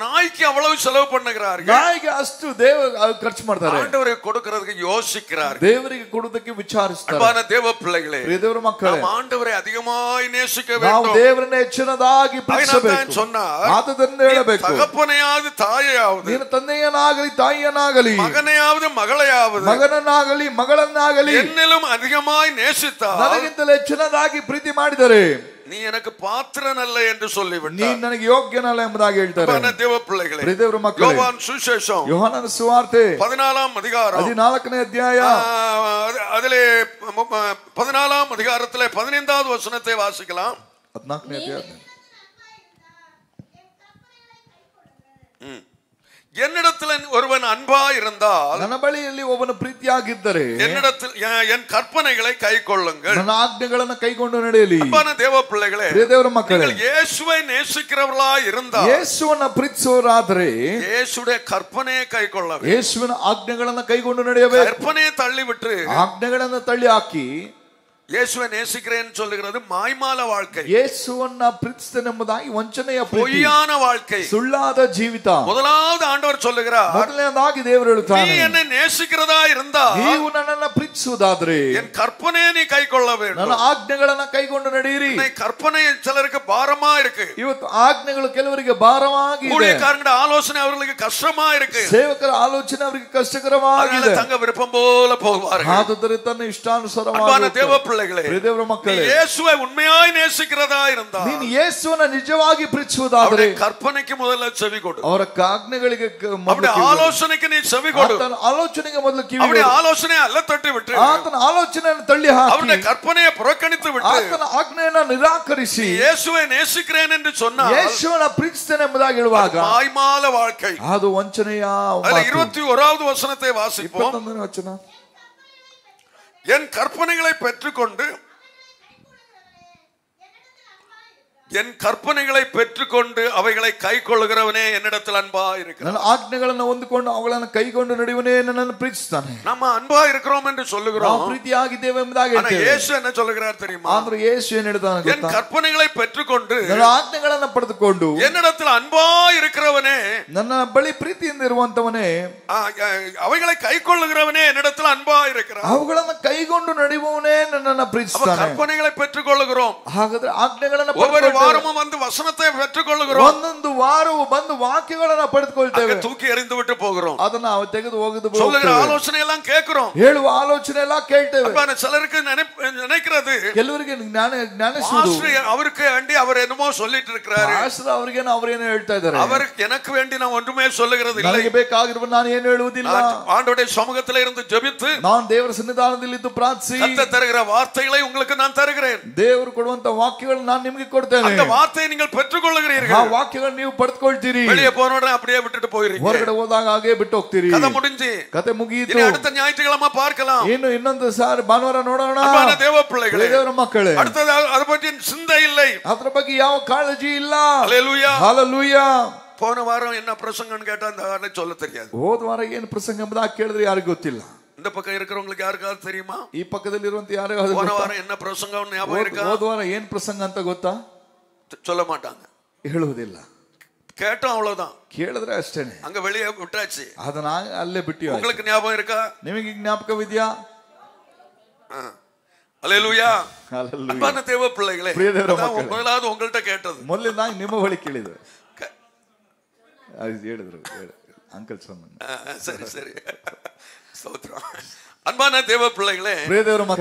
நாய்க்கு அவ்வளவு செலவு பண்ணுகிறார்கள், ನಾಯಿಗೆ ಅಷ್ಟು ದೇವರು ಖರ್ಚು ಮಾಡ್ತಾರೆ, ஆண்டவருக்கு கொடுக்கிறதுக்கு யோசிக்கிறார்கள், ದೇವರಿಗೆ ಕೊಡುವುದಕ್ಕೆ ವಿಚಾರಿಸ್ತಾರೆ. அன்பான தேவ பிள்ளைகளே, ದೇವರ ಮಕ್ಕಳೇ, நாம் ஆண்டவரை அதிகமாய் நேசிக்க ನಾವು வேண்டும். ದೇವರನ್ನ ಹೆಚ್ಚಿನದಾಗಿ ಪ್ರೀತಿಸಬೇಕು. சொன்னார், ಆದದನ್ನು ಹೇಳಬೇಕು. தகப்பனையாவது தாயையாவது, ನೀನು ತಂದೆಯನಾಗಲಿ ತಾಯಿಯನಾಗಲಿ, மகனையாவது மகளையாவது, ಮಗನನ್ನಾಗಲಿ ಮಗಳನ್ನಾಗಲಿ என்னிலும் அதிகமாய் நேசித்தால் ನನಗಿಂತಲೂ ಹೆಚ್ಚಿನದಾಗಿ ಪ್ರೀತಿ ಮಾಡಿದರೆ நீ எனக்கு பாத்திரனல்ல என்று சொல்லிவிட்டார். ನೀನು ನನಗೆ ಯೋಗ್ಯನಲ್ಲ ಎಂಬುದಾಗಿ ಹೇಳ್ತಾರೆ. அன்பான தேவ பிள்ளைகளே, ದೇವರ ಮಕ್ಕಳೇ, யோவான் சுவிசேஷம் ಯೋಹಾನನ ಸುವಾರ್ತೆ 14 அதிகாரம் 14ನೇ ಅಧ್ಯಾಯ அதிலே 14 அதிகாரத்திலே 15வது வசனத்தை வாசிக்கலாம். 14ನೇ ಅಧ್ಯಾಯ. என்னிடத்தில் ஒருவன் அன்பா இருந்தால், ನನ್ನ ಬಳಿಯಲ್ಲಿ ಒಬ್ಬನ ಪ್ರೀತಿಯಾಗಿದ್ದರೆ என்னிடத்தில் என் கற்பனைகளை கைக்கொள்ளுங்கள். ನನ್ನ ಆಜ್ಞೆಗಳನ್ನು ಕೈಗೊಂಡು ನಡೆಯಲಿ. அன்பான தேவ பிள்ளைகளே, ದೇವರ ಮಕ್ಕಳೇ, இயேசுவை நேசிக்கிறவர்களாய் இருந்தால், ಯೇಸುವನ್ನ ಪ್ರೀತಿಸುವವರಾದರೆ இயேசுடைய கற்பனையை கைக்கொள்ள வேண்டும். ಯೇಸುವಿನ ಆಜ್ಞೆಗಳನ್ನು ಕೈಗೊಂಡು ನಡೆಯಬೇಕು. கற்பனையை தள்ளிவிட்டு ಆಜ್ಞೆಗಳನ್ನು ತಳ್ಳಿ ಹಾಕಿ இயேசுவை நேசிக்கிறேன்னு சொல்லுகிறது மாய்மால வாழ்க்கை, ಯೇಸುವನ್ನ ಪ್ರೀತಿಸುತ್ತೇನೆಂಬುದಾಗಿ ವಂಚನೆಯ ಪ್ರೀತಿ, பொய்யான வாழ்க்கை, ಸುಳ್ಳಾದ ಜೀವಿತ. முதலாவது ஆண்டவர் சொல்லுகிறார், ಮೊದಲನೇದಾಗಿ ದೇವರು நீ ಹೇಳುತ್ತಾನೆ, என்னை நேசிக்கிறதா இருந்தா ನೀವು ನನ್ನನ್ನ ಪ್ರೀತಿಸುವುದಾದ್ರೆ என் கற்பனையை நீ கைக்கொள்ள வேண்டும். ನನ್ನ ಆಜ್ಞೆಗಳನ್ನ ಕೈಗೊಂಡು ನಡೆಯಿರಿ. கற்பனை சிலருக்கு பாரமா இருக்கு, ಇವತ್ತು ಆಜ್ಞೆಗಳು ಕೆಲವರಿಗೆ ಭಾರವಾಗಿದೆ. ஊழியக்காரங்க ஆலோசனை அவர்களுக்கு கஷ்டமா இருக்கு, ಸೇವಕರ ಆಲೋಚನೆ ಅವರಿಗೆ ಕಷ್ಟಕರವಾಗಿದೆ. தங்க விருப்பம் போல போவார்கள். ಆದ್ದರಿಂದ ತನ್ನ ಇಷ್ಟಾನುಸಾರವಾಗಿ தேவ பிள்ளைகளே, ದೇವರ ಮಕ್ಕಳೇ, இயேசுவை உண்மையாய் நேசிக்கிறதா இருந்தா ನೀನು ಯೇಸುವನ್ನ ನಿಜವಾಗಿ ಪ್ರೀತಿಸುವುದಾದರೆ கற்பனைக்கு முதல்ல செவி கொடு, ಅವರ ಆಜ್ಞೆಗಳಿಗೆ அவருடைய ஆலோசனைக்கு நீ செவி கொடு, ಆತನ ಆಲೋಚನೆಗೆ ಮೊದಲು ಕಿವಿ அவருடைய ಕೊಡು. ஆலோசனையை அல்ல தட்டி விட்டு ಆತನ ಆಲೋಚನೆಯನ್ನು ತಳ್ಳಿ ಹಾಕಿ அவருடைய கற்பனையை புறக்கணித்து விட்டு ಆತನ ಆಜ್ಞೆಯನ್ನು ನಿರಾಕರಿಸಿ இயேசுவை நேசிக்கிறேன் என்று சொன்னால் ಯೇಸುವನ್ನ ಪ್ರೀತಿಸ್ತೇನೆ ಎಂಬುದಾಗಿ ಹೇಳುವಾಗ மாய்மால வாழ்க்கை. ಅದು ವಂಚನೆಯ அதுல 21வது வசனத்தை வாசிப்போம். 21ನೇ ವಚನ. என் கற்பனைகளை பெற்றுக்கொண்டு அவைகளை கை கொள்ளுகிறவனே என்னிடத்தில் அன்பா இருக்கிறான். ನನ್ನ ಆಜ್ಞೆಗಳನ್ನು ಹೊಂದಿಕೊಂಡು ಅವುಗಳನ್ನು ಕೈಗೊಂಡು ನಡೆಯುವನೇ ನನ್ನನ್ನು ಪ್ರೀತಿಸುತ್ತಾನೆ. நம்ம அன்பா இருக்கிறோம் என்று சொல்லுகிறோம், ನಾವು ಪ್ರೀತಿಯಾಗಿದ್ದೇವೆ ಎಂಬುದಾಗಿ ஆனா ಹೇಳ್ತೇವೆ. இயேசு என்ன சொல்லுகிறார் தெரியுமா? ಆದ್ರೆ ಯೇಸು ಏನು ಹೇಳ್ತಾನೆ என் ಗೊತ್ತಾ? கற்பனைகளை பெற்றுக்கொண்டு ನನ್ನ ಆಜ್ಞೆಗಳನ್ನು ಪಡೆದುಕೊಂಡು என்னிடத்தில் அன்பா இருக்கிறவனே, ನನ್ನ ಬಳಿ ಪ್ರೀತಿಯಿಂದ ಇರುವಂತವನೇ, அவைகளை கை கொள்ளுகிறவனே என்னிடத்தில் அன்பா இருக்கிறான். ಅವುಗಳನ್ನು ಕೈಗೊಂಡು ನಡೆಯುವವನೇ ನನ್ನನ್ನು ಪ್ರೀತಿಸುತ್ತಾನೆ. கற்பனைகளை பெற்றுக்கொள்ளுகிறோம், ಹಾಗಾದ್ರೆ ಆಜ್ಞೆಗಳನ್ನು ஒவ்வொரு வாரமும் வந்து வசனத்தை பெற்றுக்கொள்ளுகிறோம், ಒಂದೊಂದು ವಾರವು ಬಂದು ವಾಕ್ಯಗಳನ್ನು ಪಡೆದುಕೊಳ್ತೇವೆ, தூக்கಿ ಎறிந்து விட்டு போகிறோம், ಅದನ್ನ ನಾವು ತೆಗೆದು ಹೋಗದು சொல்லுகிற ஆலோசனை எல்லாம் கேட்கிறோம், ಹೇಳುವ ಆಲೋಚನೆ ಎಲ್ಲ ಕೇಳ್ತೇವೆ. சிலருக்கு நினைக்கிறது ಕೆಲವರಿಗೆ ಜ್ಞಾನಿಸುವುದು அவருக்கு வேண்டி அவர் என்னமோ சொல்லிட்டு இருக்கிறாரு, ಅವರಿಗೇನು ಅವರೇನು ಹೇಳ್ತಾ ಇದ್ದಾರೆ, அவருக்கு எனக்கு வேண்டி நான் ஒன்றுமே சொல்லுகிறது இல்லை, ನನಗೆ ಬೇಕಾಗಿರುವ ನಾನು ಏನು ಹೇಳುವುದಿಲ್ಲ. ஆண்டவருடைய சமூகத்தில் இருந்து ஜெபித்து ನಾನು ದೇವರ ಸನ್ನಿಧಾನದಲ್ಲಿ ಇದ್ದು ಪ್ರಾರ್ಥಿಸಿ கர்த்தர் தருகிற வார்த்தைகளை உங்களுக்கு நான் தருகிறேன், ದೇವರು ಕೊಡುವಂತ ವಾಕ್ಯಗಳನ್ನು ನಾನು ನಿಮಗೆ ಕೊಡ್ತೇನೆ, அந்த வார்த்தையை நீங்கள் பெற்றுக்கொள்ளுகிறீர்கள், ಆ ವಾಕ್ಯಗಳನ್ನು ನೀವು ಪಡೆದುಕೊಳ್ತೀರಿ. வெளியே போன உடனே அப்படியே விட்டுட்டு போகிறீங்க, ಹೊರಗಡೆ ಹೋದಾಗ ಹಾಗೆ ಬಿಟ್ಟು ಹೋಗ್ತೀರಿ. கதை முடிஞ்சு, ಕತೆ ಮುಗಿಯಿತು. இனி அடுத்த ஞாயிற்றுக்கிழமை பார்க்கலாம், ಇನ್ನೊಂದು ಸಾರಿ ಭಾನುವಾರ ನೋಡೋಣ. தேவ பிள்ளைகளே, ದೇವರ ಮಕ್ಕಳೇ, அடுத்தது அதை பற்றி சிந்தை இல்லை, ಅದರ ಬಗ್ಗೆ ಯಾವ ಕಾಳಜಿ ಇಲ್ಲ. ஹல்லேலூயா, ಹಲ್ಲೆಲೂಯಾ. போன வாரம் என்ன பிரசங்கம்னு கேட்டா அந்த வாரம் சொல்ல தெரியாது, ಹೋದ ವಾರ ಏನು ಪ್ರಸಂಗ ಎಂಬುದಾಗಿ ಕೇಳಿದ್ರೆ ಯಾರಿಗೂ ಗೊತ್ತಿಲ್ಲ. இந்த பக்கம் இருக்கிறவங்களுக்கு யாருக்காவது தெரியுமா? ಈ ಪಕ್ಕದಲ್ಲಿ ಇರುವಂತ ಯಾರಿಗಾದ್ರೂ போன வாரம் என்ன பிரசங்கம் ஞாபகம் இருக்கா? ಹೋದ ವಾರ ಏನ್ ಪ್ರಸಂಗ ಅಂತ ಗೊತ್ತಾ? சொல்ல மாட்டாங்க, ಹೇಳುವುದಿಲ್ಲ. கேட்டோம் அவ்வளவுதான், ಕೇಳಿದ್ರೆ ಅಷ್ಟೇನೆ, அங்க வெளியே விட்டாச்சு. ಅದನ್ನ ಅಲ್ಲೇ ಬಿಟ್ಟು. உங்களுக்கு ஞாபகம் இருக்கா? ನಿಮಗೆ ಜ್ಞಾಪಕವಿದ್ಯಾ? ஹல்லேலூயா. ಹಲ್ಲೆಲೂಯಾ. அன்பான தேவ பிள்ளைகளே, ಪ್ರಿಯ ದೇವರ ಮಕ್ಕಳೇ, முதலாவது உங்கள்கிட்ட கேட்டது, ಮೊದಲೇ ನಾನು ನಿಮ್ಮ ಬಳಿ ಕೇಳಿದೆ. ಹೇಳಿದ್ರು ಅಂಕಲ್ ಸೊನ್ನ. சரி சரி, ஸ்தோத்திரம். அன்பான தேவ பிள்ளைகளே,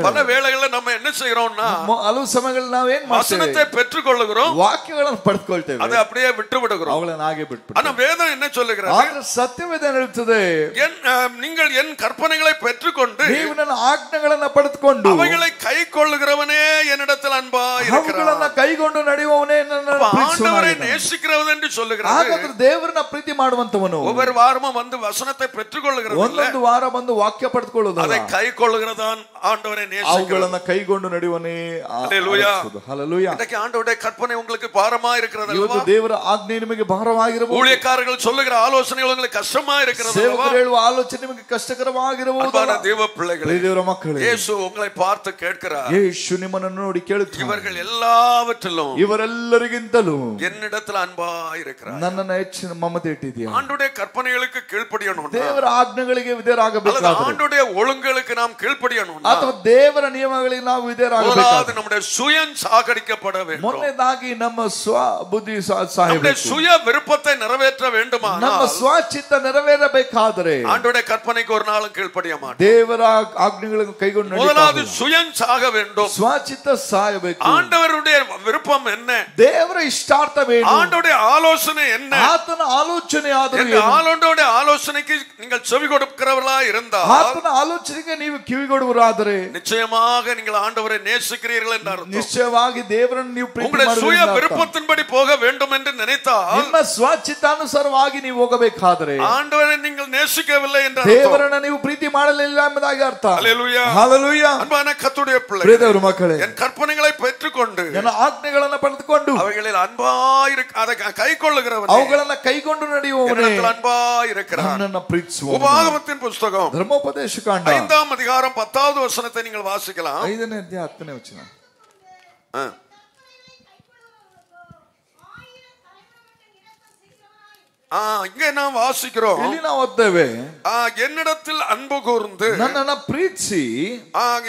பல வேளைகள்ல நம்ம என்ன செய்யறோம்னா ಹಲವು ಸಮಯಗಳಲ್ಲಿ ನಾವು ಏನ್ வசனத்தை பெற்றுக்கொள்ளுகிறோம், ವಾಕ್ಯಗಳನ್ನು ಪಡೆದುಕೊಳ್ತೇವೆ, அதை அப்படியே விட்டு விடுகிறோம். ಅವುಗಳನ್ನು ಹಾಗೆ ಬಿಟ್ಟು. ஆனா வேதம் என்ன சொல்லுகிறது? ಆದ್ರೆ ಸತ್ಯವೇದ ಹೇಳುತ್ತದೆ, நீங்கள் என் கற்பனைகளை பெற்றுக்கொண்டு ನೀವು ನನ್ನ ಆಜ್ಞೆಗಳನ್ನು ಪಡೆದುಕೊಂಡು அவைகளை கைக்கொள்ளுகிறவனே என்னிடத்தில் அன்பா இருக்கிறார். ಅವುಗಳನ್ನು ಕೈಗೊಂಡು ನಡೆಯುವವನೇ ನನ್ನನ್ನು ஆண்டவரை நேசிக்கிறவன் என்று சொல்லுகிறார். ಹಾಗಾದ್ರೆ ದೇವರನ್ನ ಪ್ರೀತಿ ಮಾಡುವಂತವನು ஒவ்வொரு வாரமும் வந்து வசனத்தை பெற்றுக்கொள்ளுகிறது, ಒಂದೊಂದು ವಾರ ಬಂದು ವಾಕ್ಯ ಪಡೆದುಕೊಳ್ಳುವುದು, அதை கைக்கொள்ளுகிறதான் ஆண்டவரை நேசிக்கிறார். ಅವುಗಳನ್ನು ಕೈಗೊಂಡು ನಡೆಯುವನೇ. ஹல்லேலூயா. ஹல்லேலூயா. இன்னைக்கு ஆண்டவருடைய கற்பனை உங்களுக்கு பாரமா இருக்கிறது அல்லவா? ಇವತ್ತು ದೇವರ ಆಜ್ಞೆ ನಿಮಗೆ ಭಾರವಾಗಿರಬಹುದು. ஊழியக்காரர்கள் சொல்லுகிற ஆலோசனைகள் உங்களுக்கு கஷ்டமா இருக்கிறது அல்லவா? ಸೇವಕರು ಹೇಳುವ ಆಲೋಚನೆ ನಿಮಗೆ ಕಷ್ಟಕರವಾಗಿರಬಹುದು. அன்பான தேவ பிள்ளைகளே, ದೇವರ ಮಕ್ಕಳೇ, ಯೇಸು உங்களை பார்த்து கேட்கிறார். ಯೇಸು ನಿಮ್ಮನ್ನು ನೋಡಿ ಕೇಳುತ್ತಾನೆ, இவர்கள் எல்லாவற்றிலும் ಇವರೆಲ್ಲರಿಗಿಂತಲೂ என்னிடத்தில் அன்பா இருக்கிறார். ನನ್ನನ್ನು ಹೆಚ್ಚಿನ ಮಮತೆ ಇಟ್ಟಿದ್ದೀಯ. ஆண்டவருடைய கற்பனைகளுக்கு கீழ்ப்படியணும், ದೇವರ ಆಜ್ಞೆಗಳಿಗೆ ವಿಧೇಯರಾಗಬೇಕಾದರೆ, ஆண்டவருடைய ஒழுங்குகளுக்கு நாம் கீழ்ப்படியணும், ಅಥವಾ ದೇವರ ನಿಯಮಗಳಿಗೆ ನಾವು ವಿಧೇಯರಾಗಬೇಕಾದರೆ நம்முடைய சுயம் சாகடிக்கப்பட வேண்டும். ಮೊದಲನೇದಾಗಿ ನಮ್ಮ ಸ್ವ ಬುದ್ಧಿ நம்முடைய ಸಾಯಬೇಕು. சுய விருப்பத்தை நிறைவேற்ற வேண்டுமானால் ನಮ್ಮ ಸ್ವಚಿತ್ತ ನೆರವೇರಬೇಕಾದರೆ ஆண்டவருடைய கற்பனைக்கு ஒரு நாளும் கீழ்ப்படிய மாட்டோம். ದೇವರ ಆಜ್ಞೆಗಳನ್ನು ಕೈಗೊಂಡು முதலாவது சுயம் சாக வேண்டும். ಸ್ವಚಿತ್ತ ಸಾಯಬೇಕು. ஆண்டவருடைய விருப்பம் என்ன? ದೇವರ ಇಷ್ಟಾರ್ಥವೇನು? ஆண்டவருடைய ஆலோசனை என்ன? ಆತನ ಆಲೋಚನೆ ಆದರೂ ஆண்டவருடைய ஆலோசனைக்கு நீங்கள் செவி கொடுக்கிறவர்களா இருந்தால், ಆತನ ಆಲೋಚನೆಗೆ ನೀವು ಕಿವಿಗೊಡುವರಾದರೆ நிச்சயமாக நீங்கள் ஆண்டவரை நேசிக்கிறீர்கள் என்று அர்த்தம். ನಿಶ್ಚಯವಾಗಿ ದೇವರನ್ನು ನೀವು ಪ್ರೀತಿ உங்களுடைய சுய ಮಾಡುತ್ತೀರಿ. விருப்பத்தின்படி போக வேண்டும் என்று நினைத்தால், ನಿಮ್ಮ ಸ್ವಚಿತ್ತಾನುಸಾರವಾಗಿ ನೀವು ಹೋಗಬೇಕಾದರೆ ஆண்டவரை நீங்கள் நேசிக்கவில்லை என்று அர்த்தம். ದೇವರನ್ನ ನೀವು ಪ್ರೀತಿ ಮಾಡಲಿಲ್ಲ ಎಂಬುದಾಗಿ ಅರ್ಥ. ஹல்லேலூயா. ಹಲ್ಲೇಲೂಯಾ. அன்பான கர்த்தருடைய பிள்ளைகளே, ಪ್ರಿಯದೇವರ ಮಕ್ಕಳೇ, என் கற்பனைகளை பெற்றுக்கொண்டு ನನ್ನ ಆಜ್ಞೆಗಳನ್ನು ಪಡೆದುಕೊಂಡು அவைகளில் அன்பாயிருக்க அதை கைக்கொள்ளுகிறவனே, ಅವುಗಳನ್ನು ಕೈಗೊಂಡು ನಡೆಯುವವನೇ என்னிடத்தில் அன்பாயிருக்கிறான். ನನ್ನನ್ನು ಪ್ರೀತಿಸುವವನು. உபாகமத்தின் புஸ்தகம் ಧರ್ಮೋಪದೇಶ ಕಾಂಡ 5ஆம் அதிகாரம் 10வது வசனத்தை நீங்கள் வாசிக்கலாம். 5ನೇ ಅಧ್ಯಾಯ 10ನೇ ವಚನ. இங்க நாம் வாசிக்கிறோம், ಇಲ್ಲಿ ನಾವು ಓದ್ತೇವೆ, என்னிடத்தில் அன்பு கூர்ந்து ನನ್ನನ್ನು ಪ್ರೀತಿಸಿ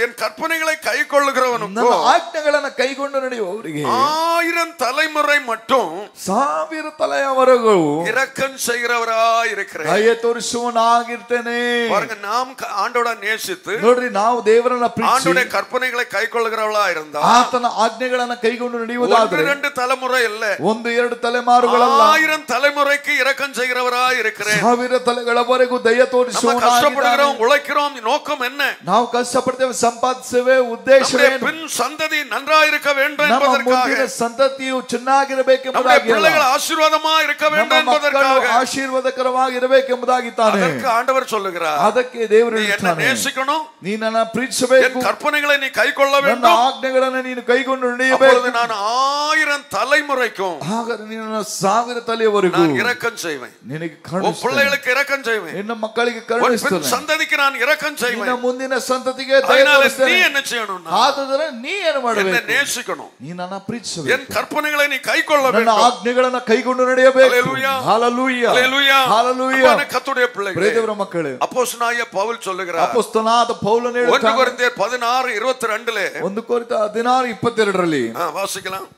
என் கற்பனைகளை கைக்கொள்ளுகிறவனுக்கு ನನ್ನ ಆಜ್ಞೆಗಳನ್ನು ಕೈಗೊಂಡು ನಡೆಯುವವರಿಗೆ 1000 தலைமுறை மட்டும் 1000 ತಲೆಯವರೆಗೂ இரக்கம் செய்கிறவரா இருக்கிறேன். ದಯೆ ತೋರಿಸುವನಾಗಿರ್ತೇನೆ. பாருங்க, நாம் ஆண்டவரை நேசித்து ನೋಡ್ರಿ, ನಾವು ದೇವರನ್ನ ಪ್ರೀತಿಸಿ ஆண்டவருடைய கற்பனைகளை கைக்கொள்ளுகிறவளா இருந்தா ಆತನ ಆಜ್ಞೆಗಳನ್ನು ಕೈಗೊಂಡು ನಡೆಯುವುದಾದರೆ 1-2 தலைமுறை இல்ல, 1-2 ತಲೆಮಾರುಗಳಲ್ಲ, 1000 தலைமுறைக்கு இரக்கம் செய்கிறவரா இருக்கிறேன். 1000 ತಲೆಗಳವರೆಗೂ ದಯೆ ತೋರಿಸುವವನಾಗಿದ್ದಾನೆ. கஷ்டப்படுகிறோம், உழைக்கிறோம், நோக்கம் என்ன? ನಾವು ಕಷ್ಟಪಡ್ತೇವೆ, ಸಂಪಾದಿಸುವೆ, ಉದ್ದೇಶವೇನು? பின் சந்ததி நன்றாயிருக்க வேண்டும் ನಮ್ಮ என்பதற்காக, ಮುಂದಿನ ಸಂತತಿಯು ಚೆನ್ನಾಗಿರಬೇಕೆಂಬುದಾಗಿ, பிள்ளைகள் ஆசீர்வாதமா இருக்க வேண்டும் ನಮ್ಮ ಮಕ್ಕಳು என்பதற்காக ಆಶೀರ್ವಾದಕರವಾಗಿರಬೇಕೆಂಬುದಾಗಿ ತಾನೆ. அதற்கு ஆண்டவர் சொல்லுகிறார், ಅದಕ್ಕೆ ದೇವರು நீ என்ன ಹೇಳ್ತಾನೆ, நேசிக்கணும், ನೀ ನನ್ನ ಪ್ರೀತಿಸಬೇಕು, என் கற்பனைகளை நீ கைக்கொள்ள ನನ್ನ வேண்டும், ಆಜ್ಞೆಗಳನ್ನು ನೀನು ಕೈಗೊಂಡು ನಡೆಯಬೇಕು. அப்பொழுது நான் 1000 தலைமுறைக்கும் ಹಾಗಾದ್ರೆ ನೀನು 1000 ತಲೆಯವರೆಗೂ நான் இரக்கம் செய்வேன். ನಿನಗೆ உன் ಕರುಣಿಸ್ತೇನೆ, பிள்ளைகளுக்கு இரக்கம் செய்வேன், ನಿನ್ನ ಮಕ್ಕಳಿಗೆ உன் ಕರುಣಿಸ್ತೇನೆ, பின் சந்ததிக்கு நான் இரக்கம் ನಿನ್ನ செய்வேன். ಮುಂದಿನ ಸಂತತಿಗೆ ದಯೆ அதனால நீ ತೋರಿಸ್ತೇನೆ. என்ன செய்யணும்? ಆದ್ರೆ ನೀ ಏನು என்ன ಮಾಡಬೇಕು? நேசிக்கணும், ನೀ ನನ್ನ ಪ್ರೀತಿಸಬೇಕು, என் கற்பனைகளை நீ கைக்கொள்ள ನನ್ನ வேண்டும். ಆಜ್ಞೆಗಳನ್ನು ಕೈಗೊಂಡು ನಡೆಯಬೇಕು. ஹல்லேலூயா. ಹಲ್ಲೇಲೂಯಾ. ஹல்லேலூயா. ಹಲ್ಲೇಲೂಯಾ. அன்பான கர்த்தருடைய பிள்ளைகளே, ಪ್ರಿಯದೇವರ ಮಕ್ಕಳೇ, அப்போஸ்தலனாகிய பவுல் சொல்லுகிறார், ಅಪೊಸ್ತಲನಾದ ಪೌಲನು 1 ಹೇಳುತ್ತಾನೆ, கொரிந்தியர் 16:22 1 ಕೊರಿಂಥ 16:22 வாசிக்கலாம்.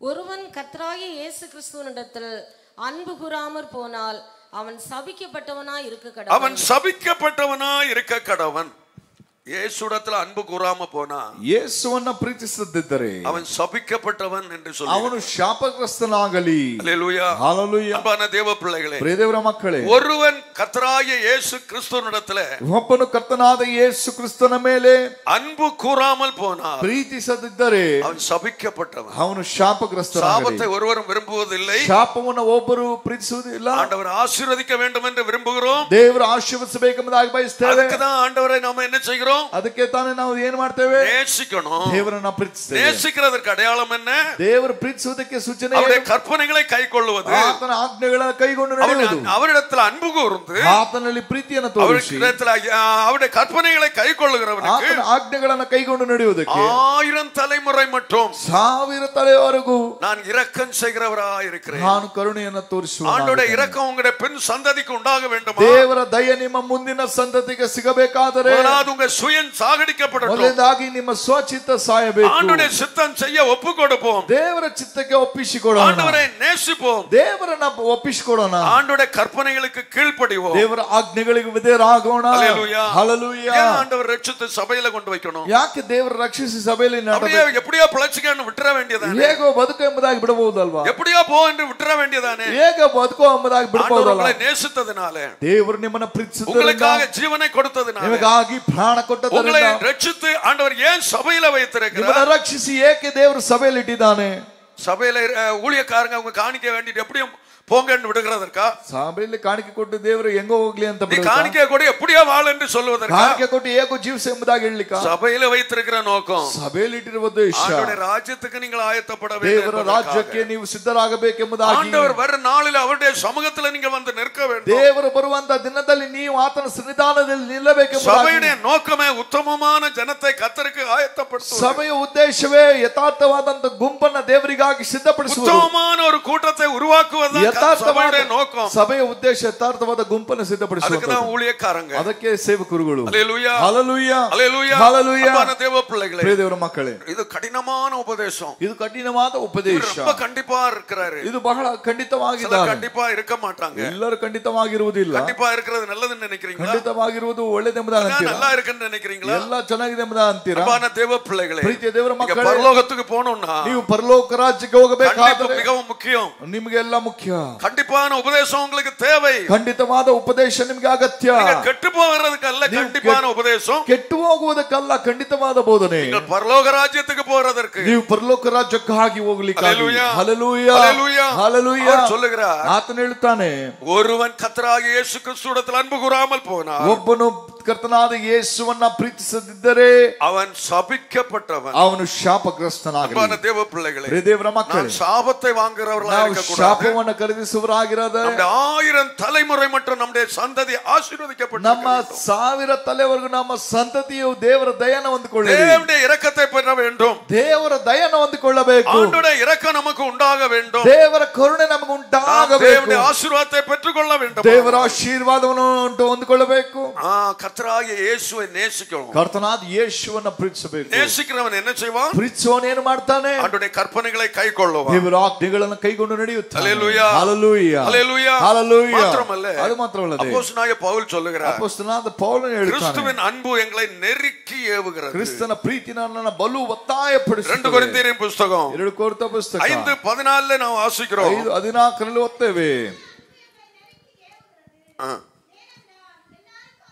ஒருவன் கர்த்தராகிய இயேசு கிறிஸ்துவினிடத்தில் அன்பு கூறாமற் போனால் அவன் சபிக்கப்பட்டவனாய் இருக்க கடவன். அவன் சபிக்கப்பட்டவனாய் இருக்க கடவன். இயேசுவிடத்தில் அன்பு கூறாம போனா, ಯೇಸುವನ್ನ ಪ್ರೀತಿಸದಿದ್ದರೆ அவன் சபிக்கப்பட்டவன் என்று சொல்லி, ಅವನು ಶಾಪಗ್ರಸ್ತನಾಗಲಿ. ஹல்லேலூயா. ಹಲ್ಲೇಲೂಯಾ. அன்பான தேவ பிள்ளைகளே, ಪ್ರಿಯದೇವರ ಮಕ್ಕಳೇ, ஒருவன் கர்த்தராகிய இயேசு கிறிஸ்துவினிடத்தில் ಒಬ್ಬನು ಕರ್ತನಾದ ಯೇಸು ಕ್ರಿಸ್ತನ ಮೇಲೆ அன்பு கூறாமல் போனார், ಪ್ರೀತಿಸದಿದ್ದರೆ அவன் சபிக்கப்பட்டவன். ಅವನು ಶಾಪಗ್ರಸ್ತನಾಗಲಿ. சாபத்தை ஒருவரும் விரும்புவதில்லை, ಶಾಪವನ್ನು ಒಬ್ಬರು ಪ್ರೀತಿಸುವುದಿಲ್ಲ. ஆண்டவர் ஆசீர்வதிக்க வேண்டும் என்று விரும்புகிறோம். ದೇವರು ಆಶೀರ್ವದಿಸಬೇಕೆಂಬುದಾಗಿ ಬಯಸ್ತೇವೆ. அதுக்குதான் ஆண்டவரை நாம என்ன செய்கிறோம்? ಅದಕ್ಕೆ ತಾನೇ ನಾವು ಏನು ಮಾಡ್ತೇವೆ? நேசிக்கணும். ದೇವರನ್ನ ಪ್ರೀತಿಸ್ತೇವೆ. நேசிக்கிறதற்கு அடையாளம் என்ன? ದೇವರು ಪ್ರೀತಿಸುವುದಕ್ಕೆ ಸೂಚನೆ அவருடைய கற்பனைகளை கைக்கொள்ளுவது, ಆತನ ಆಜ್ಞೆಗಳನ್ನು ಕೈಗೊಂಡು ನಡೆಯುವುದು, அவரிடத்தில் அன்பு கூர்ந்து ಆತನಲ್ಲಿ ಪ್ರೀತಿಯನ್ನು ತೋರಿಸಿ அவருடைய கற்பனைகளை கைக்கொள்ளுகிறவனுக்கு ಆತನ ಆಜ್ಞೆಗಳನ್ನು ಕೈಗೊಂಡು ನಡೆಯುವುದಕ್ಕೆ 1000 தலைமுறை மட்டும் 1000 ತಲೆಯವರೆಗೂ நான் இரக்கம் செய்கிறவராய் இருக்கிறேன். ನಾನು ಕರುಣೆಯನ್ನು ತೋರಿಸುವ ஆண்டவருடைய இரக்கம் உங்களுடைய பின் சந்ததிக்கு உண்டாக வேண்டுமா? ದೇವರ ದಯೆ ನಿಮ್ಮ ಮುಂದಿನ ಸಂತತಿಗೆ ಸಿಗಬೇಕಾದರೆ முதலாவது உங்க சுயம் சாகடிக்கப்படட்டும். ಮೊದಲನೇದಾಗಿ ನಿಮ್ಮ ಸ್ವಚಿತ್ತ ಸಾಯಬೇಕು. ஆண்டவருடைய சித்தம் செய்ய ஒப்பு கொடுப்போம். ದೇವರ ಚಿತ್ತಕ್ಕೆ ಒಪ್ಪಿಸಿಕೊಡೋಣ. ஆண்டவரை நேசிப்போம். ದೇವರನ್ನ ಒಪ್ಪಿಸಿಕೊಡೋಣ. ஆண்டவருடைய கற்பனைகளுக்கு கீழ்ப்படிவோம். ದೇವರ ಆಜ್ಞೆಗಳಿಗೆ ವಿಧೇಯರಾಗೋಣ. ஹல்லேலூயா. ஹல்லேலூயா. ஏன் ஆண்டவர் ரட்சித்து சபையில கொண்டு வைக்கணும்? ಯಾಕೆ ದೇವರು ರಕ್ಷಿಸಿ ಸಭೆಯಲ್ಲಿ அப்படியே எப்படியோ பிழைச்சுக்கன்னு விட்டுற வேண்டியதானே? ಹೇಗೋ ಬದುಕು ಎಂಬುದಾಗಿ ಬಿಡಬಹುದಲ್ವಾ? எப்படியோ போ என்று விட்டுற வேண்டியதானே? ಹೇಗೆ ಬದುಕೋ ಎಂಬುದಾಗಿ ಬಿಡಬಹುದಲ್ಲ? உங்களை நேசித்ததனால, ದೇವರು ನಿಮ್ಮನ್ನು ಪ್ರೀತಿಸಿದ್ದರಿಂದ, உங்களுக்காக ஜீவனை கொடுத்ததனால, ನಿಮಗಾಗಿ ಪ್ರಾಣ ಕೊಟ್ಟದರಿಂದ, உங்களை ரட்சித்து ஆண்டவர் ஏன் சபையில வைத்திருக்கிறார்? ನಿಮ್ಮನ್ನು ರಕ್ಷಿಸಿ ಏಕೆ ದೇವರು ಸಭೆಯಲ್ಲಿ ಇಟ್ಟಿದ್ದಾನೆ? சபையில ஊழியக்காரங்க அவங்க காணிக்க வேண்டிட்டு எப்படியும் போங்கன்னு விடுகிறதற்கா? ಸಭೆಯಲ್ಲಿ ಕಾಣಿಕೆ ಕೊಟ್ಟು ದೇವರು ಹೆಂಗೋ ಹೋಗ್ಲಿ ಅಂತ நீ காணிக்க கொடு எப்படியோ வாழ என்று சொல்வதற்கா? ಕಾಣಿಕೆ ಕೊಟ್ಟು ಹೇಗೋ ಜೀವಿಸ ಎಂಬುದಾಗಿ ಹೇಳಲಿಕ್ಕೆ சபையில வைத்திருக்கிற நோக்கம், ಸಭೆಯಲ್ಲಿ ಇಟ್ಟಿರುವ ಉದ್ದೇಶ ஆண்டவருடைய ராஜ்யத்துக்கு நீங்கள் ஆயத்தப்பட ದೇವರ வேண்டும். ರಾಜ್ಯಕ್ಕೆ ನೀವು ಸಿದ್ಧರಾಗಬೇಕೆಂಬುದಾಗಿ, ஆண்டவர் வர நாளில் அவருடைய சமூகத்துல நீங்க வந்து நிற்க வேண்டும். ದೇವರು ಬರುವಂತ ದಿನದಲ್ಲಿ ನೀವು ಆತನ ಸನ್ನಿಧಾನದಲ್ಲಿ ನಿಲ್ಲಬೇಕೆಂಬುದಾಗಿ. சபையுடைய நோக்கமே உத்தமமான ஜனத்தை கர்த்தருக்கு ஆயத்தப்படுத்துவது. ಸಭೆಯ ಉದ್ದೇಶವೇ ಯಥಾರ್ಥವಾದಂತ ಗುಂಪನ್ನ ದೇವರಿಗಾಗಿ ಸಿದ್ಧಪಡಿಸುವುದು. உத்தமமான ஒரு கூட்டத்தை உருவாக்குவது சபையுடைய நோக்கம். ಸಭೆಯ ಉದ್ದೇಶ ಯಥಾರ್ಥವಾದ ಗುಂಪನ್ನು ಸಿದ್ಧಪಡಿಸುವುದು. அதுக்கு தான் ஊழியக்காரங்க, ಅದಕ್ಕೆ ಸೇವಕರುಗಳು. ஹல்லேலூயா, ಹಲ್ಲೆಲೂಯಾ, ஹல்லேலூயா, ಹಲ್ಲೆಲೂಯಾ. அன்பான தேவ பிள்ளைகளே, ಪ್ರಿಯ ದೇವರ ಮಕ್ಕಳೇ, இது கடினமான உபதேசம். ಇದು ಕಠಿಣವಾದ ಉಪದೇಶ. ரொம்ப கண்டிப்பா இருக்கிறாரு. ಇದು ಬಹಳ ಖಂಡಿತವಾಗಿದ್ದಾರೆ. கண்டிப்பா இருக்க மாட்டாங்க. ಎಲ್ಲರೂ ಖಂಡಿತವಾಗಿರುವುದಿಲ್ಲ. கண்டிப்பா இருக்கிறது நல்லதுன்னு நினைக்கிறீங்களா? ಖಂಡಿತವಾಗಿರುವುದು ಒಳ್ಳೆದೆಂಬುದಾಗಿ ಅಂತೀರಾ? நல்லா இருக்குன்னு நினைக்கிறீங்களா? ಎಲ್ಲ ಚೆನ್ನಾಗಿದೆ ಎಂಬುದಾಗಿ ಅಂತೀರಾ? அன்பான தேவ பிள்ளைகளே, ಪ್ರೀತಿಯ ದೇವರ நீங்க ಮಕ್ಕಳೇ, பரலோகத்துக்கு போகணும்னா ನೀವು ಪರಲೋಕ ರಾಜ್ಯಕ್ಕೆ ಹೋಗಬೇಕಾದರೆ மிகவும் முக்கியம். ನಿಮಗೆ ಎಲ್ಲ ಮುಖ್ಯ. கண்டிப்பான உபதேசம் உங்களுக்கு தேவை. ಖಂಡಿತವಾದ ಉಪದೇಶ ನಿಮಗೆ ಅಗತ್ಯ. நீங்க கெட்டு போகிறதுக்கு அல்ல கண்டிப்பான உபதேசம், ಕೆಟ್ಟು ಹೋಗುವುದಕ್ಕಲ್ಲ ಖಂಡಿತವಾದ ಬೋಧನೆ. நீங்கள் பரலோக ராஜ்யத்துக்கு போறதற்கு, ನೀವು ಪರಲೋಕ ರಾಜ್ಯಕ್ಕಾಗಿ ಹೋಗಲಿಕ್ಕೆ. ஹல்லேலூயா, ಹಲ್ಲೆಲೂಯಾ, ஹல்லேலூயா, ಹಲ್ಲೆಲೂಯಾ. அவர் சொல்லுகிறார், ಆತನು ಹೇಳುತ್ತಾನೆ, ஒருவன் கர்த்தராகிய இயேசு கிறிஸ்துவிடத்தில் அன்பு கூறாமல் போனான், ಒಬ್ಬನು ಕರ್ತನಾದ ಯೇಸುವನ್ನ ಪ್ರೀತಿಸದಿದ್ದರೆ அவன் சபிக்கப்பட்டவன். ಅವನು ಶಾಪಗ್ರಸ್ತನಾಗಲಿ. அன்பான தேவ பிள்ளைகளே, ದೇವರ ಮಕ್ಕಳೇ, நாம் சாபத்தை வாங்குறவர்களாக ನಾವು இருக்க கூடாது. ಶಾಪವನ್ನು ಖರೀದಿಸುವವರಾಗಿರದ, நம்முடைய 1000 தலைமுறை மற்றும் நம்முடைய சந்ததி ஆசீர்வதிக்கப்பட்டு ನಮ್ಮ 1000 ತಲೆವರೆಗೂ ನಮ್ಮ ಸಂತತಿಯು ದೇವರ ದಯನ ಹೊಂದಿಕೊಳ್ಳಲಿ. தேவனுடைய இரக்கத்தை பெற வேண்டும். ದೇವರ ದಯನ ಹೊಂದಿಕೊಳ್ಳಬೇಕು. ஆண்டவருடைய இரக்கம் நமக்கு உண்டாக வேண்டும். ದೇವರ ಕರುಣೆ ನಮಗೆ ಉಂಟಾಗಬೇಕು. தேவனுடைய ஆசீர்வாதத்தை பெற்றுக்கொள்ள வேண்டும். ದೇವರ ಆಶೀರ್ವಾದವನ್ನು ಹೊಂದಿಕೊಳ್ಳಬೇಕು. கர்த்தராகிய இயேசுவை நேசிக்கணும். ಕರ್ತನಾದ ಯೇಸುವನ್ನ ಪ್ರೀತಿಸಬೇಕು. நேசிக்கிறவன் என்ன செய்வான்? ಪ್ರೀತಿಸುವವನು ಏನು ಮಾಡ್ತಾನೆ? ஆண்டவருடைய கற்பனைகளை கைக்கொள்ளுவான். ದೇವರ ಆಜ್ಞೆಗಳನ್ನು ಕೈಗೊಂಡು ನಡೆಯುತ್ತಾನೆ. ஹல்லேலூயா, ಹಲ್ಲೆಲೂಯಾ, ஹல்லேலூயா, ಹಲ್ಲೆಲೂಯಾ. மாத்திரமல்ல, ಅದು ಮಾತ್ರವಲ್ಲ, அப்போஸ்தலனாகிய பவுல் சொல்லுகிறார், ಅಪೊಸ್ತಲನಾದ ಪೌಲನು ಹೇಳುತ್ತಾನೆ, கிறிஸ்துவின் அன்பு எங்களை நெருக்கி ஏவுகிறது. ಕ್ರಿಸ್ತನ ಪ್ರೀತಿ ನನ್ನನ್ನು ಬಲು ಒತ್ತಾಯಪಡಿಸುತ್ತದೆ. 2 ಕೊರಿಂಥಿಯரின் புத்தகம் 2 ಕೊರಿಂಥ ಪುಸ್ತಕ 5:14 ನಾವು ವಾಸಿக்கிறோம். 5:14 ಓದ್ತೇವೆ.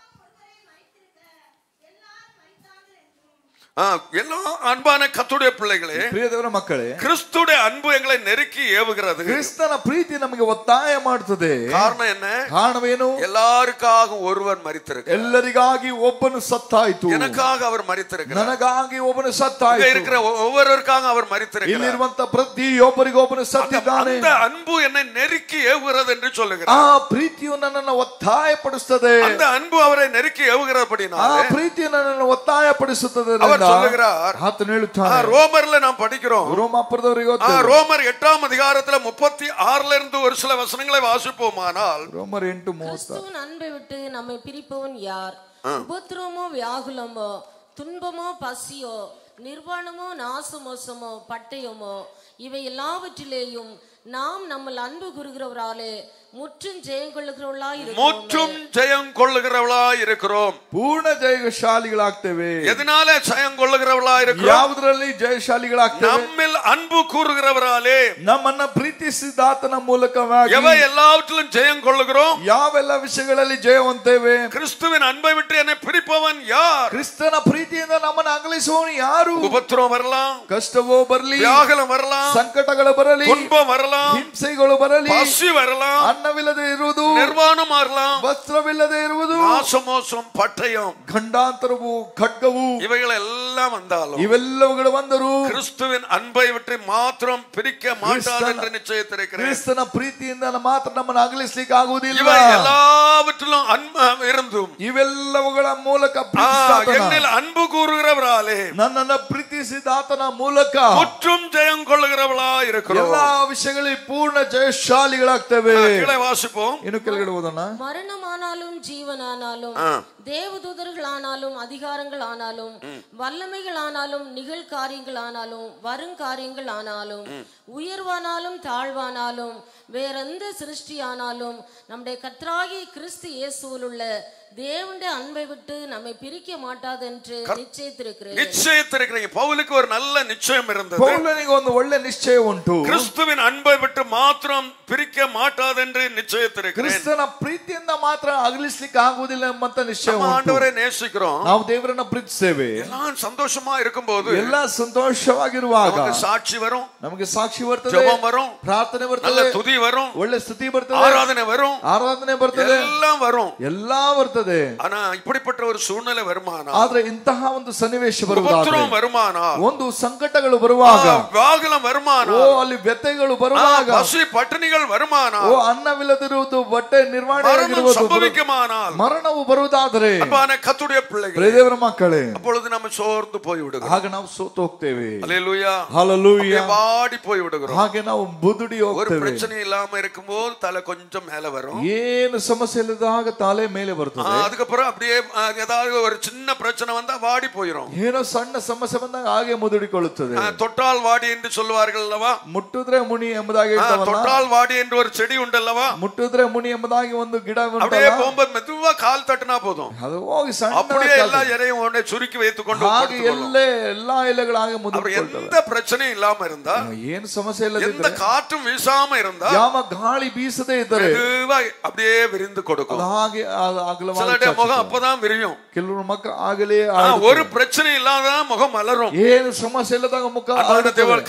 எல்லா அன்பான கர்த்தருடைய பிள்ளைகளே, ಪ್ರಿಯ ದೇವರ ಮಕ್ಕಳೇ, கிறிஸ்துடைய அன்பு எங்களை நெருக்கி ஏவுகிறது. ಕ್ರಿಸ್ತನ ಪ್ರೀತಿ ನಮಗೆ ಒತ್ತಾಯ ಮಾಡುತ್ತದೆ. காரணம் என்ன? ಕಾರಣವೇನು? எல்லாருக்காக ஒருவர் மரித்திருக்கிறார். ಎಲ್ಲರಿಗಾಗಿ ಒಬ್ಬನು ಸತ್ತಾಯಿತು. எனக்காக அவர் மரித்திருக்கிறார். ನನಗಾಗಿ ಒಬ್ಬನು இங்க ಸತ್ತಾಯಿತು. இருக்கிற ஒவ்வொருவருக்காக அவர் மரித்திருக்கிறார். ಇಲ್ಲಿರುವಂತ ಪ್ರತಿಯೊಬ್ಬರಿಗೂ ಒಬ್ಬನು ಸತ್ತಿದ್ದಾನೆ. அந்த ಅன்பு என்னை நெருக்கி ஏவுகிறது என்று ಆ சொல்லுகிறார். ಪ್ರೀತಿಯು ನನ್ನನ್ನು ಒತ್ತಾಯಪಡಿಸುತ್ತದೆ. அந்த ಅன்பு ಅವரை நெருக்கி ಆ ஏவுகிறபடினாலே ಪ್ರೀತಿಯು ನನ್ನನ್ನು ಒತ್ತಾಯಪಡಿಸುತ್ತದೆ. அவர் சொல்லுகிறார், ಆತನು ಹೇಳುತ್ತಾನೆ, ரோமர்ல நாம் படிக்கிறோம், ರೋಮಾಪುರದವರಿಗೆ ரோமர் 8ஆம் அதிகாரத்துல 36ல இருந்து ஒரு சில வசனங்களை வாசிப்போமானால், ರೋಮರ್ 8:30. கிறிஸ்துவின் அன்பை விட்டு நம்மை பிரிப்பவன் யார்? உபத்திரவமோ, வியாகுலமோ, துன்பமோ, பசியோ, நிர்வாணமோ, நாசமோசமோ, பட்டயமோ, இவை எல்லாவற்றிலேயும் நாம் நம்மள் அன்பு கூறுகிறவராலே முற்றும் ஜெயம் கொள்ளுகிறவளா இருக்கிறோம். ಪೂರ್ಣ ಜಯಶಾಲಿಗಳಾಗ್ತೇವೆ. எதனால ஜெயம் கொள்ளுகிறவளா இருக்கிறோம்? ಯಾವುದರಲ್ಲಿ ಜಯಶಾಲಿಗಳಾಗ್ತೇವೆ? நம்மில் அன்பு கூறுகிறவராலே, ನಮ್ಮನ್ನ ಪ್ರೀತಿಸಿದಾತನ ಮೂಲಕವಾಗಿ. எவை எல்லாவற்றிலும் ஜெயம் கொள்ளுகிறோம்? ಯಾವೆಲ್ಲ ವಿಷಯಗಳಲ್ಲಿ ಜಯ ಹೊಂದೇವೆ? கிறிஸ்துவின் அன்பை விட்டு என்னை பிரிப்பவன் யார்? ಕ್ರಿಸ್ತನ ಪ್ರೀತಿಯಿಂದ ನಮ್ಮನ್ನು ಅಗಲಿಸುವವನು ಯಾರು? உபத்திரம் வரலாம், ಕಷ್ಟವೋ ಬರಲಿ, வியாகுலம் வரலாம், ಸಂಕಟಗಳು ಬರಲಿ, துன்பம் வரலாம், ಹಿಂಸೆಗಳು ಬರಲಿ, பசி வரலாம், ಅನ್ನವಿಲ್ಲದೆ ಇರುವುದು, நிர்வாணம் வரலாம், ವಸ್ತ್ರವಿಲ್ಲದೆ ಇರುವುದು, நாசமோசம், பட்டயம், ಖಂಡಾಂತರವು, ಖಡ್ಗವು, இவைகள் எல்லாம் வந்தாலும் ಇವೆಲ್ಲವುಗಳು ಬಂದರು கிறிஸ்துவின் அன்பை விட்டு மாத்திரம் பிரிக்க மாட்டாது என்று நிச்சயித்திருக்கிறேன். ಕ್ರಿಸ್ತನ ಪ್ರೀತಿಯಿಂದ ಮಾತ್ರ ನಮ್ಮನ್ನು ಅಗಲಿಸಲಿಕ್ಕೆ ಆಗುವುದಿಲ್ಲ. இவை எல்லாவற்றிலும் அன்பு இருந்தும் ಇವೆಲ್ಲವುಗಳ ಮೂಲಕ என்னில் அன்பு கூறுகிறவராலே ನನ್ನನ್ನು ಪ್ರೀತಿಸಿದಾತನ ಮೂಲಕ முற்றும் ஜெயம் கொள்ளுகிறவளா இருக்கிறோம். ಎಲ್ಲಾ ವಿಷಯಗಳಲ್ಲಿ ಸಮಸ್ಯೆಗಳಲ್ಲಿ ಪೂರ್ಣ ಜಯಶಾಲಿಗಳಾಗ್ತೇವೆ. கீழே வாசிப்போம். ಇನ್ನು ಕೆಳಗಡೆ ಓದೋಣ. மரணமானாலும் ஜீவனானாலும் தேவதூதர்களானாலும் அதிகாரங்களானாலும் வல்லமைகளானாலும் நிகழ்காரியங்களானாலும் வருங்காரியங்களானாலும் உயர்வானாலும் தாழ்வானாலும் வேறெந்த சிருஷ்டியானாலும் நம்முடைய கர்த்தராகிய கிறிஸ்து இயேசுவில் உள்ள தேவனுடைய அன்பை விட்டு நம்மை பிரிக்க மாட்டாது என்று நிச்சயித்திருக்கிறீங்க. பவுலுக்கு ஒரு நல்ல நிச்சயம் இருந்தது. ಪೌಲನಿಗೆ ಒಂದು ಒಳ್ಳೆ ನಿಶ್ಚಯ ಉಂಟು. கிறிஸ்துவின் அன்பை விட்டு மாத்திரம் பிரிக்க மாட்டாது என்று நிச்சயித்திருக்கிறேன். ಕ್ರಿಸ್ತನ ಪ್ರೀತಿಯಿಂದ ಮಾತ್ರ ಅಗಲಿಸಲಿಕ್ಕೆ ಆಗುವುದಿಲ್ಲ ಎಂಬಂತ ನಿಶ್ಚಯ ಉಂಟು. ஆண்டவரை நேசிக்கிறோம். ನಾವು ದೇವರನ್ನ ಪ್ರೀತಿಸುತ್ತೇವೆ. எல்லாம் சந்தோஷமா இருக்கும்போது, ಎಲ್ಲ ಸಂತೋಷವಾಗಿರುವಾಗ நமக்கு சாட்சி வரும், ನಮಗೆ ಸಾಕ್ಷಿ ಬರ್ತದೆ, ஜெபம் வரும், ಪ್ರಾರ್ಥನೆ ಬರ್ತದೆ, நல்ல துதி வரும், ಒಳ್ಳೆ ಸ್ತುತಿ ಬರ್ತದೆ, ஆராதனை வரும், ಆರಾಧನೆ ಬರ್ತದೆ, எல்லாம் வரும், ಎಲ್ಲಾ ಬರ್ತದೆ. ஆனா இப்படிப்பட்ட ஒரு சூழ்நிலை வருமானால், ಆದ್ರೆ ಇಂತಹ ಒಂದು ಸನ್ನಿವೇಶ ಬರುವುದಾದರೆ, வருமானால், ಒಂದು ಸಂಕಟಗಳು ಬರುವಾಗ, ವ್ಯಾಕುಲಂ வருமானால், ಅಲ್ಲಿ ವ್ಯಥೆಗಳು ಬರುವಾಗ, ಪಸಿ ಪಟ್ಟಣಿಗಳು வருமானால், ಅನ್ನವಿಲ್ಲದಿರುವುದು, ಬಟ್ಟೆ ನಿರ್ಮಾಣ ಸಂಭವಿக்குமானால், ಮರಣವು ಬರುವುದಾದರೆ, அன்பான கர்த்தருடைய பிள்ளைகளே, ದೇವರ ಮಕ್ಕಳೇ, அப்பொழுது நம்ம சோர்ந்து போய் விடுகிறோம். ಆಗ ನಾವು ಸೋತು ಹೋಗ್ತೇವೆ. ஹல்லேலூயா, ஹல்லேலூயா, பாடி போய் விடுகிறோம். ಹಾಗೆ ನಾವು ಬುದುಡಿ ஒரு ಹೋಗ್ತೇವೆ. பிரச்சனை இல்லாம இருக்கும்போது தலை கொஞ்சம் மேல வரும், ಏನು ಸಮಸ್ಯೆ ಇಲ್ಲದಾಗ ತಲೆ ಮೇಲೆ ಬರ್ತದೆ. அதுக்கப்புறம் அப்படியே ஏதாவது ஒரு சின்ன பிரச்சனை வந்தா வாடி போயிடும். ಏನೋ ಸಣ್ಣ ಸಮಸ್ಯೆ ಬಂದಾಗ ಹಾಗೆ ಮುದುಡಿಕೊಳ್ಳುತ್ತದೆ. தொட்டால் வாடி என்று சொல்வார்கள் அல்லவா, ಮುಟ್ಟಿದ್ರೆ ಮುನಿ ಎಂಬುದಾಗಿ ಹೇಳ್ತಾವಲ್ಲ, தொட்டால் வாடி என்று ஒரு செடி ಉಂಟಲ್ಲವಾ, ಮುಟ್ಟಿದ್ರೆ ಮುನಿ ಎಂಬುದಾಗಿ ಒಂದು ಗಿಡ அப்படியே போகும்போது மெதுவா கால் தட்டினா போதும், ಅದು ಹೋಗಿ ಸಣ್ಣ அப்படியே எல்லா இலையும் ஒண்ணே சுருக்கி வைத்துக் கொண்டு ಹಾಗೆ ಎಲ್ಲಾ ಎಲೆಗಳಾಗಿ ಮುದುಡಿಕೊಳ್ಳುತ್ತವೆ. எந்த பிரச்சனையும் இல்லாம இருந்தா, ಏನು ಸಮಸ್ಯೆ எந்த ಇಲ್ಲದಿದ್ದರೆ, காற்றும் வீசாம இருந்தா, ಯಾವ ಗಾಳಿ ಬೀಸದೇ ಇದ್ದರೆ மெதுவா அப்படியே விரிந்து கொடுக்கும். ಹಾಗೆ சிலருடைய முகம் அப்பதான் விரியும். ಕೆಲವರು ಮಕ್ಕ ಆಗಲೇ ஒரு பிரச்சனை இல்லாத முகம் மலரும். ಏನು ಸಮಸ್ಯೆ ಇಲ್ಲದಾಗ ಮುಖ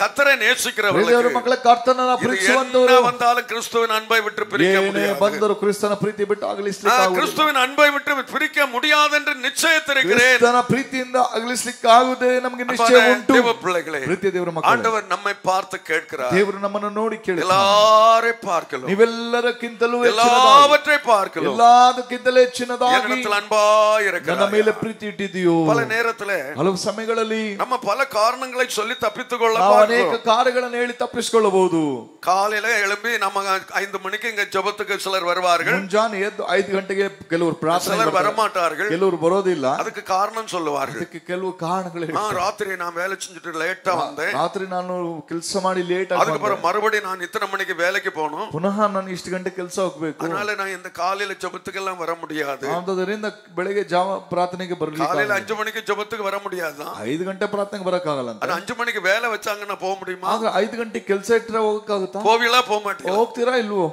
கர்த்தரை நேசிக்கிறவர்கள், ಮಕ್ಕಳ ಕರ್ತನನ್ನ ಪ್ರೀತಿಸುವಂತವರು, வந்தாலும் கிறிஸ்துவின் அன்பை விட்டு பிரிக்க முடியாது. ಬಂದರು ಕ್ರಿಸ್ತನ ಪ್ರೀತಿ ಬಿಟ್ಟು ಅಗಲಿಸಲಿಕ್ಕೆ ಆಗುವುದಿಲ್ಲ. கிறிஸ்துவின் அன்பை விட்டு பிரிக்க முடியாது என்று நிச்சயித்திருக்கிறேன். ಕ್ರಿಸ್ತನ ಪ್ರೀತಿಯಿಂದ ಅಗಲಿಸಲಿಕ್ಕೆ ಆಗುವುದೇ ನಮಗೆ ನಿಶ್ಚಯ ಉಂಟು. ದೇವ பிள்ளைகளே, ಪ್ರೀತಿಯ ದೇವರ ಮಕ್ಕಳೇ, ஆண்டவர் நம்மை பார்த்து கேட்கிறார். ದೇವರು ನಮ್ಮನ್ನು ನೋಡಿ ಕೇಳುತ್ತಾರೆ. எல்லாரை பார்க்கலாம், ನೀವೆಲ್ಲರಕ್ಕಿಂತಲೂ எல்லாவற்றை பார்க்கலாம், ಎಲ್ಲದಕ್ಕಿಂತಲೂ ಹೆಚ್ಚಿನದಾಗಿ என்னிடத்தில் அன்பாய் இருக்கிறார். ನನ್ನ ಮೇಲೆ ಪ್ರೀತಿ ಇಟ್ಟಿದೆಯೋ. பல நேரத்திலே, ಹಲವು ಸಮಯಗಳಲ್ಲಿ நம்ம பல காரணங்களை சொல்லி தப்பித்துக் கொள்ள ನಾವು ಅನೇಕ ಕಾರ್ಯಗಳನ್ನು ಹೇಳಿ ತಪ್ಪಿಸಿಕೊಳ್ಳಬಹುದು. காலையில எழும்பி நம்ம 5 மணிக்கு இங்க ஜெபத்துக்கு சிலர் வருவார்கள், ಮುಂಜಾನೆ ಎದ್ದು 5 ಗಂಟೆಗೆ ಕೆಲವರು ಪ್ರಾರ್ಥನೆ, சிலர் வரமாட்டார்கள், ಕೆಲವರು ಬರೋದಿಲ್ಲ. அதுக்கு காரணம் சொல்லுவார்கள். ಅದಕ್ಕೆ ಕೆಲವು ಕಾರಣಗಳು ராத்திரி நான் வேலை செஞ்சுட்டு லேட்டா வந்தேன், ರಾತ್ರಿ ನಾನು ಕೆಲಸ ಮಾಡಿ ಲೇಟ್ ಆಗಿ, அதுக்கப்புறம் மறுபடியும் நான் இத்தனை மணிக்கு வேலைக்கு போகணும், ಪುನಃ ನಾನು ಇಷ್ಟು ಗಂಟೆ ಕೆಲಸ ಹೋಗ್ಬೇಕು, அதனால நான் இந்த காலையில ஜெபத்துக்கெல்லாம் வர முடியாது, ಆದ್ದರಿಂದ ಬೆಳಗ್ಗೆ ಜಾವ ಪ್ರಾರ್ಥನೆಗೆ ಬರಲಿಲ್ಲ. காலையில 5 மணிக்கு ஜெபத்துக்கு வர முடியாது, 5 ಗಂಟೆ ಪ್ರಾರ್ಥನೆಗೆ ಬರಕ್ಕಾಗಲ್ಲ ಅಂತ. 5 மணிக்கு வேலை வச்சாங்கன்னா போக முடியுமா? ಆಗ 5 ಗಂಟೆ ಕೆಲಸ ಇಟ್ಟರೆ ಹೋಗಕ್ಕಾಗುತ್ತಾ? போவீங்களா போக மாட்டீங்களா? ಹೋಗ್ತೀರಾ ಇಲ್ವೋ?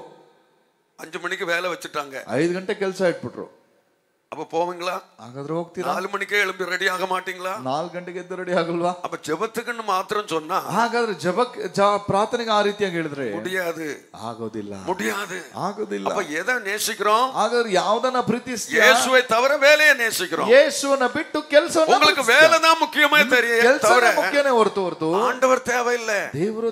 5 மணிக்கு வேலை வச்சுட்டாங்க, 5 ಗಂಟೆ ಕೆಲಸ ಇಟ್ಬಿಟ್ರು, அப்ப போவீங்களா? ಹಾಗಾದ್ರೆ ಹೋಗ್ತೀರಾ? 4 மணிக்கே எழும்பி ரெடி ஆக மாட்டீங்களா? 4 ಗಂಟೆಗೆ ಎದ್ದು ರೆಡಿ ಆಗಲ್ವಾ? அப்ப ஜெபத்துக்குன்னு மாத்திரம் சொன்னா, ಹಾಗಾದ್ರೆ ಪ್ರಾರ್ಥನೆಗೆ ಆ ರೀತಿಯಾಗಿ ಹೇಳಿದ್ರೆ முடியாது, ಆಗೋದಿಲ್ಲ, முடியாது, ಆಗೋದಿಲ್ಲ. அப்ப எதை நேசிக்கிறோம்? ಹಾಗಾದ್ರೆ ಯಾವ್ದನ್ನ ಪ್ರೀತಿಸ್ತೀಯ? இயேசுவை தவிர வேலையை நேசிக்கிறோம். ಯೇಸುವನ್ನ ಬಿಟ್ಟು ಕೆಲಸವನ್ನ, உங்களுக்கு வேலை தான் முக்கியமே தெரியும், ಕೆಲಸ ಮುಖ್ಯನೇ ಹೊರತು ஆண்டவர் தேவையில்லை, ದೇವರು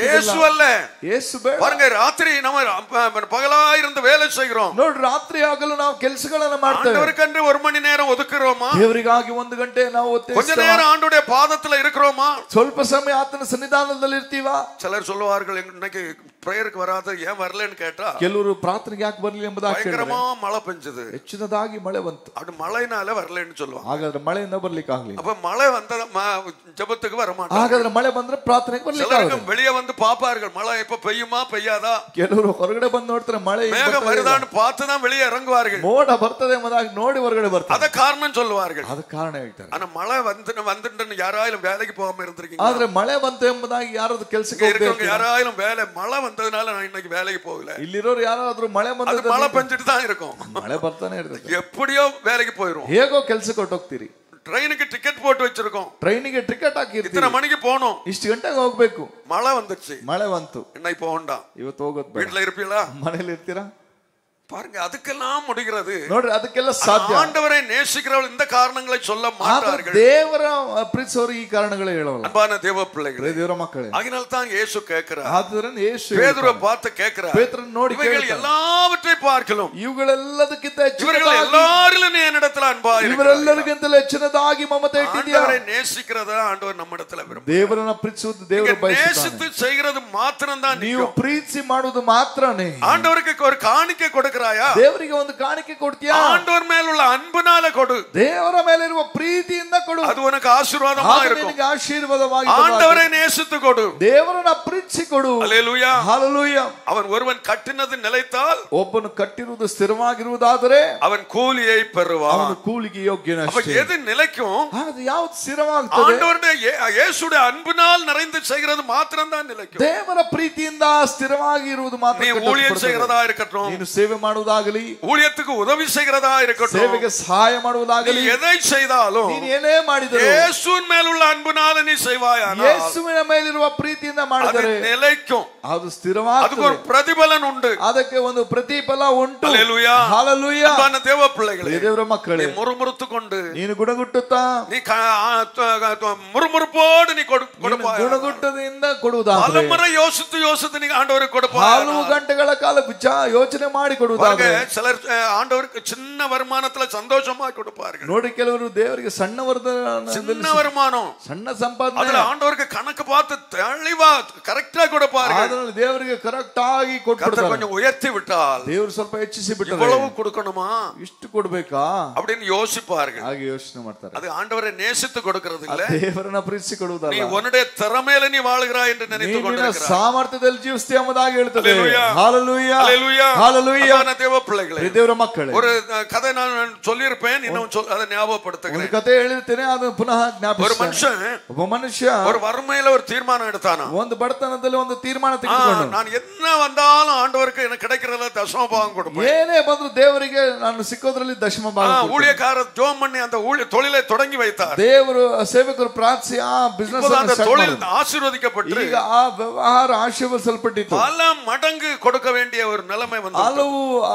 இயேசு அல்ல. ಯೇಸು ಬೇಡ. பாருங்க, ராத்திரி நம்ம பகலா இருந்து வேலை செய்கிறோம், ನೋಡ್ರಿ, ರಾತ್ರಿ ಆಗಲು ನಾವು ಕೆಲಸಗಳನ್ನ ಮಾಡ್ತೇವೆ. ஆண்டவருக்கென்று 1 மணி நேரம் ஒதுக்குறோமா? ದೇವರಿಗಾಗಿ 1 ಗಂಟೆ ನಾವು கொஞ்ச நேரம் ஆண்டவருடைய பாதத்துல இருக்கிறோமா? ಸ್ವಲ್ಪ ಸಮಯ ಆತನ ಸನ್ನಿಧಾನದಲ್ಲಿ ಇರ್ತೀವಾ? சிலர் சொல்லுவார்கள், இன்னைக்கு பிரேயருக்கு வராத ஏன் வரலன்னு கேட்டா, ಕೆಲವರು ಪ್ರಾರ್ಥನೆಗೆ ಯಾಕೆ ಬರಲಿಲ್ಲ ಎಂಬುದಾಗಿ பயங்கரமா மழை பெஞ்சது, ಹೆಚ್ಚಿನದಾಗಿ ಮಳೆ ಬಂತು, அது மழைனால வரலன்னு சொல்லுவாங்க. ಹಾಗಾದ್ರೆ ಮಳೆಯಿಂದ ಬರ್ಲಿಕ್ಕೆ ಆಗ್ಲಿಲ್ಲ. அப்ப மழை வந்தத ஜெபத்துக்கு வர மாட்டாங்க. ಹಾಗಾದ್ರೆ ಮಳೆ ಬಂದ್ರೆ ಪ್ರಾರ್ಥನೆಗೆ ಬರ್ಲಿಕ್ಕೆ ಆಗಲ್ಲ. வெளியே வந்து பாப்பார்கள், மழை எப்ப பெய்யுமா பெய்யாதா. ಕೆಲವರು ಹೊರಗಡೆ ಬಂದು ನೋಡ್ತಾರೆ, ಮಳೆ மேகம் வருதான்னு பார்த்து தான் வெளியே இறங்குவார்கள். ಮೋಡ ಬರ್ತದೆ ಎಂಬುದಾಗಿ ನೋಡಿ ಹೊರಗಡೆ ಬರ್ತಾರೆ, அத காரணம் சொல்லுவார்கள். ಅದ ಕಾರಣ ಹೇಳ್ತಾರೆ. ஆனா மழை வந்துட்டு யாராயிலும் வேலைக்கு போகாம இருந்திருக்கீங்க? ಆದ್ರೆ ಮಳೆ ಬಂತು ಎಂಬುದಾಗಿ ಯಾರಾದ್ರೂ ಕೆಲಸಕ್ಕೆ இருக்கவங்க யாராயிலும் மழை வந்ததுனால நான் இன்னைக்கு வேலைக்கு போகல. ಇಲ್ಲಿರೋರು ಯಾರಾದ್ರೂ ಮಳೆ ಬಂದ್ರೆ மழை பெஞ்சிட்டு தான் இருக்கும், ಮಳೆ ಬರ್ತಾನೆ ಇರ್ತದೆ, எப்படியோ வேலைக்கு போயிரும். ಹೇಗೋ ಕೆಲಸಕ್ಕೆ ಹೊರಟೋಗ್ತೀರಿ. ட்ரெயினுக்கு டிக்கெட் போட்டு வச்சிருக்கோம், ಟ್ರೈನಿಗೆ ಟಿಕೆಟ್ ಹಾಕಿರ್ತೀರಿ, இத்தனை மணிக்கு போகணும், ಇಷ್ಟು ಗಂಟೆಗೆ ಹೋಗ್ಬೇಕು, மழை வந்துச்சு, ಮಳೆ ಬಂತು, இன்னைக்கு போக வேண்டாம், ಇವತ್ತು ಹೋಗೋದು ಬೇಡ, வீட்டுல இருப்பீங்களா? ಮನೇಲಿ ಇರ್ತೀರಾ? பாருங்க, அதுக்கெல்லாம் முடிகிறது. ನೋಡ್ರಿ, ಅದಕ್ಕೆಲ್ಲ ಸಾಧ್ಯ. ஆண்டவரை நேசிக்கிறவர்கள் இந்த காரணங்களை சொல்ல மாட்டார்கள். ದೇವರ ಪ್ರೀತಿಸೋರು ಈ ಕಾರಣಗಳೇ ಹೇಳೋಲ್ಲ. அன்பான தேவ பிள்ளைகளே, ದೇವರ ಮಕ್ಕಳೇ, அதனால தான் இயேசு கேட்கிறார், ಆದ್ದರಿಂದ ಯೇಸು பேதுருவை பார்த்து கேட்கிறார், ಪೇತ್ರನ ನೋಡಿ இவைகள் எல்லாவற்றை பார்க்கலாம் ಇವುಗಳೆಲ್ಲದಕ್ಕಿಂತ இவர்கள் எல்லாரிலும் நீ என்னிடத்துல அன்பா ಇವರೆಲ್ಲರಿಗಿಂತಲೂ ಹೆಚ್ಚಿನದಾಗಿ ಮಮತೆ ಇಟ್ಟಿದ್ದೀಯಾ. ஆண்டவரை நேசிக்கிறத ஆண்டவர் நம்மிடத்துல விரும்புகிறார். ದೇವರನ್ನ ಪ್ರೀತಿಸುವುದು ದೇವರು ಬಯಸುತ್ತಾನೆ. நேசித்து செய்கிறது மாத்திரம் தான். ನೀವು ಪ್ರೀತಿಸಿ ಮಾಡುವುದು ಮಾತ್ರನೇ. ஆண்டவருக்கு ஒரு காணிக்கை கொடுக்கறாயா? ದೇವರಿಗೆ ಒಂದು ಕಾಣಿಕೆ ಕೊಡ್ತೀಯಾ? ஆண்டவர் மேல உள்ள அன்பினால கொடு. ದೇವರ ಮೇಲೆ ಇರುವ ಪ್ರೀತಿಯಿಂದ ಕೊಡು. அது உனக்கு ஆசீர்வாதமா இருக்கும். ನಿನಗೆ ಆಶೀರ್ವಾದವಾಗಿ ஆண்டவரை நேசித்து கொடு. ದೇವರನ್ನ ಪ್ರೀತಿಸಿ ಕೊಡು. ஹல்லேலூயா ஹல்லேலூயா. அவன் ஒருவன் கட்டினது நிலைத்தால் ಒಬ್ಬನು ಕಟ್ಟಿರುವುದು ಸ್ಥಿರವಾಗಿರುವುದಾದರೆ அவன் கூலியை பெறுவான். ಅವನು ಕೂಲಿಗೆ ಯೋಗ್ಯನಷ್ಟೇ. அப்ப எது நிலைக்கும்? ಅದು ಯಾವುದು ಸ್ಥಿರವಾಗುತ್ತದೆ? ஆண்டவருடைய இயேசுடைய அன்பினால் நிறைந்து செய்கிறது மாத்திரம் தான் நிலைக்கும். ದೇವರ ಪ್ರೀತಿಯಿಂದ ಸ್ಥಿರವಾಗಿ ಇರುವುದು ಮಾತ್ರ. நீ ஊழியம் செய்கிறதா இருக்கட்டும், ನೀನು ಸೇವೆ ಮಾಡುವುದಾಗಲಿ, ஊழியத்துக்கு உதவி செய்கிறதா இருக்கட்டும், ಸೇವೆಗೆ ಸಹಾಯ ಮಾಡುವುದಾಗಲಿ, நீ எதை செய்தாலும் ನೀನು ಏನೇ ಮಾಡಿದರೂ இயேசுவின் மேலுள்ள அன்பினால நீ செய்வாயானால் ಯೇಸುವಿನ ಮೇಲಿರುವ ಪ್ರೀತಿಯಿಂದ ಮಾಡಿದರೆ அது நிலைக்கும். ಅದು ಸ್ಥಿರವಾಗುತ್ತದೆ. அதுக்கு ஒரு பிரதிபலன் உண்டு. ಅದಕ್ಕೆ ಒಂದು ಪ್ರತಿಫಲ ಉಂಟು. ஹல்லேலூயா ஹல்லேலೂயா. அன்பான தேவ பிள்ளைகளே, ದೇವರ ಮಕ್ಕಳೇ, நீ முறுமுறுத்துக்கொண்டு ನೀನು ಗುಣಗುಟ್ಟುತ್ತಾ நீ முறுமுறுப்போடு நீ கொடுப்பாய். ಗುಣಗುಟ್ಟದಿಂದ ಕೊಡುವುದಾದರೆ பலமுறை யோசித்து யோசித்து நீ ஆண்டவருக்கு கொடுப்பாய். 4 ಗಂಟೆಗಳ ಕಾಲ ಯೋಚನೆ ಮಾಡಿ ಕೊಡುವುದಾದರೆ சிலர் ஆண்டவருக்கு சின்ன வருமானத்துல சந்தோஷமா கொடுப்பார்கள். ನೋಡಿ, ಕೆಲವರು ದೇವರಿಗೆ ಸಣ್ಣ சின்ன வருமானம், ಸಣ್ಣ ಸಂಪಾದನೆ, அதுல ஆண்டவருக்கு கணக்கு பார்த்து தெளிவா கரெக்டா கொடுப்பார்கள். ಅದರಲ್ಲಿ ದೇವರಿಗೆ ಕರೆಕ್ಟ್ ಆಗಿ ಕೊಟ್ಬಿಡ್ತಾರೆ. கொஞ்சம் உயர்த்தி விட்டால் ದೇವರು ಸ್ವಲ್ಪ ಹೆಚ್ಚಿಸಿ ಬಿಟ್ಟರೆ இவ்வளவு கொடுக்கணுமா, ಇಷ್ಟು ಕೊಡ್ಬೇಕಾ அப்படின்னு யோசிப்பார்கள். ಹಾಗೆ ಯೋಚನೆ ಮಾಡ್ತಾರೆ. அது ஆண்டவரை நேசித்து கொடுக்கிறது இல்ல, ದೇವರನ್ನ ಪ್ರೀತಿಸಿ ಕೊಡುವುದಲ್ಲ. நீ உன்னுடைய திறமையில நீ வாழுகிறாய் என்று நினைத்து கொண்டிருக்கிறாய். ಸಾಮರ್ಥ್ಯದಲ್ಲಿ ಜೀವಿಸ್ತೀಯ ಎಂಬುದಾಗಿ ಹೇಳ್ತದೆ. ஹல்லேலூயா ஹல்லேலூயா ஹல்லேலூயா ஹல்லேலூயா. அன்பான தேவ பிள்ளைகளே, ದೇವರ ಮಕ್ಕಳೇ, ஒரு கதை நான் சொல்லியிருப்பேன், இன்னும் அதை ஞாபகப்படுத்துகிறேன். ಒಂದು ಕಥೆ ಹೇಳಿರ್ತೇನೆ, ಅದು ಪುನಃ ஒரு ಜ್ಞಾಪಿಸ್ತೇನೆ. மனுஷன் ಒಬ್ಬ ಮನುಷ್ಯ ஒரு வறுமையில ஒரு தீர்மானம் எடுத்தானா. ಒಂದು ಬಡತನದಲ್ಲಿ ಒಂದು ತೀರ್ಮಾನ ತೆಗೆದುಕೊಂಡು, நான் என்ன வந்தாலும் ஆண்டவருக்கு எனக்கு கிடைக்கிறதுல தசம பாகம் கொடுப்பேன். ಏನೇ ಬಂದ್ರು ದೇವರಿಗೆ ನಾನು ಸಿಕ್ಕೋದ್ರಲ್ಲಿ ದಶಮ ಭಾಗ ಕೊಡ್ತೇನೆ. ஊழியக்காரர் ஜோம் பண்ணி அந்த தொழிலை தொடங்கி வைத்தார். ದೇವರು ಸೇವಕರು ಪ್ರಾರ್ಥಿಸಿ ಆ ಬಿಸಿನೆಸ್ அந்த தொழில் ஆசீர்வதிக்கப்பட்டு ಈಗ ಆ ವ್ಯವಹಾರ ಆಶೀರ್ವದಿಸಲ್ಪಟ್ಟಿತು. பல மடங்கு கொடுக்க வேண்டிய ஒரு நிலைமை வந்தது. ಹಲವು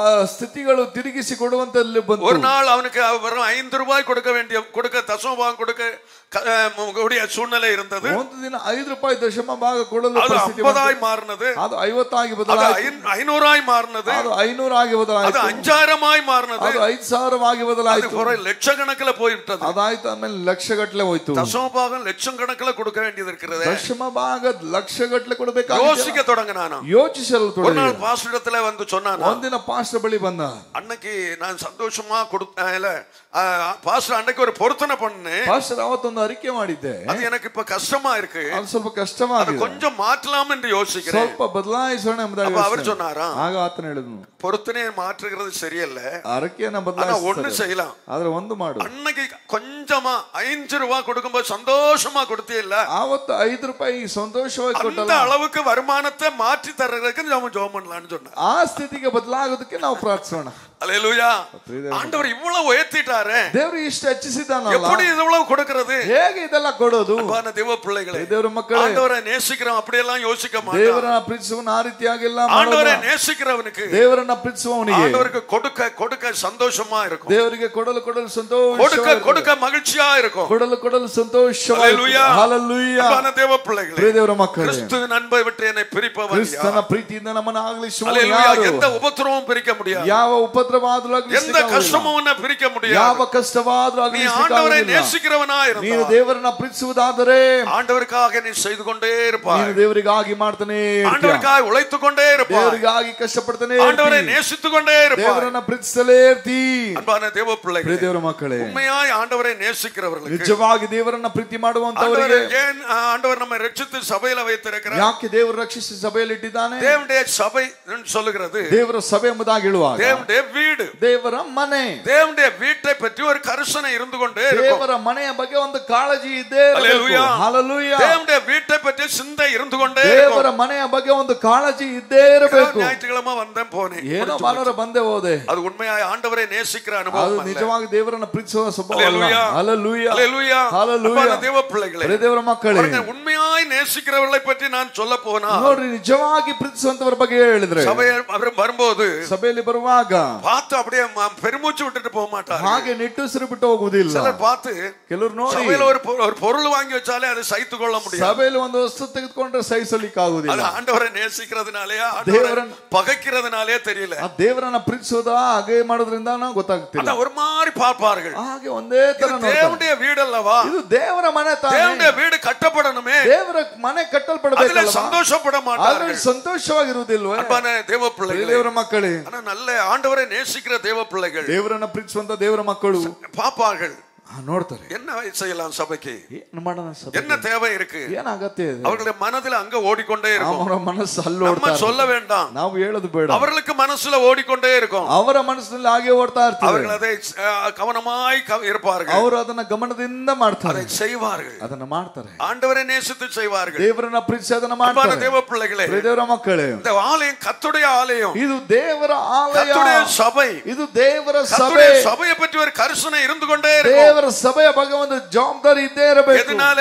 ಸ್ಥಿತಿಗಳು ತಿರುಗಿಸಿ ಕೊಡುವಂತಲ್ಲಿ ಬಂತು. ஒரு நாள் அவனுக்கு வெறும் 5 ரூபாய் கொடுக்க தசம பாகம் கொடுக்க சூழ்நிலை இருந்தது. ಒಂದು ದಿನ 5 ರೂಪಾಯಿ ದಶಮ ಭಾಗ ಕೊಡಲು அது ಪರಿಸ್ಥಿತಿ 50 மாறினது, ಅದು 50 ಆಗಿ ಬದಲಾಯಿತು, 500 மாறினது, ಅದು 500 ಆಗಿ ಬದಲಾಯಿತು, அது 5000 மாறினது, ಅದು 5000 ಆಗಿ ಬದಲಾಯಿತು, லட்சக்கணக்கில் போயிட்டது. ಅದಾಯ್ತು. ಆಮೇಲೆ ಲಕ್ಷಗಟ್ಟಲೆ ಹೋಯ್ತು. தசம பாகம் லட்சக்கணக்கில் கொடுக்க வேண்டியது இருக்கிறது. ದಶಮ ಭಾಗ ಲಕ್ಷಗಟ್ಟಲೆ ಕೊಡಬೇಕಾಗಿದೆ. யோசிக்க தொடங்கினானா. ಯೋಚಿಸಲು ஒரு ತೊಡಗಿದ. நாள் பாஸ்டர் இடத்துல வந்து சொன்னானா. ಒಂದಿನ ಪಾಸ್ಟರ್ ಬಳಿ ಬಂದ. அன்னைக்கு நான் சந்தோஷமா பாஸ்டர் அன்னைக்கு ஒரு பொருத்தனை பண்ணேன். ಪಾಸ್ಟರ್ ಅವತ್ತೊಂದು ಅರಿಕೆ ಮಾಡಿದ್ದೆ. அது எனக்கு இப்ப கஷ்டமா இருக்கு, ಅದು ಸ್ವಲ್ಪ ಕಷ್ಟವಾಗಿದೆ, கொஞ்சம் மாற்றலாம் என்று யோசிக்கிறேன். ಸ್ವಲ್ಪ ಬದಲಾಯಿಸೋಣ ಎಂಬುದಾಗಿ அவர் சொன்னாரா, ಆಗ ಆತನ ಹೇಳಿದನು, பொருத்தனை மாற்றுகிறது சரியல்ல, ಅರಕೆಯನ್ನ ஒண்ணு ಬದಲಾಯಿಸು, செய்யலாம். ಆದ್ರೆ ಒಂದು ಮಾಡು. அன்னைக்கு கொஞ்சமா 5 ரூபாய் கொடுக்கும்போது சந்தோஷமா கொடுத்தே இல்ல, ಆವತ್ತು 5 ರೂಪಾಯಿ ಸಂತೋಷವಾಗಿ அந்த ಕೊಟ್ಟಲ್ಲ, அளவுக்கு வருமானத்தை மாற்றி தர்றதுக்கு நம்ம ஜெபம் பண்ணலாம்னு சொன்னார். ಆ ಸ್ಥಿತಿಗೆ ಬದಲಾಗೋದಕ್ಕೆ ನಾವು ಪ್ರಾರ್ಥಿಸೋಣ. அல்லேலூயா. ஆண்டவர் இவ்வளவு உயர்த்திட்டாரே, ದೇವರು ಇಷ್ಟು ಹೆಚ್ಚಿಸಿದಾನಲ್ಲ, எப்படி இவ்வளவு கொடுக்கிறது, ಹೇಗೆ ಇದೆಲ್ಲ ಕೊಡೋದು? அன்பான தேவ பிள்ளைகளே, ದೇವರ ಮಕ್ಕಳೇ, ஆண்டவரை நேசிக்கிறவன் அப்படியெல்லாம் யோசிக்க மாட்டான். ದೇವರನ್ನ ಪ್ರೀತಿಸುವವನು ಆ ರೀತಿಯಾಗಿಲ್ಲ. ஆண்டவரை நேசிக்கிறவனுக்கு, ದೇವರನ್ನ ಪ್ರೀತಿಸುವವನಿಗೆ ஆண்டவருக்கு கொடுக்க சந்தோஷமா இருக்கும். ದೇವರಿಗೆ ಕೊಡಲು ಸಂತೋಷ, கொடுக்க மகிழ்ச்சியா இருக்கும். ಕೊಡಲು ಸಂತೋಷವಾಗಿ. ಹಲ್ಲೆಲೂಯಾ. அன்பான தேவ பிள்ளைகளே, ದೇವರ ಮಕ್ಕಳೇ, கிறிஸ்துவின் அன்பை விட்டு என்னை பிரிப்பவன் யார்? ಕ್ರಿಸ್ತನ ಪ್ರೀತಿಯಿಂದ ನಮ್ಮನ್ನು ಆಗಲಿಸುವವನು அல்லேலூயா. ಯಾರು? எந்த உபத்திரவமும் பிரிக்க முடியாது, ಯಾವ ಉಪದ್ರವಾದರೂ எந்த கஷ்டமும் உன்னை பிரிக்க முடியாது. ಯಾವ ಕಷ್ಟವಾದರೂ நீ ஆண்டவரை நேசிக்கிறவனா ನೀನು இருந்தா, ದೇವರನ್ನ ಪ್ರೀತಿಸುವುದಾದರೆ ஆண்டவருக்காக நீ செய்து கொண்டே இருப்பாய். ನೀನು ದೇವರಿಗಾಗಿ ಮಾಡ್ತಾನೆ ಇರ್ತೀಯ. ஆண்டவருக்காக உழைத்துக் கொண்டே இருப்பாய். ದೇವರಿಗಾಗಿ ಕಷ್ಟಪಡ್ತಾನೆ ஆண்டவரை ಇರ್ತೀಯ. நேசித்துக் கொண்டே இருப்பாய். ದೇವರನ್ನ ಪ್ರೀತಿಸಲೇ ಇರ್ತೀ. அன்பான தேவ பிள்ளைகளே, ದೇವರ ಮಕ್ಕಳೇ, உண்மையாய் ஆண்டவரை நேசிக்கிறவர்களுக்கு, ನಿಜವಾಗಿ ದೇವರನ್ನ ಪ್ರೀತಿ ಮಾಡುವಂತವರಿಗೆ, ஏன் ஆண்டவர் நம்மை ரட்சித்து சபையில வைத்திருக்கிறார்? ಯಾಕೆ ದೇವರು ರಕ್ಷಿಸಿ ಸಭೆಯಲ್ಲಿ ಇಟ್ಟಿದ್ದಾನೆ? தேவனுடைய சபை சொல்லுகிறது, ದೇವರ ಸಭೆ ಎಂಬುದಾಗಿ ಹೇಳುವಾಗ தேவனுடைய வீடு, ದೇವರ ಮನೆ, தேவனுடைய வீட்டை பற்றி ஒரு கரிசனை இருந்து கொண்டே இருக்கும். ದೇವರ ಮನೆಯ ಬಗ್ಗೆ ಒಂದು ಕಾಳಜಿ ಇದ್ದೇ ಇರಬೇಕು. ஹல்லேலூயா. ಹಲ್ಲೆಲೂಯಾ. தேவனுடைய வீட்டை பற்றி சிந்தை இருந்து கொண்டே ದೇವರ இருக்கும். ಮನೆಯ ಬಗ್ಗೆ ಒಂದು ಕಾಳಜಿ ಇದ್ದೇ ಇರಬೇಕು. ஞாயிற்றுக்கிழமை வந்தேன் போனேன், ಏನೋ ಭಾನುವಾರ ಬಂದೆ ಹೋದೆ, அது உண்மையாய் ஆண்டவரை நேசிக்கிற ಅದು அனுபவம் அல்ல. ನಿಜವಾಗಿ ದೇವರನ್ನ ಪ್ರೀತಿಸುವ ಸ್ವಭಾವ ಅಲ್ಲ. ஹல்லேலூயா. ಹಲ್ಲೆಲೂಯಾ. ஹல்லேலூயா. ஹல்லேலூயா. அன்பான தேவ பிள்ளைகளே, ದೇವರ ಮಕ್ಕಳೇ, பாருங்க, உண்மையாய் நேசிக்கிறவர்களை பற்றி நான் சொல்ல போனா, ನೋಡ್ರಿ, ನಿಜವಾಗಿ ಪ್ರೀತಿಸುವಂತವರ ಬಗ್ಗೆ ಹೇಳಿದ್ರೆ, சபையை வரும்போது ಸಭೆಯಲ್ಲಿ ಬರುವಾಗ பார்த்து அப்படியே பெருமூச்சு விட்டுட்டு போக மாட்டாங்க. ಹಾಗೆ ನಿಟ್ಟುಸಿರು ಬಿಟ್ಟು ಹೋಗುವುದಿಲ್ಲ. சிலர் பார்த்து ಕೆಲವರು ನೋಡಿ சபையில ஒரு பொருள் வாங்கி வச்சாலே அதை சಹಿತು கொள்ள முடியாது. ಸಭೆಯಲ್ಲಿ ಒಂದು ವಸ್ತು ತೆಗೆದುಕೊಂಡ್ರೆ ಸಹಿಸಲಿಕ್ಕೆ ಆಗುವುದಿಲ್ಲ. அது ஆண்டவரை நேசிக்கிறதுனாலயே ஆண்டவரை பகைக்கிறதுனாலே தெரியல. ಆ ದೇವರನ್ನ ಪ್ರೀತಿಸೋದಾ ಹಾಗೆ ಮಾಡೋದ್ರಿಂದ ಗೊತ್ತಾಗ್ತಿಲ್ಲ. ಅದ ஒரு மாதிரி பார்ப்பார்கள். ಹಾಗೆ ಒಂದೇ ತರ தேவனுடைய வீடு அல்லவா, ಇದು ದೇವರ ಮನೆ ತಾನೇ, தேவனுடைய வீடு கட்டப்படணுமே, ದೇವರ ಮನೆ ಕಟ್ಟಲ್ಪಡಬೇಕಲ್ಲ, ಅದರಲ್ಲಿ ಸಂತೋಷಪಡ ಮಾட்டார்கள், ಸಂತೋಷವಾಗಿರುವುದಿಲ್ವಾ? ಅಪ್ಪನ ದೇವ பிள்ளைகளே, ದೇವರ ಮಕ್ಕಳೇ, நல்ல ஆண்டவரை நேசிக்கிற தேவ பிள்ளைகள் ದೇವರನ್ನ ಪ್ರೀತಿಸುವಂತ ದೇವರ ಮಕ್ಕಳು பாப்பார்கள், ನೋಡ್ತಾರೆ என்ன செய்யலாம், சபைக்கு என்ன தேவை இருக்கு, ಏನ್ ಅಗತ್ಯ ಇದೆ, அவர்களுடைய மனதில் அங்க ஓடிக்கொண்டே இருக்கும். ಅವರ ಮನಸ್ಸು ಅಲ್ಲಿ நம்ம சொல்ல வேண்டாம், ನಾವು ಹೇಳೋದು ಬೇಡ, அவர்களுக்கு மனசுல ஓடிக்கொண்டே இருக்கும், ಅವರ ಮನಸ್ಸಿನಲ್ಲಿ ಹಾಗೆ ಓಡ್ತಾ ಇರ್ತಾರೆ. அவர்கள் அதை கவனமாய் இருப்பார்கள், ಅವರು ಅದನ್ನ ಗಮನದಿಂದ ಮಾಡ್ತಾರೆ, அதை செய்வார்கள், ಅದನ್ನ ಮಾಡ್ತಾರೆ, ஆண்டவரை நேசித்து செய்வார்கள். ದೇವರನ್ನ ಪ್ರೀತಿಸಿ ಅದನ್ನ ಮಾಡ್ತಾರೆ. தேவ பிள்ளைகளே, ದೇವರ ಮಕ್ಕಳೇ, இந்த ஆலயம் கர்த்தருடைய ஆலயம், ಇದು ದೇವರ ಆಲಯ, கர்த்தருடைய சபை, ಇದು ದೇವರ ಸಭೆ. கர்த்தருடைய சபையை பற்றி ஒரு கரிசனை இருந்து கொண்டே இருக்கும். ದೇವರ ಸಭೆಯ ಬಗ್ಗೆ ಒಂದು ಜವಾಬ್ದಾರಿ ಇದ್ದೇ ಇರಬೇಕು. எதனால?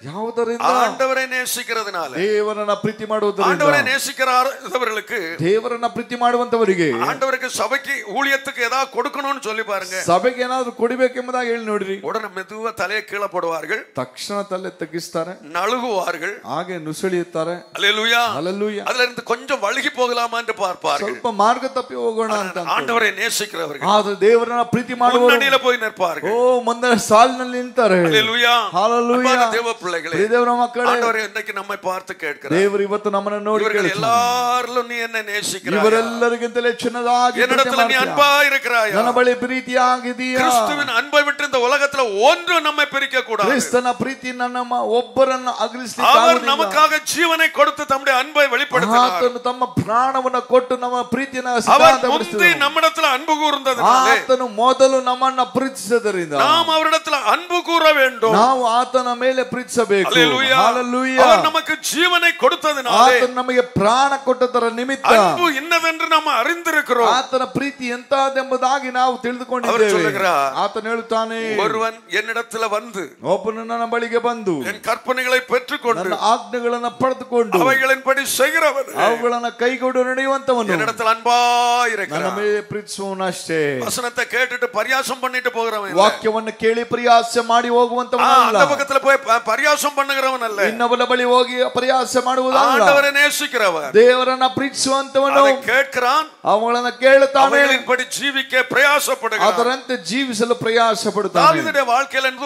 ಯಾವುದರಿಂದ? ஆண்டவரை நேசிக்கிறதுனால. ದೇವರನ್ನ ಪ್ರೀತಿ ಮಾಡುವುದರಿಂದ. ஆண்டவரை நேசிக்கிறவர்களுக்கு, ದೇವರನ್ನ ಪ್ರೀತಿ ಮಾಡುವಂತವರಿಗೆ, ஆண்டவருக்கு சபைக்கு ஊழியத்துக்கு ஏதாவது கொடுக்கணும்னு சொல்லி பாருங்க, ಸಭೆಗೆ ಏನಾದ್ರು ಕೊಡಬೇಕೆಂಬುದಾಗಿ ಹೇಳಿ ನೋಡ್ರಿ, உடனே மெதுவா தலையை கீழே போடுவார்கள், ತಕ್ಷಣ ತಲೆ ತಗ್ಗಿಸ್ತಾರೆ, நழுகுவார்கள், ಹಾಗೆ ನುಸುಳಿಯುತ್ತಾರೆ. அல்லேலூயா, அல்லேலೂಯಾ. அதுல இருந்து கொஞ்சம் வழுகி போகலாமா என்று பார்ப்பார்கள். ಸ್ವಲ್ಪ ಮಾರ್ಗ ತಪ್ಪಿ ಹೋಗೋಣ ಅಂತ. ஆண்டவரை நேசிக்கிறவர்கள் ಆದ್ರೆ ದೇವರನ್ನ ಪ್ರೀತಿ ಮಾಡುವವರು முன்னணியில போய் நிற்பார்கள். ಓ ಮುಂದೆ ಸಾಲಿನಲ್ಲಿ ನಿಂತಾರೆ. அல்லேலூயா, ஹalleluya. தேவ பிள்ளைகளே, ದೇವರ ಮಕ್ಕಳೇ, ஆண்டவர் இன்னைக்கு நம்மை பார்த்து கேட்கிறார். ದೇವರು ಇವತ್ತು ನಮ್ಮನ್ನು ನೋಡಿ இவர்கள் எல்லாரும் நீ என்ன நேசிக்கிறாய்? ಇವರೆಲ್ಲರಿಗಿಂತಲೇ ಚಿನ್ನದಾಗಿ என்னிடத்துல நீ அன்பா இருக்கிறாயா? ನನ್ನ ಬಳಿ ಪ್ರೀತಿಯಾಗಿದೀಯಾ? கிறிஸ்துவின் அன்பை விட்டு இந்த உலகத்துல ஒன்று நம்மை பிரிக்க கூடாது. ಕ್ರಿಸ್ತನ ಪ್ರೀತಿ ನನ್ನ ಒಬ್ಬರನ್ನು ಅಗಲಿಸಲಿಕ್ಕೆ அவர் ಆಗುವುದಿಲ್ಲ. நமக்காக ஜீவனை கொடுத்து தம்முடைய அன்பை வெளிப்படுத்தினார். ಆತನು ತಮ್ಮ ಪ್ರಾಣವನ್ನು ಕೊಟ್ಟು ನಮ್ಮ ಪ್ರೀತಿಯನ್ನು அவர் ಸಿದ್ಧಾಂತಪಡಿಸಿದನು. முந்தி நம்மிடத்துல அன்பு கூர்ந்ததனாலே ಆತನು ಮೊದಲು ನಮ್ಮನ್ನ ಪ್ರೀತಿಸಿದ್ದರಿಂದ நாம் அவரிடத்துல அன்பு கூற வேண்டும். ನಾವು ಆತನ ಮೇಲೆ ಪ್ರೀತಿಸಬೇಕು. அல்லேலூயா. ஹalleluya. அவர் நமக்கு ஜீவனை கொடுத்ததனாலே, ಆತನು ನಮಗೆ ಪ್ರಾಣ ಕೊಟ್ಟದರ ನಿಮಿತ್ತ அன்பு இன்னதென்று நாம் அறிந்திருக்கிறோம். ಆತನ ಪ್ರೀತಿ ಎಂತದೆಂಬುದಾಗಿ ನಾವು ತಿಳಿದುಕೊಂಡಿದ್ದೇವೆ. சொல்லுகிறார், ಆತನು ಹೇಳುತ್ತಾನೆ, ஒருவன் என்னிடத்துல வந்து ಒಬ್ಬನು ನನ್ನ ಬಳಿಗೆ ಬಂದು என் கற்பனைகளை பெற்றுக்கொண்டு ನನ್ನ ಆಜ್ಞೆಗಳನ್ನು ಪಡೆದುಕೊಂಡು அவைகளின்படி செய்கிறவன் ಅವುಗಳನ್ನ ಕೈಗೊಂಡು ನಡೆಯುವಂತವನು என்னிடத்துல அன்பா ನನ್ನ இருக்கிறான். ಮೇಲೆ ಪ್ರೀತಿಸುವನಷ್ಟೇ. வசனத்தை கேட்டுட்டு பரியாசம் பண்ணிட்டு போகிறவன் இல்ல. ವಾಕ್ಯವನ್ನು ಕೇಳಿ ಪರಿಹಾಸ ಮಾಡಿ ಹೋಗುವಂತವನಲ್ಲ. அந்த பக்கத்துல போய் பரியாசம் பண்ணுகிறவன் அல்ல. ಇನ್ನೊಬ್ಬನ ಬಳಿ ಹೋಗಿ ಪರಿಹಾಸ ಮಾಡುವುದಲ್ಲ. ஆண்டவரை நேசிக்கிறவன், ದೇವರನ್ನ ಪ್ರೀತಿಸುವಂತವನು அதை கேட்கிறான், ಅವುಗಳನ್ನ ಕೇಳುತ್ತಾನೆ, அவைகளின்படி ஜீவிக்க பிரயாசப்படுகிறான். ಅದರಂತೆ ಜೀವಿಸಲು ಪ್ರಯಾಸ ಪಡುತ್ತಾನೆ. தாவீதுடைய வாழ்க்கையில இருந்து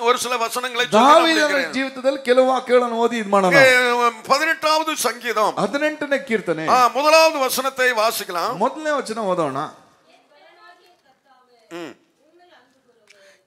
ஒரு சில வசனங்களை ದಾವೀದನ ಜೀವಿತದಲ್ಲಿ ಕೆಲವು ವಾಕ್ಯಗಳನ್ನು ಓದಿ ಇದು ಮಾಡೋಣ. 18வது சங்கீதம் 18ನೇ ಕೀರ್ತನೆ முதலாவது வசனத்தை வாசிக்கலாம். ಮೊದಲನೇ ವಚನ ಓದೋಣ.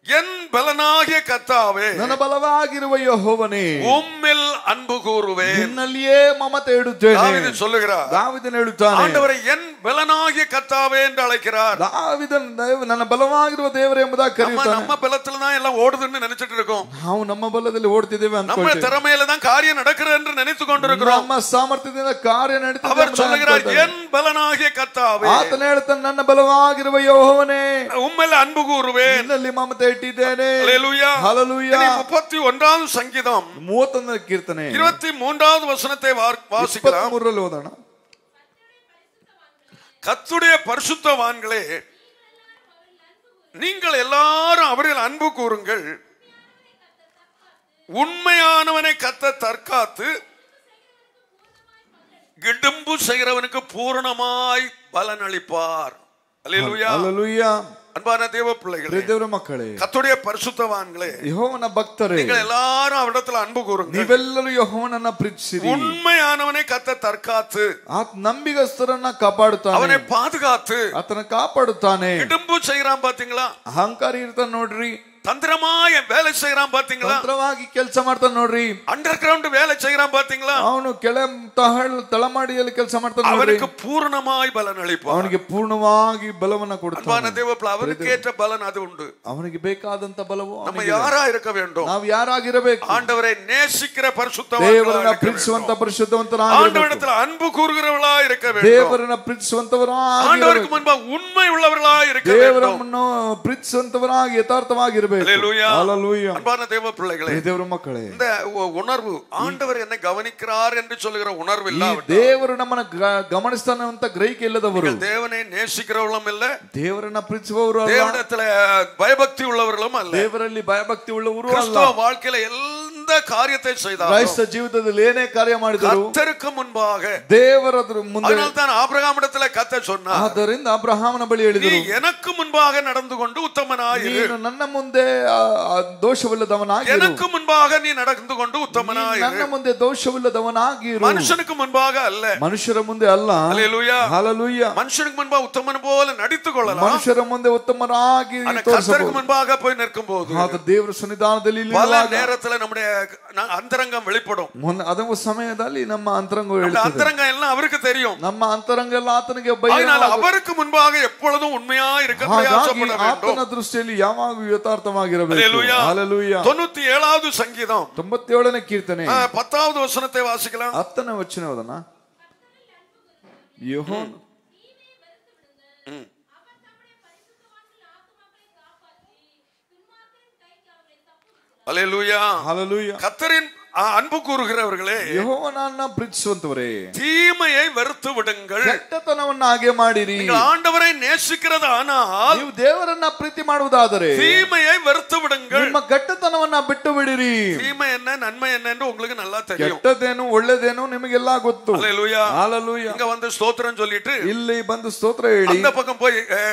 என் பலனாகிய கர்த்தாவே, ನನ್ನ ಬಲವಾಗಿರುವ ಯೆಹೋವನೇ, உம்மில் அன்பு கூறுவேன். ನಿನ್ನಲ್ಲಿಯೇ ಮಮತೆ ಇಡುತ್ತೇನೆ. தாவீது சொல்லுகிறார், ದಾವೀದನು ಹೇಳುತ್ತಾನೆ, ஆண்டவரை என் பலனாகிய கர்த்தாவே என்று அழைக்கிறார். ದಾವೀದನು ನನ್ನ ಬಲವಾಗಿರುವ ದೇವರೇ ಎಂಬುದಾಗಿ ಕರೆಯುತ್ತಾನೆ. நம்ம பலத்துல தான் எல்லாம் ஓடுதுன்னு நினைச்சிட்டு இருக்கோம். ನಾವು ನಮ್ಮ ಬಲದಲ್ಲಿ ಓಡ್ತಿದ್ದೇವೆ நம்ம ಅನ್ಕೊಳ್ತೇವೆ. திறமையில தான் காரியம் நடக்கிறது என்று நினைத்து கொண்டிருக்கிறோம். ನಮ್ಮ ಸಾಮರ್ಥ್ಯದಿಂದ ಕಾರ್ಯ ನಡೀತದೆ அவர் ಎಂಬುದಾಗಿ சொல்லுகிறார், ಅನ್ಕೊಳ್ತೇವೆ. என் பலனாகிய கர்த்தாவே, ಆತನು ಹೇಳ್ತಾನೆ, ನನ್ನ ಬಲವಾಗಿರುವ ಯೆಹೋವನೇ, உம்மில் அன்பு கூறுவேன். ನಿನ್ನಲ್ಲಿ ಮಮತೆ ಇಟ್ಟಿದ್ದೇನೆ. அல்லேலூயா. ಹಲ್ಲೆಲೂಯಾ. 31வது சங்கீதம் 31ನೇ ಕೀರ್ತನೆ 23வது வசனத்தை வாசிக்கலாம். 23ರಲ್ಲಿ ಓದೋಣ. கர்த்தருடைய பரிசுத்தவான்களே, நீங்கள் எல்லாரும் அவரில் அன்பு கூறுங்கள். உண்மையானவனை கர்த்தர் தற்காத்து கிடும்பு செய்கிறவனுக்கு பூரணமாய் பலனளிப்பார். அல்லேலூயா. ಹಲ್ಲೆಲೂಯಾ. அன்பான தேவ பிள்ளைகளே, ದೇವರ ಮಕ್ಕಳೇ, கர்த்தருடைய பரிசுத்தவான்களே, ಯೆಹೋವನ ಭಕ್ತರೇ, நீங்கள் எல்லாரும் அவரிடத்தில் அன்பு கூறுங்கள். ನೀವೆಲ್ಲರೂ ಯೆಹೋವನನ್ನ ಪ್ರೀತಿಸಿರಿ. உண்மையானவனை கர்த்தர் தற்காத்து ಆತ ನಂಬಿಗಸ್ತರನ್ನ ಕಾಪಾಡುತ್ತಾನೆ. அவனை பாதுகாத்து ಆತನ ಕಾಪಾಡುತ್ತಾನೆ. கிடும்பு செய்யறான் பாத்தீங்களா? ಅಹಂಕಾರಿ ಇರ್ತಾನೆ ನೋಡ್ರಿ. தந்திரமாய் வேலை செய்யறான் பாத்தீங்களா? ತಂತ್ರವಾಗಿ ಕೆಲಸ ಮಾಡ್ತಾನೆ ನೋಡ್ರಿ. ಅಂಡರ್ ಗ್ರೌಂಡ್ வேலை செய்யறான் பாத்தீங்களா? ಅವನು ತಳಮಾಡಿಯಲ್ಲಿ ಕೆಲಸ ಮಾಡ್ತಾನೆ ನೋಡ್ರಿ. அவனுக்கு பூரணமாய் பலன் அளிப்பார். ಅವನಿಗೆ ಪೂರ್ಣವಾಗಿ ಬಲವನ್ನ ಕೊಡುತ್ತಾನೆ. அன்பான தேவப்பிள்ளை, அவருக்கு ஏற்ற பலன் அது உண்டு. ಅವನಿಗೆ ಬೇಕಾದಂತ ಬಲವು நம்ம யாரா இருக்க வேண்டும்? ನಾವು ಯಾರಾಗಿರಬೇಕು? ஆண்டவரை நேசிக்கிற ದೇವರನ್ನ ಪ್ರೀತಿಸುವಂತ ಪರಿಶುದ್ಧವಂತರಾಗಿರಬೇಕು. ஆண்டவரிடத்தில் அன்பு கூறுகிறவர்களா இருக்க வேண்டும். ದೇವರನ್ನ ಪ್ರೀತಿಸುವಂತವರಾಗಿರಬೇಕು. ஆண்டவருக்கு முன்பாக உண்மை உள்ளவர்களா இருக்க வேண்டும். ದೇವರನ್ನು ಪ್ರೀತಿಸುವಂತವರಾಗಿ ಯಥಾರ್ಥವಾಗಿರಬೇಕು. ಇರಬೇಕು. Hallelujah. Hallelujah. அன்பான தேவ பிள்ளைகளே, ದೇವರ ಮಕ್ಕಳೇ, இந்த உணர்வு ஆண்டவர் என்னை கவனிக்கிறார் என்று சொல்லுகிற உணர்வு ಈ இல்ல, ದೇವರು ನಮ್ಮನ್ನ ಗಮನಿಸ್ತಾನೆ ಅಂತ ಗ್ರಹಿಕೆ ಇಲ್ಲದವರು, தேவனை நேசிக்கிறவர்களும் இல்ல, ದೇವರನ್ನ ಪ್ರೀತಿಸುವವರು ಅಲ್ಲ, தேவனிடத்துல பயபக்தி உள்ளவர்களும் அல்ல, ದೇವರಲ್ಲಿ ಭಯಭಕ್ತಿ ಉಳ್ಳವರು ಅಲ್ಲ. கிறிஸ்தவ வாழ்க்கையில எந்த காரியத்தை செய்தாலும் ಕ್ರೈಸ್ತ ಜೀವಿತದಲ್ಲಿ ಏನೇ ಕಾರ್ಯ ಮಾಡಿದರು கர்த்தருக்கு முன்பாக ದೇವರ ಮುಂದೆ. அதனால்தான் ஆபிரகாமிடத்துல கர்த்தர் சொன்னார், ಆದ್ದರಿಂದ ಅಬ್ರಹಾಮನ ಬಳಿ நீ ಹೇಳಿದರು, எனக்கு முன்பாக நடந்து கொண்டு உத்தமனாயிரு, ನೀನು ನನ್ನ ಮುಂದೆ ದೋಷವಿಲ್ಲದವನಾಗಿರು, எனக்கு முன்பாக நீ நடந்து கொண்டு உத்தமனாயிரு. ನನ್ನ ಮುಂದೆ ದೋಷವಿಲ್ಲದವನಾಗಿರು. மனுஷனுக்கு முன்பாக அல்ல, ಮನುಷ್ಯರ ಮುಂದೆ ಅಲ್ಲ. ஹல்லேலூயா. ಹಲ್ಲೆಲೂಯಾ. மனுஷனுக்கு முன்பாக உத்தமன் போல நடித்துக் கொள்ளலாம், ಮನುಷ್ಯರ ಮುಂದೆ ಉತ್ತಮರಾಗಿ ஆனா ತೋರಿಸಬಹುದು. கர்த்தருக்கு முன்பாக போய் நிற்கும் போது ಆದ ದೇವರ ಸನ್ನಿಧಾನದಲ್ಲಿ பல ನಿಲ್ಲುವಾಗ நேரத்துல நம்முடைய அந்தரங்கம் வெளிப்படும். ಅದರ ಸಮಯದಲ್ಲಿ ನಮ್ಮ ಅಂತರಂಗ அந்த ಹೇಳ್ತದೆ. அந்தரங்கம் எல்லாம் அவருக்கு தெரியும், ನಮ್ಮ ಅಂತರಂಗ ಎಲ್ಲ ಆತನಿಗೆ அதனால அவருக்கு முன்பாக எப்பொழுதும் உண்மையா இருக்க பிரயாசப்பட ಆತನ வேண்டும். ದೃಷ್ಟಿಯಲ್ಲಿ ಯಾವಾಗ ಯಥಾರ್ಥವಾಗಿರಬೇಕು. ஹல்லேலூயா. ಹಲ್ಲೆಲೂಯಾ. 97வது சங்கீதம் 97ನೇ ಕೀರ್ತನೆ 10வது வசனத்தை வாசிக்கலாம். 10ನೇ ವಚನ ಓದೋಣ. ಯೆಹೋವನ ஹல்லேலூயா. ಹಲ್ಲೆಲೂಯಾ. கர்த்தரின் அன்பு கூறுகிறவர்களே, ಯೆಹೋವನನ್ನ ಪ್ರೀತಿಸುವಂತವರೇ, தீமையை வெறுத்து விடுங்கள். ಕೆಟ್ಟತನವನ್ನ ಹಾಗೆ ಮಾಡಿರಿ. நீங்கள் ஆண்டவரை நேசிக்கிறது ஆனால் ನೀವು ದೇವರನ್ನ ಪ್ರೀತಿ ಮಾಡುವುದಾದರೆ தீமையை வெறுத்து விடுங்கள். ನಿಮ್ಮ ಕೆಟ್ಟತನವನ್ನ ಬಿಟ್ಟು ಬಿಡಿರಿ. தீமை என்ன நன்மை என்ன என்று உங்களுக்கு நல்லா தெரியும். ಕೆಟ್ಟದೇನು ಒಳ್ಳೆದೇನು ನಿಮಗೆಲ್ಲ ಗೊತ್ತು. ஹல்லேலூயா. ಹಲ್ಲೆಲೂಯಾ. இங்க வந்து ஸ்தோத்திரம் சொல்லிட்டு ಇಲ್ಲಿ ಬಂದು ಸ್ತೋತ್ರ ಹೇಳಿ அந்த பக்கம் போய்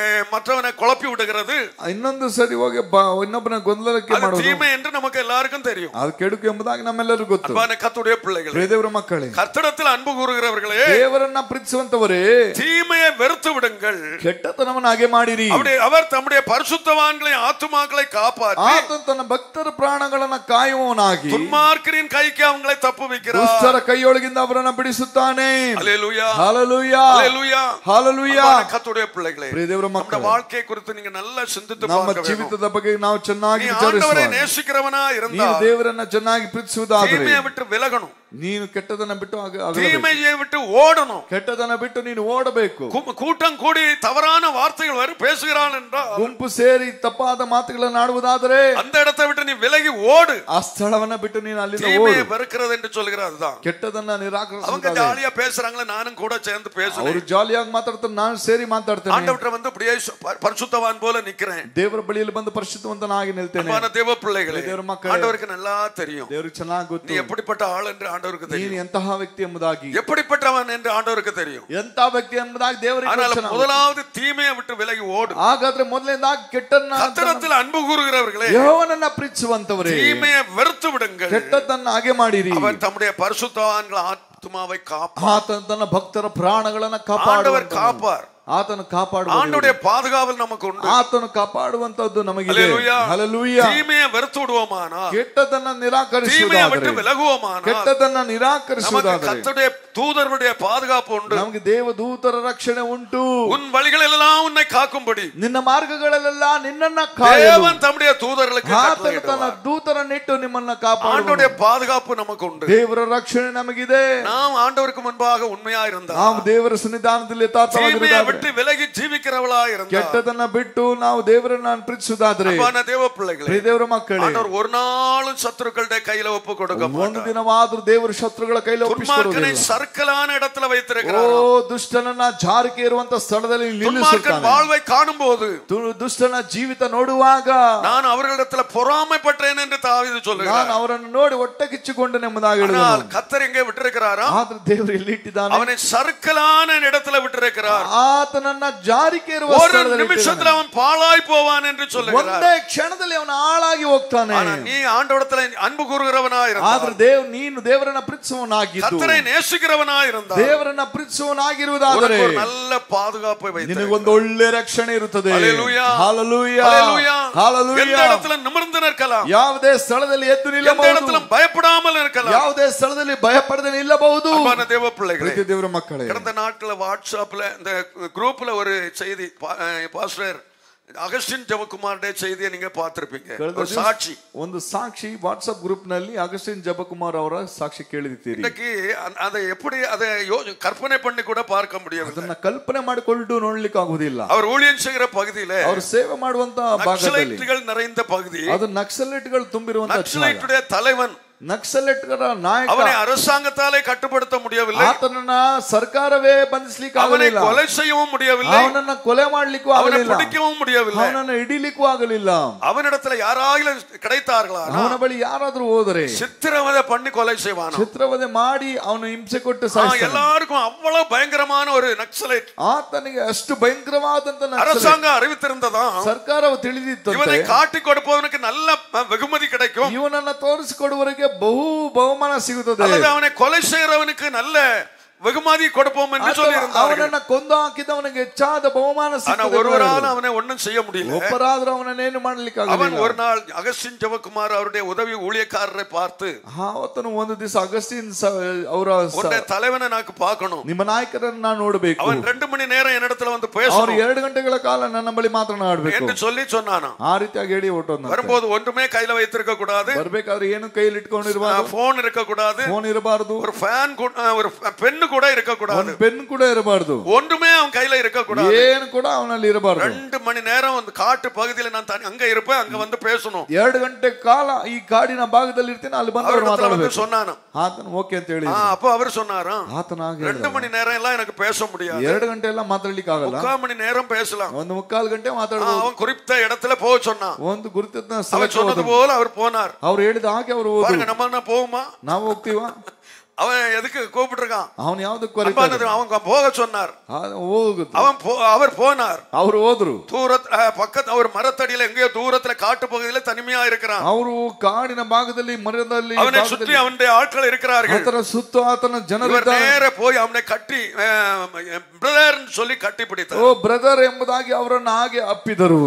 மற்றவனை குழப்பி விடுகிறது, ಇನ್ನೊಂದು ಸರಿ ಹೋಗಿ ಇನ್ನೊಬ್ಬನ ಗೊಂದಲಕ್ಕೆ அது ಮಾಡೋದು, தீமை என்று நமக்கு எல்லாருக்கும் தெரியும். ಅದು ಕೆಡುಕು ಎಂಬುದಾಗಿ ನಮ್ಮೆಲ್ಲರಿಗೂ ಗೊತ್ತು. அன்பான கர்த்தருடைய பிள்ளைகளே, ದೇವರ ಮಕ್ಕಳೇ, கர்த்தரிடத்தில் அன்பு கூறுகிறவர்களே, ದೇವರನ್ನ ಪ್ರೀತಿಸುವಂತವರೇ, தீமையை வெறுத்து விடுங்கள். ಕೆಟ್ಟತನವನ್ನ ಹಾಗೆ ಮಾಡಿರಿ. அவர் தம்முடைய பரிசுத்தவான்களை ஆத்துமாக்களை காப்பாற்றி ಆತನು ತನ್ನ ಭಕ್ತರ ಪ್ರಾಣಗಳನ್ನ ಕಾಯುವವನಾಗಿ துன்மார்க்கரின் கைக்கு அவங்களை தப்புவிக்கிறார். ದುಷ್ಟರ ಕೈಯೊಳಗಿಂದ ಅವರನ್ನ ಬಿಡಿಸುತ್ತಾನೆ. ஹல்லேலூயா. ಹಲ್ಲೆಲೂಯಾ. ஹல்லேலூயா. ಹಲ್ಲೆಲೂಯಾ. அன்பான கர்த்தருடைய பிள்ளைகளே, ಪ್ರಿಯ ದೇವರ நம்ம ಮಕ್ಕಳೇ, வாழ்க்கை குறித்து நீங்க நல்லா சிந்தித்து ನಮ್ಮ பார்க்க வேண்டும். ಜೀವಿತದ ಬಗ್ಗೆ ನಾವು ಚೆನ್ನಾಗಿ நீ ஆண்டவரை ವಿಚಾರಿಸುವ, நேசிக்கிறவனா ನೀನು இருந்தால் ದೇವರನ್ನ ಚೆನ್ನಾಗಿ ಪ್ರೀತಿಸುವುದಾದರೆ தீமையை விட்டு விலகணும், ನೀನು ಕೆಟ್ಟದನ್ನ ಬಿಟ್ಟು தீமையை விட்டு ஓடணும். ಕೆಟ್ಟದನ್ನ ಬಿಟ್ಟು ನೀನು ಓಡಬೇಕು. கூட்டம் கூடி தவறான வார்த்தைகள் வரும் பேசுகிறான் என்றால் ಗುಂಪು ಸೇರಿ ತಪ್ಪಾದ ಮಾತುಗಳನ್ನು ಆಡುವುದಾದರೆ அந்த இடத்தை விட்டு நீ விலகி ஓடு. ಆ ಸ್ಥಳವನ್ನ ಬಿಟ್ಟು ನೀನು ಅಲ್ಲಿಂದ தீமையை ಓಡು. வெறுக்கிறது என்று சொல்கிறது அதுதான். ಕೆಟ್ಟದನ್ನ அவங்க ನಿರಾಕರಿಸುತ್ತಾರೆ. ஜாலியா பேசுறாங்களே, நானும் கூட சேர்ந்து பேசுறேன். ಅವರು ಜಾಲಿಯಾಗಿ ಮಾತಾಡ್ತಾರೆ, ನಾನು ಸೇರಿ ಮಾತಾಡ್ತೇನೆ. ஆண்டவர்ட்ட வந்து அப்படியே பரிசுத்தவான் போல நிக்கிறேன். ದೇವರ ಬಳಿಯಲ್ಲಿ ಬಂದು ಪರಿಶುದ್ಧವಂತನಾಗಿ ನಿಲ್ತೇನೆ. அன்பான தேவ பிள்ளைகளே, ದೇವರ ಮಕ್ಕಳೇ, ஆண்டவருக்கு நல்லா தெரியும் ದೇವರಿಗೆ ಚೆನ್ನಾಗಿ நீ ಗೊತ್ತು எப்படிப்பட்ட ஆள் என்று ஆண்டவருக்கு ನೀನು தெரியும், ಎಂತಹ ವ್ಯಕ್ತಿ ಎಂಬುದಾಗಿ, எப்படிப்பட்டவன் என்று ஆண்டவருக்கு தெரியும். ಎಂತ ವ್ಯಕ್ತಿ ಎಂಬುದಾಗಿ ದೇವರಿಗೆ ஆனால் ಚೆನ್ನಾಗಿ ಗೊತ್ತು. முதலாவது தீமையை விட்டு விலகி ஓடு. ಹಾಗಾದ್ರೆ ಮೊದಲನೇದಾಗಿ ಕೆಟ್ಟನ್ನ கர்த்தரிடத்தில் அன்பு கூறுகிறவர்களே, ಯೆಹೋವನನ್ನ ಪ್ರೀತಿಸುವಂತವರೇ, தீமையை வெறுத்து விடுங்கள். ಕೆಟ್ಟದನ್ನ ಹಾಗೆ ಮಾಡಿರಿ. அவர் தம்முடைய பரிசுத்தவான்கள் ஆத்துமாவை காப்பார். ಆತನ ತನ್ನ ಭಕ್ತರ ಪ್ರಾಣಗಳನ್ನ ஆண்டவர் ಕಾಪಾಡುವ, காப்பார். ಆತನು ಕಾಪಾಡುವ, ஆண்டவருடைய பாதுகாவல் நமக்கு உண்டு. ಆತನು ಕಾಪಾಡುವಂತದ್ದು ನಮಗಿದೆ. ஹல்லேலூயா. ಹಲ್ಲೆಲೂಯಾ. தீமையை வெறுத்து விடுவோமானால், ಕೆಟ್ಟದನ್ನ தீமையை ನಿರಾಕರಿಸುವುದಾದರೆ, விட்டு விலகுவோமானால் ಕೆಟ್ಟದನ್ನ நமக்கு ನಿರಾಕರಿಸುವುದಾದರೆ கர்த்தருடைய தூதர்களுடைய பாதுகாப்பு உண்டு. ನಮಗೆ ದೇವದೂತರ ರಕ್ಷಣೆ ಉಂಟು. உன் வழிகளெல்லாம் உன்னை காக்கும்படி ನಿನ್ನ ಮಾರ್ಗಗಳಲ್ಲೆಲ್ಲ ನಿನ್ನನ್ನ ಕಾಯಲು தேவன் தம்முடைய தூதர்களுக்கு ಆತನು ತನ್ನ கட்டளையிடுவார். ದೂತರನ್ನಿಟ್ಟು ನಿಮ್ಮನ್ನ ಕಾಪಾಡುವ ஆண்டவருடைய பாதுகாப்பு நமக்கு உண்டு. ದೇವರ ರಕ್ಷಣೆ ನಮಗಿದೆ. நாம் ஆண்டவருக்கு முன்பாக உண்மையா இருந்தால், ನಾವು ದೇವರ ಸನ್ನಿಧಾನದಲ್ಲಿ தீமையை ಯಥಾರ್ಥವಾಗಿರುವುದಾದರೆ, விட்டு விலகி ஜீவிக்கிறவளா இருந்தால், ಕೆಟ್ಟದನ್ನ ಬಿಟ್ಟು ನಾವು ದೇವರನ್ನ ಪ್ರೀತಿಸುವುದಾದರೆ, அன்பான தேவ பிள்ளைகளே, ಪ್ರಿಯ ದೇವರ ಮಕ್ಕಳೇ, ஆண்டவர் ஒரு நாளும் சத்துருக்களுடைய கையில ஒப்பு கொடுக்க ಒಂದು மாட்டார். ದಿನವಾದ್ರೂ ದೇವರ ಶತ್ರುಗಳ ಕೈಲಿ துன்மார்க்கனை ಒಪ್ಪಿಸಿಕೊಡುವುದಿಲ್ಲ. ಸರ್ಕಲಾன இடத்துல ಓ, வைத்திருக்கிறார். ದುಷ್ಟನನ್ನ ಜಾರಿಕೆ ಇರುವಂತ ಸ್ಥಳದಲ್ಲಿ துன்மார்க்கன் ನಿಲ್ಲಿಸುತ್ತಾನೆ. வாழ்வை காணும் போது ದುಷ್ಟನ ಜೀವಿತ ನೋಡುವಾಗ நான் அவர்களிடத்துல பொறாமைப்பட்டேன் என்று தாவீது ನಾನು சொல்லுகிறார். ಅವರನ್ನು ನೋಡಿ ಹೊಟ್ಟೆ ಕಿಚ್ಚಿಕೊಂಡು ಎಂಬುದಾಗಿ ಹೇಳಿದನು. ஆனால் கர்த்தர் எங்கே விட்டிருக்கிறாரா? ಆದ್ರೆ ದೇವರು ಎಲ್ಲಿ ಇಟ್ಟಿದ್ದಾನೆ? அவனை சர்க்கலான இடத்துல விட்டிருக்கிறார். ಆತನನ್ನ ಜಾರಿಕೆ ಇರುವ ஒரு ಸ್ಥಳದಲ್ಲಿ நிமிஷத்துல ಇಟ್ಟಿದ್ದಾನೆ. அவன் பாழாய் போவான் என்று சொல்லுகிறார். ಒಂದೇ ಕ್ಷಣದಲ್ಲಿ ಅವನ ಹಾಳಾಗಿ ಹೋಗ್ತಾನೆ. ஆனா நீ ஆண்டவரிடத்துல அன்பு கூறுகிறவனா ಆದ್ರೆ இருந்தால், ನೀನು ದೇವರನ್ನ ಪ್ರೀತಿಸುವವನಾಗಿದ್ದು, கர்த்தரை நேசிக்கிறவனா இருந்தால், ದೇವರನ್ನ ಪ್ರೀತಿಸುವವನಾಗಿರುವುದಾದರೆ உனக்கு ஒரு நல்ல பாதுகாப்பை வைத்திருக்கிறார். ನಿನಗೊಂದು ಒಳ್ಳೆ ರಕ್ಷಣೆ ಇರುತ್ತದೆ. ஹல்லேலூயா. ಹಲ್ಲೆಲೂಯಾ. ஹல்லேலூயா. ಹಲ್ಲೆಲೂಯಾ. எந்த இடத்துல நிமிர்ந்து நிற்கலாம், ಯಾವುದೇ ಸ್ಥಳದಲ್ಲಿ ಎದ್ದು எந்த ನಿಲ್ಲಬಹುದು, இடத்துல பயப்படாமல் இருக்கலாம். ಯಾವುದೇ ಸ್ಥಳದಲ್ಲಿ ಭಯ ಪಡದೆ ನಿಲ್ಲಬಹುದು. அன்பான தேவ பிள்ளைகளே, ಪ್ರೀತಿ ದೇವರ ಮಕ್ಕಳೇ, கடந்த நாட்கள வாட்ஸ்அப்ல இந்த குரூப்ல ஒரு செய்தி பாஸ்டர் ಅಗಸ್ಟಿನ್ ಜಪಕುಮಾರ್ செய்தியை நீங்க பார்த்திருப்பீங்க. ஒரு சாட்சி, ಒಂದು ಸಾಕ್ಷಿ ವಾಟ್ಸ್ಆಪ್ ಗ್ರೂಪ್ ನಲ್ಲಿ ಅಗಸ್ಟಿನ್ ಜಪಕುಮಾರ್ ಅವರ ಸಾಕ್ಷಿ ಕೇಳಿದ್ದೀರಿ. இன்னைக்கு அதை எப்படி அதை கற்பனை பண்ணி கூட பார்க்க முடியாது. ಅದನ್ನ ಕಲ್ಪನೆ ಮಾಡಿಕೊಂಡು ನೋಡ್ಲಿಕ್ಕೆ ಆಗುವುದಿಲ್ಲ. அவர் ஊழியம் செய்கிற பகுதியில, ಅವರು ಸೇವೆ ಮಾಡುವಂತ ಭಾಗದಲ್ಲಿ நக்சலைட்டுகள் நிறைந்த பகுதி, ಅದು ನಕ್ಸಲೈಟ್ಗಳು ತುಂಬಿರುವಂತ நக்சலைட்டுடைய தலைவன், ನಕ್ಸಲೈಟ್ಗಳ ನಾಯಕ, அவனை அரசாங்கத்தாலே கட்டுப்படுத்த முடியவில்லை, ಆತನನ್ನ ಸರ್ಕಾರವೇ ಬಂಧಿಸಲಿಕ್ಕೆ ಆಗಲಿಲ್ಲ, அவனை கொலை செய்யவும் முடியவில்லை, ಅವನನ್ನ ಕೊಲೆ ಮಾಡಲಿಕ್ಕೂ அவனை ಆಗಲಿಲ್ಲ, பிடிக்கவும் முடியவில்லை, ಅವನನ್ನ ಹಿಡಿಲಿಕ್ಕೂ ಆಗಲಿಲ್ಲ. அவனிடத்துல யாராயிலும் கிடைத்தார்களா, ಅವನ ಬಳಿ ಯಾರಾದ್ರೂ ಹೋದರೆ சித்திரவதை பண்ணி கொலை செய்வான், ಚಿತ್ರವಧೆ ಮಾಡಿ ಅವನು ಹಿಂಸೆ ಕೊಟ್ಟು ಸಾಯಿಸ್ತಾನೆ. எல்லாருக்கும் அவ்வளவு பயங்கரமான ஒரு நக்சலைட். ಆತನಿಗೆ ಅಷ್ಟು ಭಯಂಕರವಾದಂತ அரசாங்கம் அறிவித்திருந்ததா, ಸರ್ಕಾರವು ತಿಳಿದಿತ್ತು இவனை காட்டி கொடுப்பவனுக்கு நல்ல வெகுமதி கிடைக்கும், ಇವನನ್ನ ತೋರಿಸಿಕೊಡುವವರಿಗೆ ಬಹು ಬಹುಮಾನ ಸಿಗುತ್ತದೆ, அல்லது அவனை கொலை செய்கிறவனுக்கு நல்ல வெகுமதி கொடுப்போம் என்று சொல்லி இருந்தார்கள். ಅವನನ್ನ ಕೊಂದು ಹಾಕಿದವನಿಗೆ ಹೆಚ್ಚಾದ ಬಹುಮಾನ ಸಿಗುತ್ತದೆ. ஒருவரால் அவனை ஒண்ணும் செய்ய முடியல. ಒಬ್ಬರಾದ್ರೂ ಅವನನ್ನೇನು ಮಾಡಲಿಕ್ಕೆ ಆಗಲಿಲ್ಲ. அவன் ஒரு நாள் அகஸ்டின் ஜெபக்குமார் அவருடைய உதவி ஊழியக்காரரை பார்த்து, ಆತನು ಒಂದು ದಿವಸ ಅಗಸ್ಟಿನ್ ಅವರ தலைவனை ನಾನು பார்க்கணும், ನಿಮ್ಮ ನಾಯಕರನ್ನು ನಾನು ನೋಡಬೇಕು, அவன் 2 மணி நேரம் என்னிடத்துல வந்து ಅವರು பேசணும் 2 ಗಂಟೆಗಳ ಕಾಲ ನನ್ನ ಬಳಿ ಮಾತನಾಡಬೇಕು என்று சொல்லி சொன்னானா. ಆ ರೀತಿಯಾಗಿ ಹೇಳಿ ಹೊರಟೋದ. வரும்போது ஒன்றுமே கையில வைத்திருக்க கூடாது, ಬರ್ಬೇಕಾದ್ರೆ ಏನು ಕೈಯಲ್ಲಿ ಇಟ್ಕೊಂಡಿರಬಾರದು, போன் இருக்க கூடாது, ಫೋನ್ ಇರಬಾರದು, ஒரு ஃபேன் ஒரு பென் கூட இருக்க கூடாது, ಪೆನ್ ಕೂಡ ಇರಬಾರದು, ஒன்றுமே அவன் கையில இருக்க கூடாது, ಏನು ಕೂಡ ಅವನಲ್ಲಿ ಇರಬಾರದು. 2 மணி நேரம் அந்த காட்டு பகுதியில நான் அங்க இருப்பேன், அங்க வந்து பேசணும். 2 ಗಂಟೆ ಕಾಲ ಈ ಕಾಡಿನ ಭಾಗದಲ್ಲಿ ಇರ್ತೇನೆ, ಅಲ್ಲಿ ಬಂದು ಮಾತಾಡಬೇಕು சொன்னானா. ಆತನು ಓಕೆ ಅಂತ ಹೇಳಿ. அப்ப அவர் சொன்னாரா, ಆತನ 2 மணி நேரம் எல்லாம் எனக்கு பேச முடியாது, 2 ಗಂಟೆ ಎಲ್ಲ ಮಾತಾಡ್ಲಿಕ್ಕೆ ಆಗಲ್ಲ, 3/4 மணி நேரம் பேசலாம், 1/4 ಗಂಟೆ ಮಾತಾಡಬಹುದು. அவன் குறிப்பிட்ட இடத்துல போக சொன்னான். ಒಂದು ಗುರುತಿನ அவன் ಸ್ಥಳಕ್ಕೆ சொன்னது போல அவர் போனார். ಅವ್ರು ಹೇಳಿದ ಹಾಗೆ ಅವರು ಹೋದ್ರು. பாருங்க, நம்ம போவோமா, ನಾವು ಹೋಗ್ತೀವಾ? அவன் எதுக்கு கூப்பிட்டுருக்கான், ಅವನು ಯಾವ್ದಕ್ಕೆ அவங்க போக சொன்னார், ಹೋಗುತ್ತೆ, அவர் போனார், ಅವರು ಹೋದ್ರು. பக்கத்து அவர் மரத்தடியில எங்கேயோ தூரத்துல காட்டு பகுதியில தனிமையா இருக்கிறான். ಅವರು ಕಾಡಿನ ಭಾಗದಲ್ಲಿ ಮರದಲ್ಲಿ அவனை சுற்றி அவனுடைய ஆட்கள் இருக்கிறார்கள். ಆತನ ಸುತ್ತ ಆತನ ಜನರು நேர போய் அவனை கட்டி பிரதர் சொல்லி கட்டி பிடித்தார். ಓ ಬ್ರದರ್ ಎಂಬುದಾಗಿ ಅವರನ್ನು ಹಾಗೆ ಅಪ್ಪಿದರು.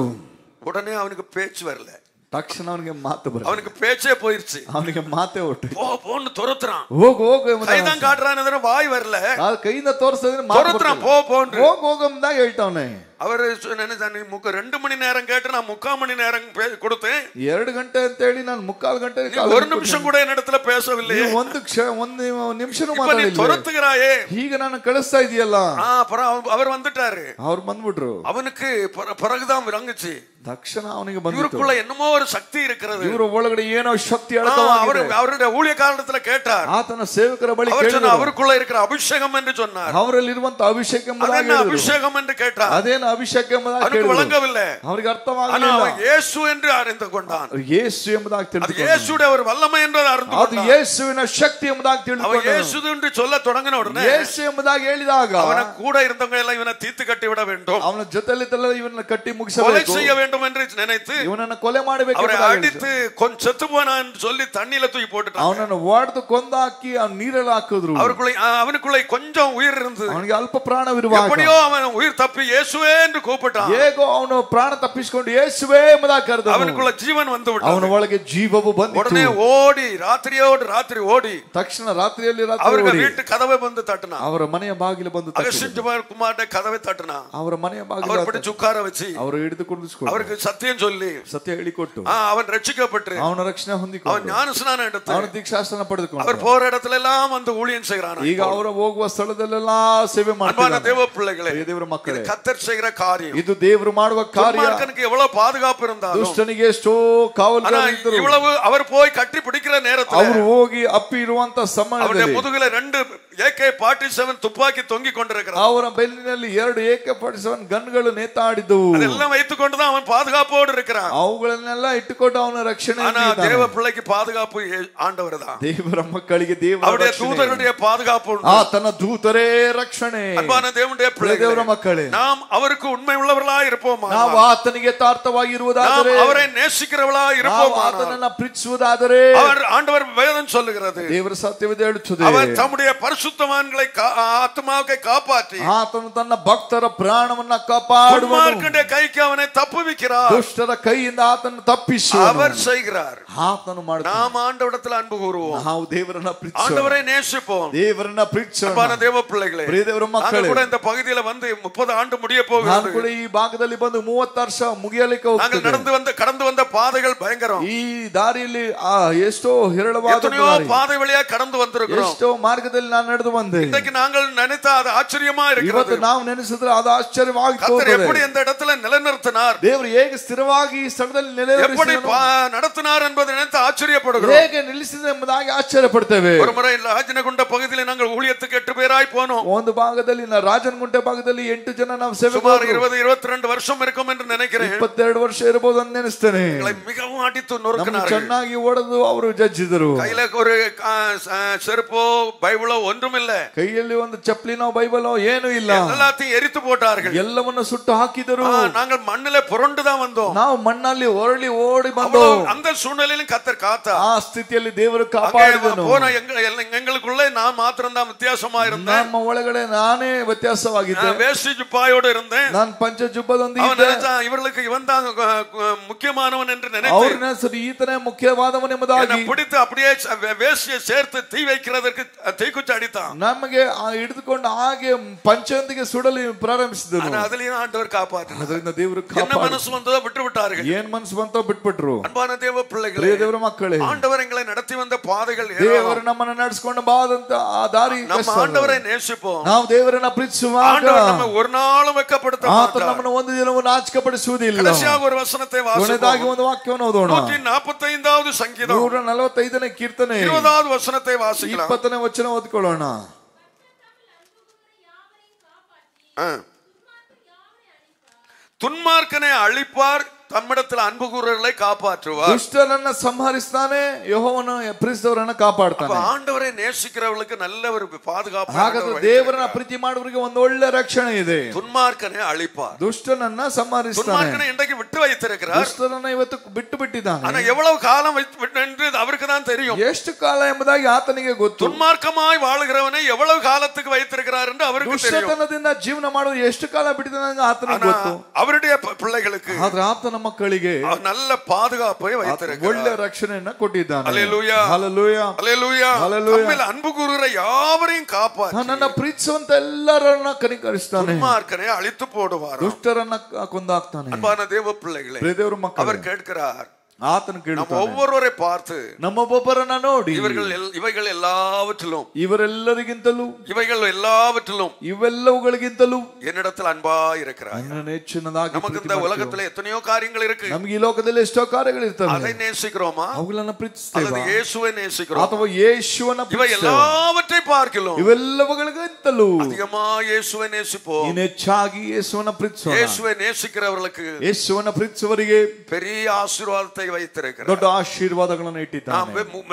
உடனே அவனுக்கு பேச்சு வரல, ತಕ್ಷಣ ಅವನಿಗೆ ಮಾತು ಬರಲ್ಲ, அவனுக்கு பேச்சே போயிருச்சு, ಅವನಿಗೆ ಮಾತೇ ಹೊಟ್ಟು போன்னு துரத்துறான். ಹೋಗು ಹೋಗು கைதான் ಕಾಟ್ರಾನ வாய் வரல, ಕೈಯಿಂದ ತೋರಿಸಿದ್ರೆ துரத்துறான், போன்னு ಹೋಗು ಹೋಗು ಎಂಬುದಾಗಿ ಹೇಳ್ತಾವನೆ. அவர் 2 மணி நேரம் கேட்டு நான் 3/4 மணி நேரம் கொடுத்தேன், 2 ಗಂಟೆ ಅಂತ ಹೇಳಿ ನಾನು 3/4 ಗಂಟೆ, 1 நிமிஷம் கூட என்னிடத்துல பேசவில்லை, ಒಂದು ನಿಮಿಷನೂ ಮಾತಾಡಲಿಲ್ಲ, துரத்துகிறாயே, ಈಗ ನಾನು ಕಳಿಸ್ತಾ ಇದೆಯಲ್ಲ. அவர் வந்துட்டாரு, ಅವ್ರು ಬಂದ್ಬಿಟ್ರು. அவனுக்கு பிறகுதான் விளங்குச்சு, ತಕ್ಷಣ ಅವನಿಗೆ ಬಂತು, இவருக்குள்ள என்னமோ ஒரு சக்தி இருக்கிறது, ಇವರ ಒಳಗಡೆ ಏನೋ ಶಕ್ತಿ அவருடைய ஊழியக்காரத்துல கேட்டார், ಆತನ ಸೇವಕರ ಬಳಿ அவருக்குள்ள இருக்கிற அபிஷேகம் என்று சொன்னார், ಅವರಲ್ಲಿರುವಂತ ಅಭಿಷೇಕ அபிஷேகம் என்று கேட்டார், ಅದೇನು ಅಭಿಷೇಕ அவனுக்கு விளங்கவில்லை, ಅವರಿಗೆ ಅರ್ಥವಾಗಲಿಲ್ಲ. ಯೇಸು ಎಂದು அறிந்து கொண்டான், ಯೇಸು ಎಂಬುದಾಗಿ ತಿಳಿದುಕೊಂಡ, ಯೇಸುடைய ஒரு வல்லமை என்று அறிந்து ಅದು ಯೇಸುವಿನ ಶಕ್ತಿ ಎಂಬುದಾಗಿ ತಿಳಿದುಕೊಂಡ. ಯೇಸು என்று சொல்ல தொடங்கின உடனே ಯೇಸು ಎಂಬುದಾಗಿ ಹೇಳಿದಾಗ ಅವನ கூட இருந்தவங்க எல்லாம் இவனை தீர்த்து கட்டி விட வேண்டும், ಅವನ ಜೊತೆಯಲ್ಲಿದ್ದಲ್ಲ ಇವನನ್ನ ಕಟ್ಟಿ ಮುಗಿಸಬೇಕು, செய்ய வேண்டும் என்று நினைத்து ಇವನನ್ನ ಕೊಲೆ ಮಾಡಬೇಕು, அவரை அடித்து கொஞ்சம் செத்து போனான் என்று சொல்லி தண்ணியில தூக்கி போட்டுட்டான், ಅವನನ್ನು ಹೊಡೆದು ಕೊಂದಾಕಿ ಅವನ ನೀರಲ್ಲಿ ಹಾಕಿದ್ರು. அவனுக்குள்ள கொஞ்சம் உயிர் இருந்தது, ಅವನಿಗೆ ಅಲ್ಪ ಪ್ರಾಣವಿರುವಾಗ எப்படியோ அவன் உயிர் தப்பி இயேசுவே என்று கூப்பிட்டான், ಹೇಗೋ ಅವನು ಪ್ರಾಣ ತಪ್ಪಿಸಿಕೊಂಡು ಯೇಸುವೇ ಎಂಬುದಾಗಿ ಕರೆದ, அவனுக்குள்ள ಜೀವನ್ வந்து விட்டது, ಅವನ ಒಳಗೆ ಜೀವವು ಬಂದಿತು. உடனே ஓடி ராத்திரி ஓடி ತಕ್ಷಣ ರಾತ್ರಿಯಲ್ಲಿ அவருக்கு வீட்டு கதவை ಬಂದು தட்டினா, ಅವರ ಮನೆಯ ಬಾಗಿಲು ಬಂದು அகஸ்டின் ஜெபக்குமார் கதவை தட்டினா, ಅವರ ಮನೆಯ ಬಾಗಿಲು அவர் பிடிச்சு உட்கார வச்சு ಅವರು ಹಿಡಿದು ಕುಳಿಸಿಕೊಂಡು அவருக்கு சத்தியம் சொல்லி ಸತ್ಯ ಹೇಳಿಕೊಟ್ಟು அவன் ரட்சிக்கப்பட்டு ಅವನ ರಕ್ಷಣೆ ಹೊಂದಿಕೊಂಡು அவன் ஞானஸ்நானம் எடுத்து ಅವನ ದೀಕ್ಷಾಸ್ನಾನ ಪಡೆದುಕೊಂಡು அவர் போற இடத்துல எல்லாம் வந்து ஊழியம் செய்கிறான். ಈಗ ಅವರ ಹೋಗುವ ಸ್ಥಳದಲ್ಲೆಲ್ಲ ಸೇವೆ ಮಾಡ್ತಾನೆ. ದೇವ பிள்ளைகளே, ದೇವರ ಮಕ್ಕಳೇ, கர்த்தர் செய்கிற காரியம், ಇದು ದೇವರು ಮಾಡುವ ಕಾರ್ಯ. துன்மார்க்கனுக்கு எவ்வளவு பாதுகாப்பு இருந்தாலும், ದುಷ್ಟನಿಗೆ ಎಷ್ಟೋ ಕಾವಲುಗಾರರಿದ್ದರು, இவ்வளவு அவர் போய் கட்டி பிடிக்கிற நேரத்துல ಅವರು ಹೋಗಿ ಅಪ್ಪಿ ಇರುವಂತ ಸಮಯದಲ್ಲಿ முதுகுல 2 AK-47 துப்பாக்கி தொங்கிக் கொண்டிருக்கிறார். ಅವರ ಬೆನ್ನಿನಲ್ಲಿ 2 AK-47 ಗನ್ಗಳು ನೇತಾಡಿದ್ದವು. அதெல்லாம் வைத்துக்கொண்டு தான் அவன் பாதுகாப்போடு இருக்கிறான். ಅವುಗಳನ್ನೆಲ್ಲ ಇಟ್ಟುಕೊಂಡು ಅವನ ರಕ್ಷಣೆ. ஆனா தேவ பிள்ளைக்கு பாதுகாப்பு ஆண்டவர் தான். ದೇವರ ಮಕ್ಕಳಿಗೆ ದೇವರ அவருடைய தூதருடைய பாதுகாப்பு உண்டு. ಆತನ ದೂತರೇ ರಕ್ಷಣೆ. அன்பான தேவனுடைய பிள்ளைகளே, ದೇವರ ಮಕ್ಕಳೇ, நாம் அவருக்கு உண்மை உள்ளவர்களாய் இருப்போமா, ನಾವು ಆತನಿಗೆ ಯಥಾರ್ಥವಾಗಿರುವುದಾದರೆ, நாம் அவரை நேசிக்கிறவர்களாய் இருப்போமா, ಆತನನ್ನು ಪ್ರೀತಿಸುವುದಾದರೆ, அவர் ஆண்டவர் வேதம் சொல்லுகிறது, ದೇವರ ಸತ್ಯವೇದ ಹೇಳುತ್ತದೆ, அவர் ತம்முடைய பரிசுத்தவான்களை ஆத்மாவை காப்பாற்றி ಆತನು ತನ್ನ ಭಕ್ತರ ಪ್ರಾಣವನ್ನ ಕಾಪಾಡುವನು. துன்மார்க்கனுடைய கைக்கு அவனை தப்புவிக்கிறார். ದುಷ್ಟರ ಕೈಯಿಂದ ಆತನು ತಪ್ಪಿಸುವನು. அவர் செய்கிறார், ಆತನು ಮಾಡುತ್ತಾನೆ. நாம் ஆண்டவரிடத்தில் அன்பு கூறுவோம், ನಾವು ದೇವರನ್ನ ಪ್ರೀತಿಸೋಣ, ஆண்டவரை நேசிப்போம். ದೇವರನ್ನ ಪ್ರೀತಿಸೋಣ. அன்பான தேவ பிள்ளைகளே, ಪ್ರಿಯ ದೇವರ ಮಕ್ಕಳೇ, கூட இந்த பகுதியில வந்து 30 ஆண்டு முடிய போகுது. போகிறது. ಕೂಡ ಈ ಭಾಗದಲ್ಲಿ ಬಂದು 30 ವರ್ಷ ಮುಗಿಯಲಿಕ್ಕೆ நாங்கள் ಹೋಗ್ತದೆ. கடந்து வந்த பாதைகள் பயங்கரம். ಈ ದಾರಿಯಲ್ಲಿ ಎಷ್ಟೋ ಹೇರಳವಾದ எத்தனையோ பாதை வழியா கடந்து வந்திருக்கிறோம். ಎಷ್ಟೋ ಮಾರ್ಗದಲ್ಲಿ ನಾನು ನಡೆದು ಬಂದೆ. இன்னைக்கு நாங்கள் நினைத்தா அது ஆச்சரியமா இருக்கிறது. ಇವತ್ತು ನಾವು ನೆನೆಸಿದ್ರೆ ಅದು ಆಶ್ಚರ್ಯವಾಗಿ கர்த்தர் எப்படி இந்த இடத்துல நிலைநிறுத்தினார், ದೇವರು ಹೇಗೆ ಸ್ಥಿರವಾಗಿ ಈ ಸ್ಥಳದಲ್ಲಿ எப்படி நடத்தினார் என்பதை நினைத்து ஆச்சரியப்படுகிறோம். ಹೇಗೆ ನಿಲ್ಲಿಸಿದ ಎಂಬುದಾಗಿ ಆಶ್ಚರ್ಯ ಪಡ್ತೇವೆ. ஒரு முறை ராஜனகுண்ட பகுதியில் நாங்கள் ஊழியத்துக்கு 8 பேராய் போனோம். ಒಂದು ಭಾಗದಲ್ಲಿ ರಾಜನಗುಂಟೆ ಭಾಗದಲ್ಲಿ 8 ಜನ ನಾವು ಸೇವೆ சுமார் 20-22 வருஷம் இருக்கும் என்று நினைக்கிறேன். 22 ವರ್ಷ ಇರಬಹುದು ಅಂತ ನೆನೆಸ್ತೇನೆ. மிகவும் அடித்து நொறுக்கினார்கள். ಚೆನ್ನಾಗಿ ಓಡದು ಅವರು ಜಜ್ಜಿದರು. கையில ஒரு செருப்போ பைபிளோ ஒன்றும் இல்ல. ಕೈಯಲ್ಲಿ ಒಂದು ಚಪ್ಪಲಿನೋ ಬೈಬಲೋ ಏನೂ ಇಲ್ಲ. எல்லாத்தையும் எரித்து போட்டார்கள். ಎಲ್ಲವನ್ನು ಸುಟ್ಟು ಹಾಕಿದರು. நாங்கள் மண்ணில புரண்டு தான் வந்தோம். ನಾವು ಮಣ್ಣಲ್ಲಿ ಹೊರಳಿ ಓಡಿ ಬಂದோம். அந்த சூழ்நிலையிலும் கர்த்தர் காத்தார். ಆ ಸ್ಥಿತಿಯಲ್ಲಿ ದೇವರು ಕಾಪಾಡಿದನು. போன எங்களுக்குள்ளே நான் மாத்திரம் தான் வித்தியாசமா இருந்தேன். ನಮ್ಮ ಒಳಗಡೆ ನಾನೇ ವ್ಯತ್ಯಾಸವಾಗಿದ್ದೆ. வேஷ்டி ஜுப்பாயோட இருந்தேன். ನಾನು ಪಂಚ ಜುಬ್ಬದೊಂದಿಗೆ அவன் நினைச்சான் இவர்களுக்கு இவன் தான் முக்கியமானவன் என்று நினைத்தேன். ಅವ್ರನ್ನ ಸರಿ ಈತನೇ ಮುಖ್ಯವಾದವನು ಎಂಬುದಾಗಿ பிடித்து அப்படியே வேஷ்டியை சேர்த்து தீ வைக்கிறதற்கு தீக்குச்சி அடித்தான். ನಮಗೆ ಹಿಡಿದುಕೊಂಡು ಹಾಗೆ ಪಂಚದೊಂದಿಗೆ ಸುಡಲು ಪ್ರಾರಂಭಿಸಿದರು. அதுலயும் ஆண்டவர் காப்பாற்றினார். ಅದರಿಂದ ದೇವರು என்ன மனசு வந்ததோ விட்டு விட்டார்கள். ಏನ್ ಮನಸ್ಸು ಬಂತೋ ಬಿಟ್ಬಿಟ್ರು. அன்பான தேவ பிள்ளைகளே, ಪ್ರಿಯ ದೇವರ ಮಕ್ಕಳೇ, ஆண்டவர் எங்களை நடத்தி வந்த பாதைகள் ದೇವರು ನಮ್ಮನ್ನು ನಡೆಸಿಕೊಂಡು ಬಾದಂತ ಆ ದಾರಿ நம்ம ஆண்டவரை நேசிப்போம். ನಾವು ದೇವರನ್ನ ಪ್ರೀತಿಸುವಾಗ ஆண்டவர் நம்ம ஒரு நாளும் வெட்கப்படுத்த ಆತ மாட்டார். ನಮ್ಮನ್ನು ಒಂದು ದಿನವೂ ನಾಚಿಕೆಪಡಿಸುವುದಿಲ್ಲ. கடைசியாக ஒரு வசனத்தை ಕೊನೆಯದಾಗಿ வாசிப்போம். ಒಂದು ವಾಕ್ಯವನ್ನು ಓದೋಣ. 145வது சங்கீதம் 145ನೇ ಕೀರ್ತನೆ 20வது வசனத்தை வாசிக்கலாம். 20ನೇ ವಚನ ಓದಿಕೊಳ್ಳೋಣ. துன்மார்க்கனை அழிப்பார், தம்மிடத்தில் அன்பு கூறுகளை காப்பாற்றுவார். ದುಷ್ಟರನ್ನ ಸಂಹರಿಸ್ತಾನೆ, ಯೆಹೋವನು ಪ್ರೀತಿಸಿದವರನ್ನ ಕಾಪಾಡ್ತಾನೆ. ஆண்டவரை நேசிக்கிறவர்களுக்கு நல்ல ஒரு பாதுகாப்பு. ಹಾಗಾದ್ರೆ ದೇವರನ್ನ ಪ್ರೀತಿ ಮಾಡುವವರಿಗೆ ಒಂದು ಒಳ್ಳೆ ರಕ್ಷಣೆ ಇದೆ. துன்மார்க்கனை அழிப்பார், ದುಷ್ಟನನ್ನ ಸಂಹರಿಸ್ತಾನೆ. துன்மார்க்கனை இன்றைக்கு விட்டு வைத்திருக்கிறார். ದುಷ್ಟರನ್ನ ಇವತ್ತು ಬಿಟ್ಟು ಬಿಟ್ಟಿದ್ದಾನೆ. ஆனா எவ்வளவு காலம் என்று அவருக்கு தான் தெரியும். ಎಷ್ಟು ಕಾಲ ಎಂಬುದಾಗಿ ಆತನಿಗೆ ಗೊತ್ತು. துன்மார்க்கமாய் வாழுகிறவனை எவ்வளவு காலத்துக்கு வைத்திருக்கிறார் என்று அவருக்கு தெரியும். ದುಷ್ಟತನದಿಂದ ಜೀವನ ಮಾಡುವ ಎಷ್ಟು ಕಾಲ ಬಿಟ್ಟಿದ್ದಾನೆ ಆತನಿಗೆ ಗೊತ್ತು. அவருடைய பிள்ளைகளுக்கு, ಆದ್ರೆ ಆತನ ಮಕ್ಕಳಿಗೆ நல்ல பாதுகாப்பை வைத்திருக்கிறார். ಒಳ್ಳೆ ರಕ್ಷಣೆಯನ್ನ ಕೊಟ್ಟಿದ್ದಾನೆ. ஹல்லேலூயா, ಹಲ್ಲೆಲೂಯಾ, ஹல்லேலூயா. நம்மில் அன்பு கூறுகிற யாவரையும் காப்பாற்றி ನನ್ನ ಪ್ರೀತಿಸುವಂತ ಎಲ್ಲರನ್ನ ಕನಿಕರಿಸ್ತಾನೆ. துன்மார்க்கனை அழித்து போடுவார். ದುಷ್ಟರನ್ನ ಕೊಂದಾಕ್ತಾನೆ. அன்பான தேவ பிள்ளைகளே, ದೇವರ ಮಕ್ಕಳು, அவர் கேட்கிறார், ಆತನ ಕೇಳುತ್ತಾನೆ. ஒவ்வொருவரை பார்த்து ನಮ್ಮೊಬ್ಬೊಬ್ಬರನ್ನ ನೋಡಿ, இவைகள் எல்லாவற்றிலும், ಇವರೆಲ್ಲರಿಗಿಂತಲೂ, இவைகள் எல்லாவற்றிலும் ಇವೆಲ್ಲವುಗಳಿಗಿಂತಲೂ என்னிடத்தில் அன்பா இருக்கிறார். ನನ್ನನ್ನು ಹೆಚ್ಚಿನದಾಗಿ நமக்கு இந்த உலகத்துல எத்தனையோ காரியங்கள் இருக்கு. ನಮಗೆ ಈ ಲೋಕದಲ್ಲಿ ಎಷ್ಟೋ ಕಾರ್ಯಗಳಿರ್ತವೆ. அதை நேசிக்கிறோமா? ಅವುಗಳನ್ನ ಪ್ರೀತಿಸ್ತೇವೆ அல்லது இயேசுவை நேசிக்கிறோம்? ಅಥವಾ ಯೇಸುವನ್ನ இவை ಪ್ರೀತಿಸ್ತೇವೆ? எல்லாவற்றை பார்க்கலாம் ಇವೆಲ್ಲವುಗಳಿಗಿಂತಲೂ அதிகமா இயேசுவை நேசிப்போம். ಇನ್ನು ಹೆಚ್ಚಾಗಿ ಯೇಸುವನ್ನ ಪ್ರೀತಿಸೋಣ. இயேசுவை நேசிக்கிறவர்களுக்கு ಯೇಸುವನ್ನ ಪ್ರೀತಿಸುವವರಿಗೆ பெரிய ஆசீர்வாதத்தை வைத்திருக்கிறார். ದೊಡ್ಡ ಆಶೀರ್ವಾದಗಳನ್ನು ಇಟ್ಟಿದ್ದಾನೆ.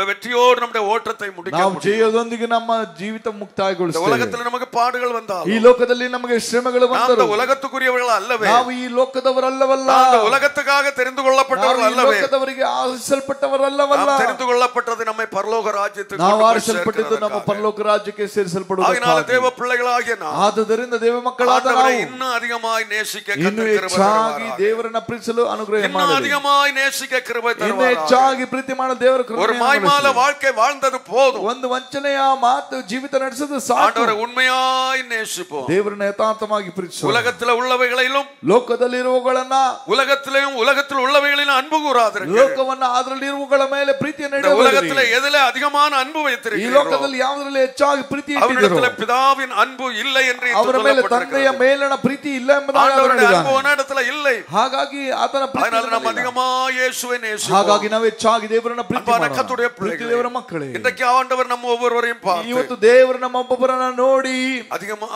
வெற்றியோடு நம்முடைய ஓட்டத்தை முடிக்க ನಾವು முடியும். ಜಯದೊಂದಿಗೆ ನಮ್ಮ ಜೀವಿತ ಮುಕ್ತಾಯಗೊಳಿಸ್ತೇವೆ. உலகத்துல நமக்கு பாடுகள் வந்தால், ಈ ಲೋಕದಲ್ಲಿ ನಮಗೆ ಶ್ರಮೆಗಳು ಬಂದರೂ உலகத்துக்குரியவர்கள் அல்லவே, ನಾವು ಈ ಲೋಕದವರಲ್ಲವಲ್ಲ. உலகத்துக்காக தெரிந்து கொள்ளப்பட்டவர்கள் ನಾವು ಈ அல்லவே, ಲೋಕದವರಿಗೆ ಆರಿಸಲ್ಪಟ್ಟವರಲ್ಲವಲ್ಲ. நாம் தெரிந்து கொள்ளப்பட்டது நம்மை பரலோக ராஜ்யத்துக்கு ನಾವು கொண்டு போய் ಆರಿಸಲ್ಪಟ್ಟಿದ್ದು ನಮ್ಮ சேர்க்கிறதற்காக. ಪರಲೋಕ ರಾಜ್ಯಕ್ಕೆ ಸೇರಿಸಲ್ಪಡುವ ஆகையினால தேவ பிள்ளைகளாகிய நாம் ಆದುದರಿಂದ ದೇವ ಮಕ್ಕಳಾದ ஆண்டவரை ನಾವು இன்னும் அதிகமாய் நேசிக்க ಇನ್ನು கர்த்தர் கிருபை ಹೆಚ್ಚಾಗಿ தருவாராக. ದೇವರನ್ನ ಪ್ರೀತಿಸಲು ಅನುಗ್ರಹ இன்னும் ಮಾಡಲಿ. அதிகமாய் நேசிக்க கிருபை ಇನ್ನು தருவாராக. ಹೆಚ್ಚಾಗಿ ಪ್ರೀತಿ ಮಾಡಲು ದೇವರ ಕೃಪೆ ஒரு மாய்மால வாழ்க்கை வாழ்ந்தது போதும். ಒಂದು ವಂಚನೆಯ ಮಾತು ಜೀವಿತ ನಡೆಸೋದು ಸಾಕು. ஆண்டவரை உண்மையாய் நேசிப்போம். ದೇವರನ್ನ ಯಥಾರ್ಥವಾಗಿ ಪ್ರೀತಿಸೋಣ. உலகத்துல உள்ளவைகளிலும் ಲೋಕದಲ್ಲಿರುವಗಳನ್ನ, உலகத்தில் உள்ளவைகளிலும் அன்பு கூறாதிருங்கள். ಲೋಕವನ್ನ ಅದರಲ್ಲಿರುವಗಳ ಮೇಲೆ ಪ್ರೀತಿಯನ್ನು இந்த உலகத்துல எதில அதிகமான அன்பு ಈ வைத்திருக்கிறீர்களோ ಲೋಕದಲ್ಲಿ ಯಾವುದರಲ್ಲಿ ಹೆಚ್ಚಾಗಿ ಪ್ರೀತಿ ಇಟ್ಟಿದ್ದೀರೋ அவரிடத்துல பிதாவின் அன்பு இல்லை என்று ಅವರ ಮೇಲೆ ತಂದೆಯ ಮೇಲಣ ಪ್ರೀತಿ ಇಲ್ಲ ಎಂಬುದಾಗಿ ஆண்டவருடைய அன்பு உன்னிடத்துல இல்லை. ಹಾಗಾಗಿ ಆತನ ಪ್ರೀತಿ அதனால நாம் அதிகமா இயேசுவை நேசிப்போம். ಹಾಗಾಗಿ ನಾವು ಹೆಚ್ಚಾಗಿ ದೇವರನ್ನ ಪ್ರೀತಿ அன்பான ಮಾಡೋಣ. கர்த்தருடைய ಪ್ರೀತಿ பிள்ளைகளே, ದೇವರ ಮಕ್ಕಳೇ, இன்றைக்கு ஆண்டவர் நம்ம ஒவ்வொருவரையும் பார்த்து ಇವತ್ತು ದೇವರು ನಮ್ಮ ಒಬ್ಬೊಬ್ಬರನ್ನ ನೋಡಿ அதிகமா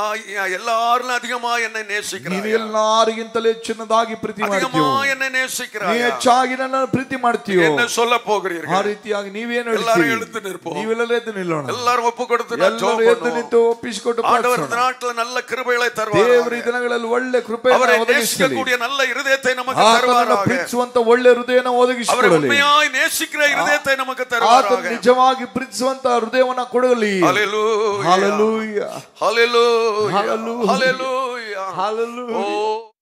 எல்லாரும் அதிகமா என்னை நேசிக்கிறார், ನೀನು ಎಲ್ಲರಿಗಿಂತಲೂ ಹೆಚ್ಚಿನದಾಗಿ ಪ್ರೀತಿ அதிகமா ಮಾಡ್ತೀಯ, என்னை ನೀ நேசிக்கிறார், ಹೆಚ್ಚಾಗಿ ನನ್ನ ಪ್ರೀತಿ ಮಾಡ್ತೀಯೋ, என்ன சொல்ல ಆ போகிறீர்கள்? ರೀತಿಯಾಗಿ ನೀವೇನು எல்லாரும் ಹೇಳ್ತೀರಿ? எழுந்து நிற்போம். ನೀವೆಲ್ಲರೂ ಎದ್ದು ನಿಲ್ಲೋಣ. எல்லாரும் ஒப்பு கொடுத்து நான் ಎಲ್ಲರೂ ஜெபம் ಎದ್ದು பண்ணுவோம். ನಿಂತು ಒಪ್ಪಿಸಿಕೊಟ್ಟು ஆண்டவர் ಪ್ರಾರ್ಥಿಸೋಣ. இந்த நாட்டில நல்ல கிருபைகளை ದೇವರು ಈ தருவார். ದಿನಗಳಲ್ಲಿ ಒಳ್ಳೆ ಕೃಪೆಯನ್ನು அவரை ಒದಗಿಸಲಿ. நேசிக்கக்கூடிய நல்ல இருதயத்தை நமக்கு ಆತನನ್ನು தருவாராக. ಪ್ರೀತಿಸುವಂತ ಒಳ್ಳೆ ಹೃದಯನ அவரை ಒದಗಿಸಿಕೊಳ್ಳಲಿ. உண்மையாய் நேசிக்கிற இருதயத்தை நமக்கு ಆತನು தருவாராக. ನಿಜವಾಗಿ ಪ್ರೀತಿಸುವಂತ ಹೃದಯವನ್ನ ಕೊಡಲಿ. ஹல்லேலூயா, ಹಲ್ಲೆಲೂಯಾ, ஹல்லேலூயா, ஹல்லேலூயா. ஹல்லேலூயா. ಹಲ್ಲೆಲೂಯಾ. ஓ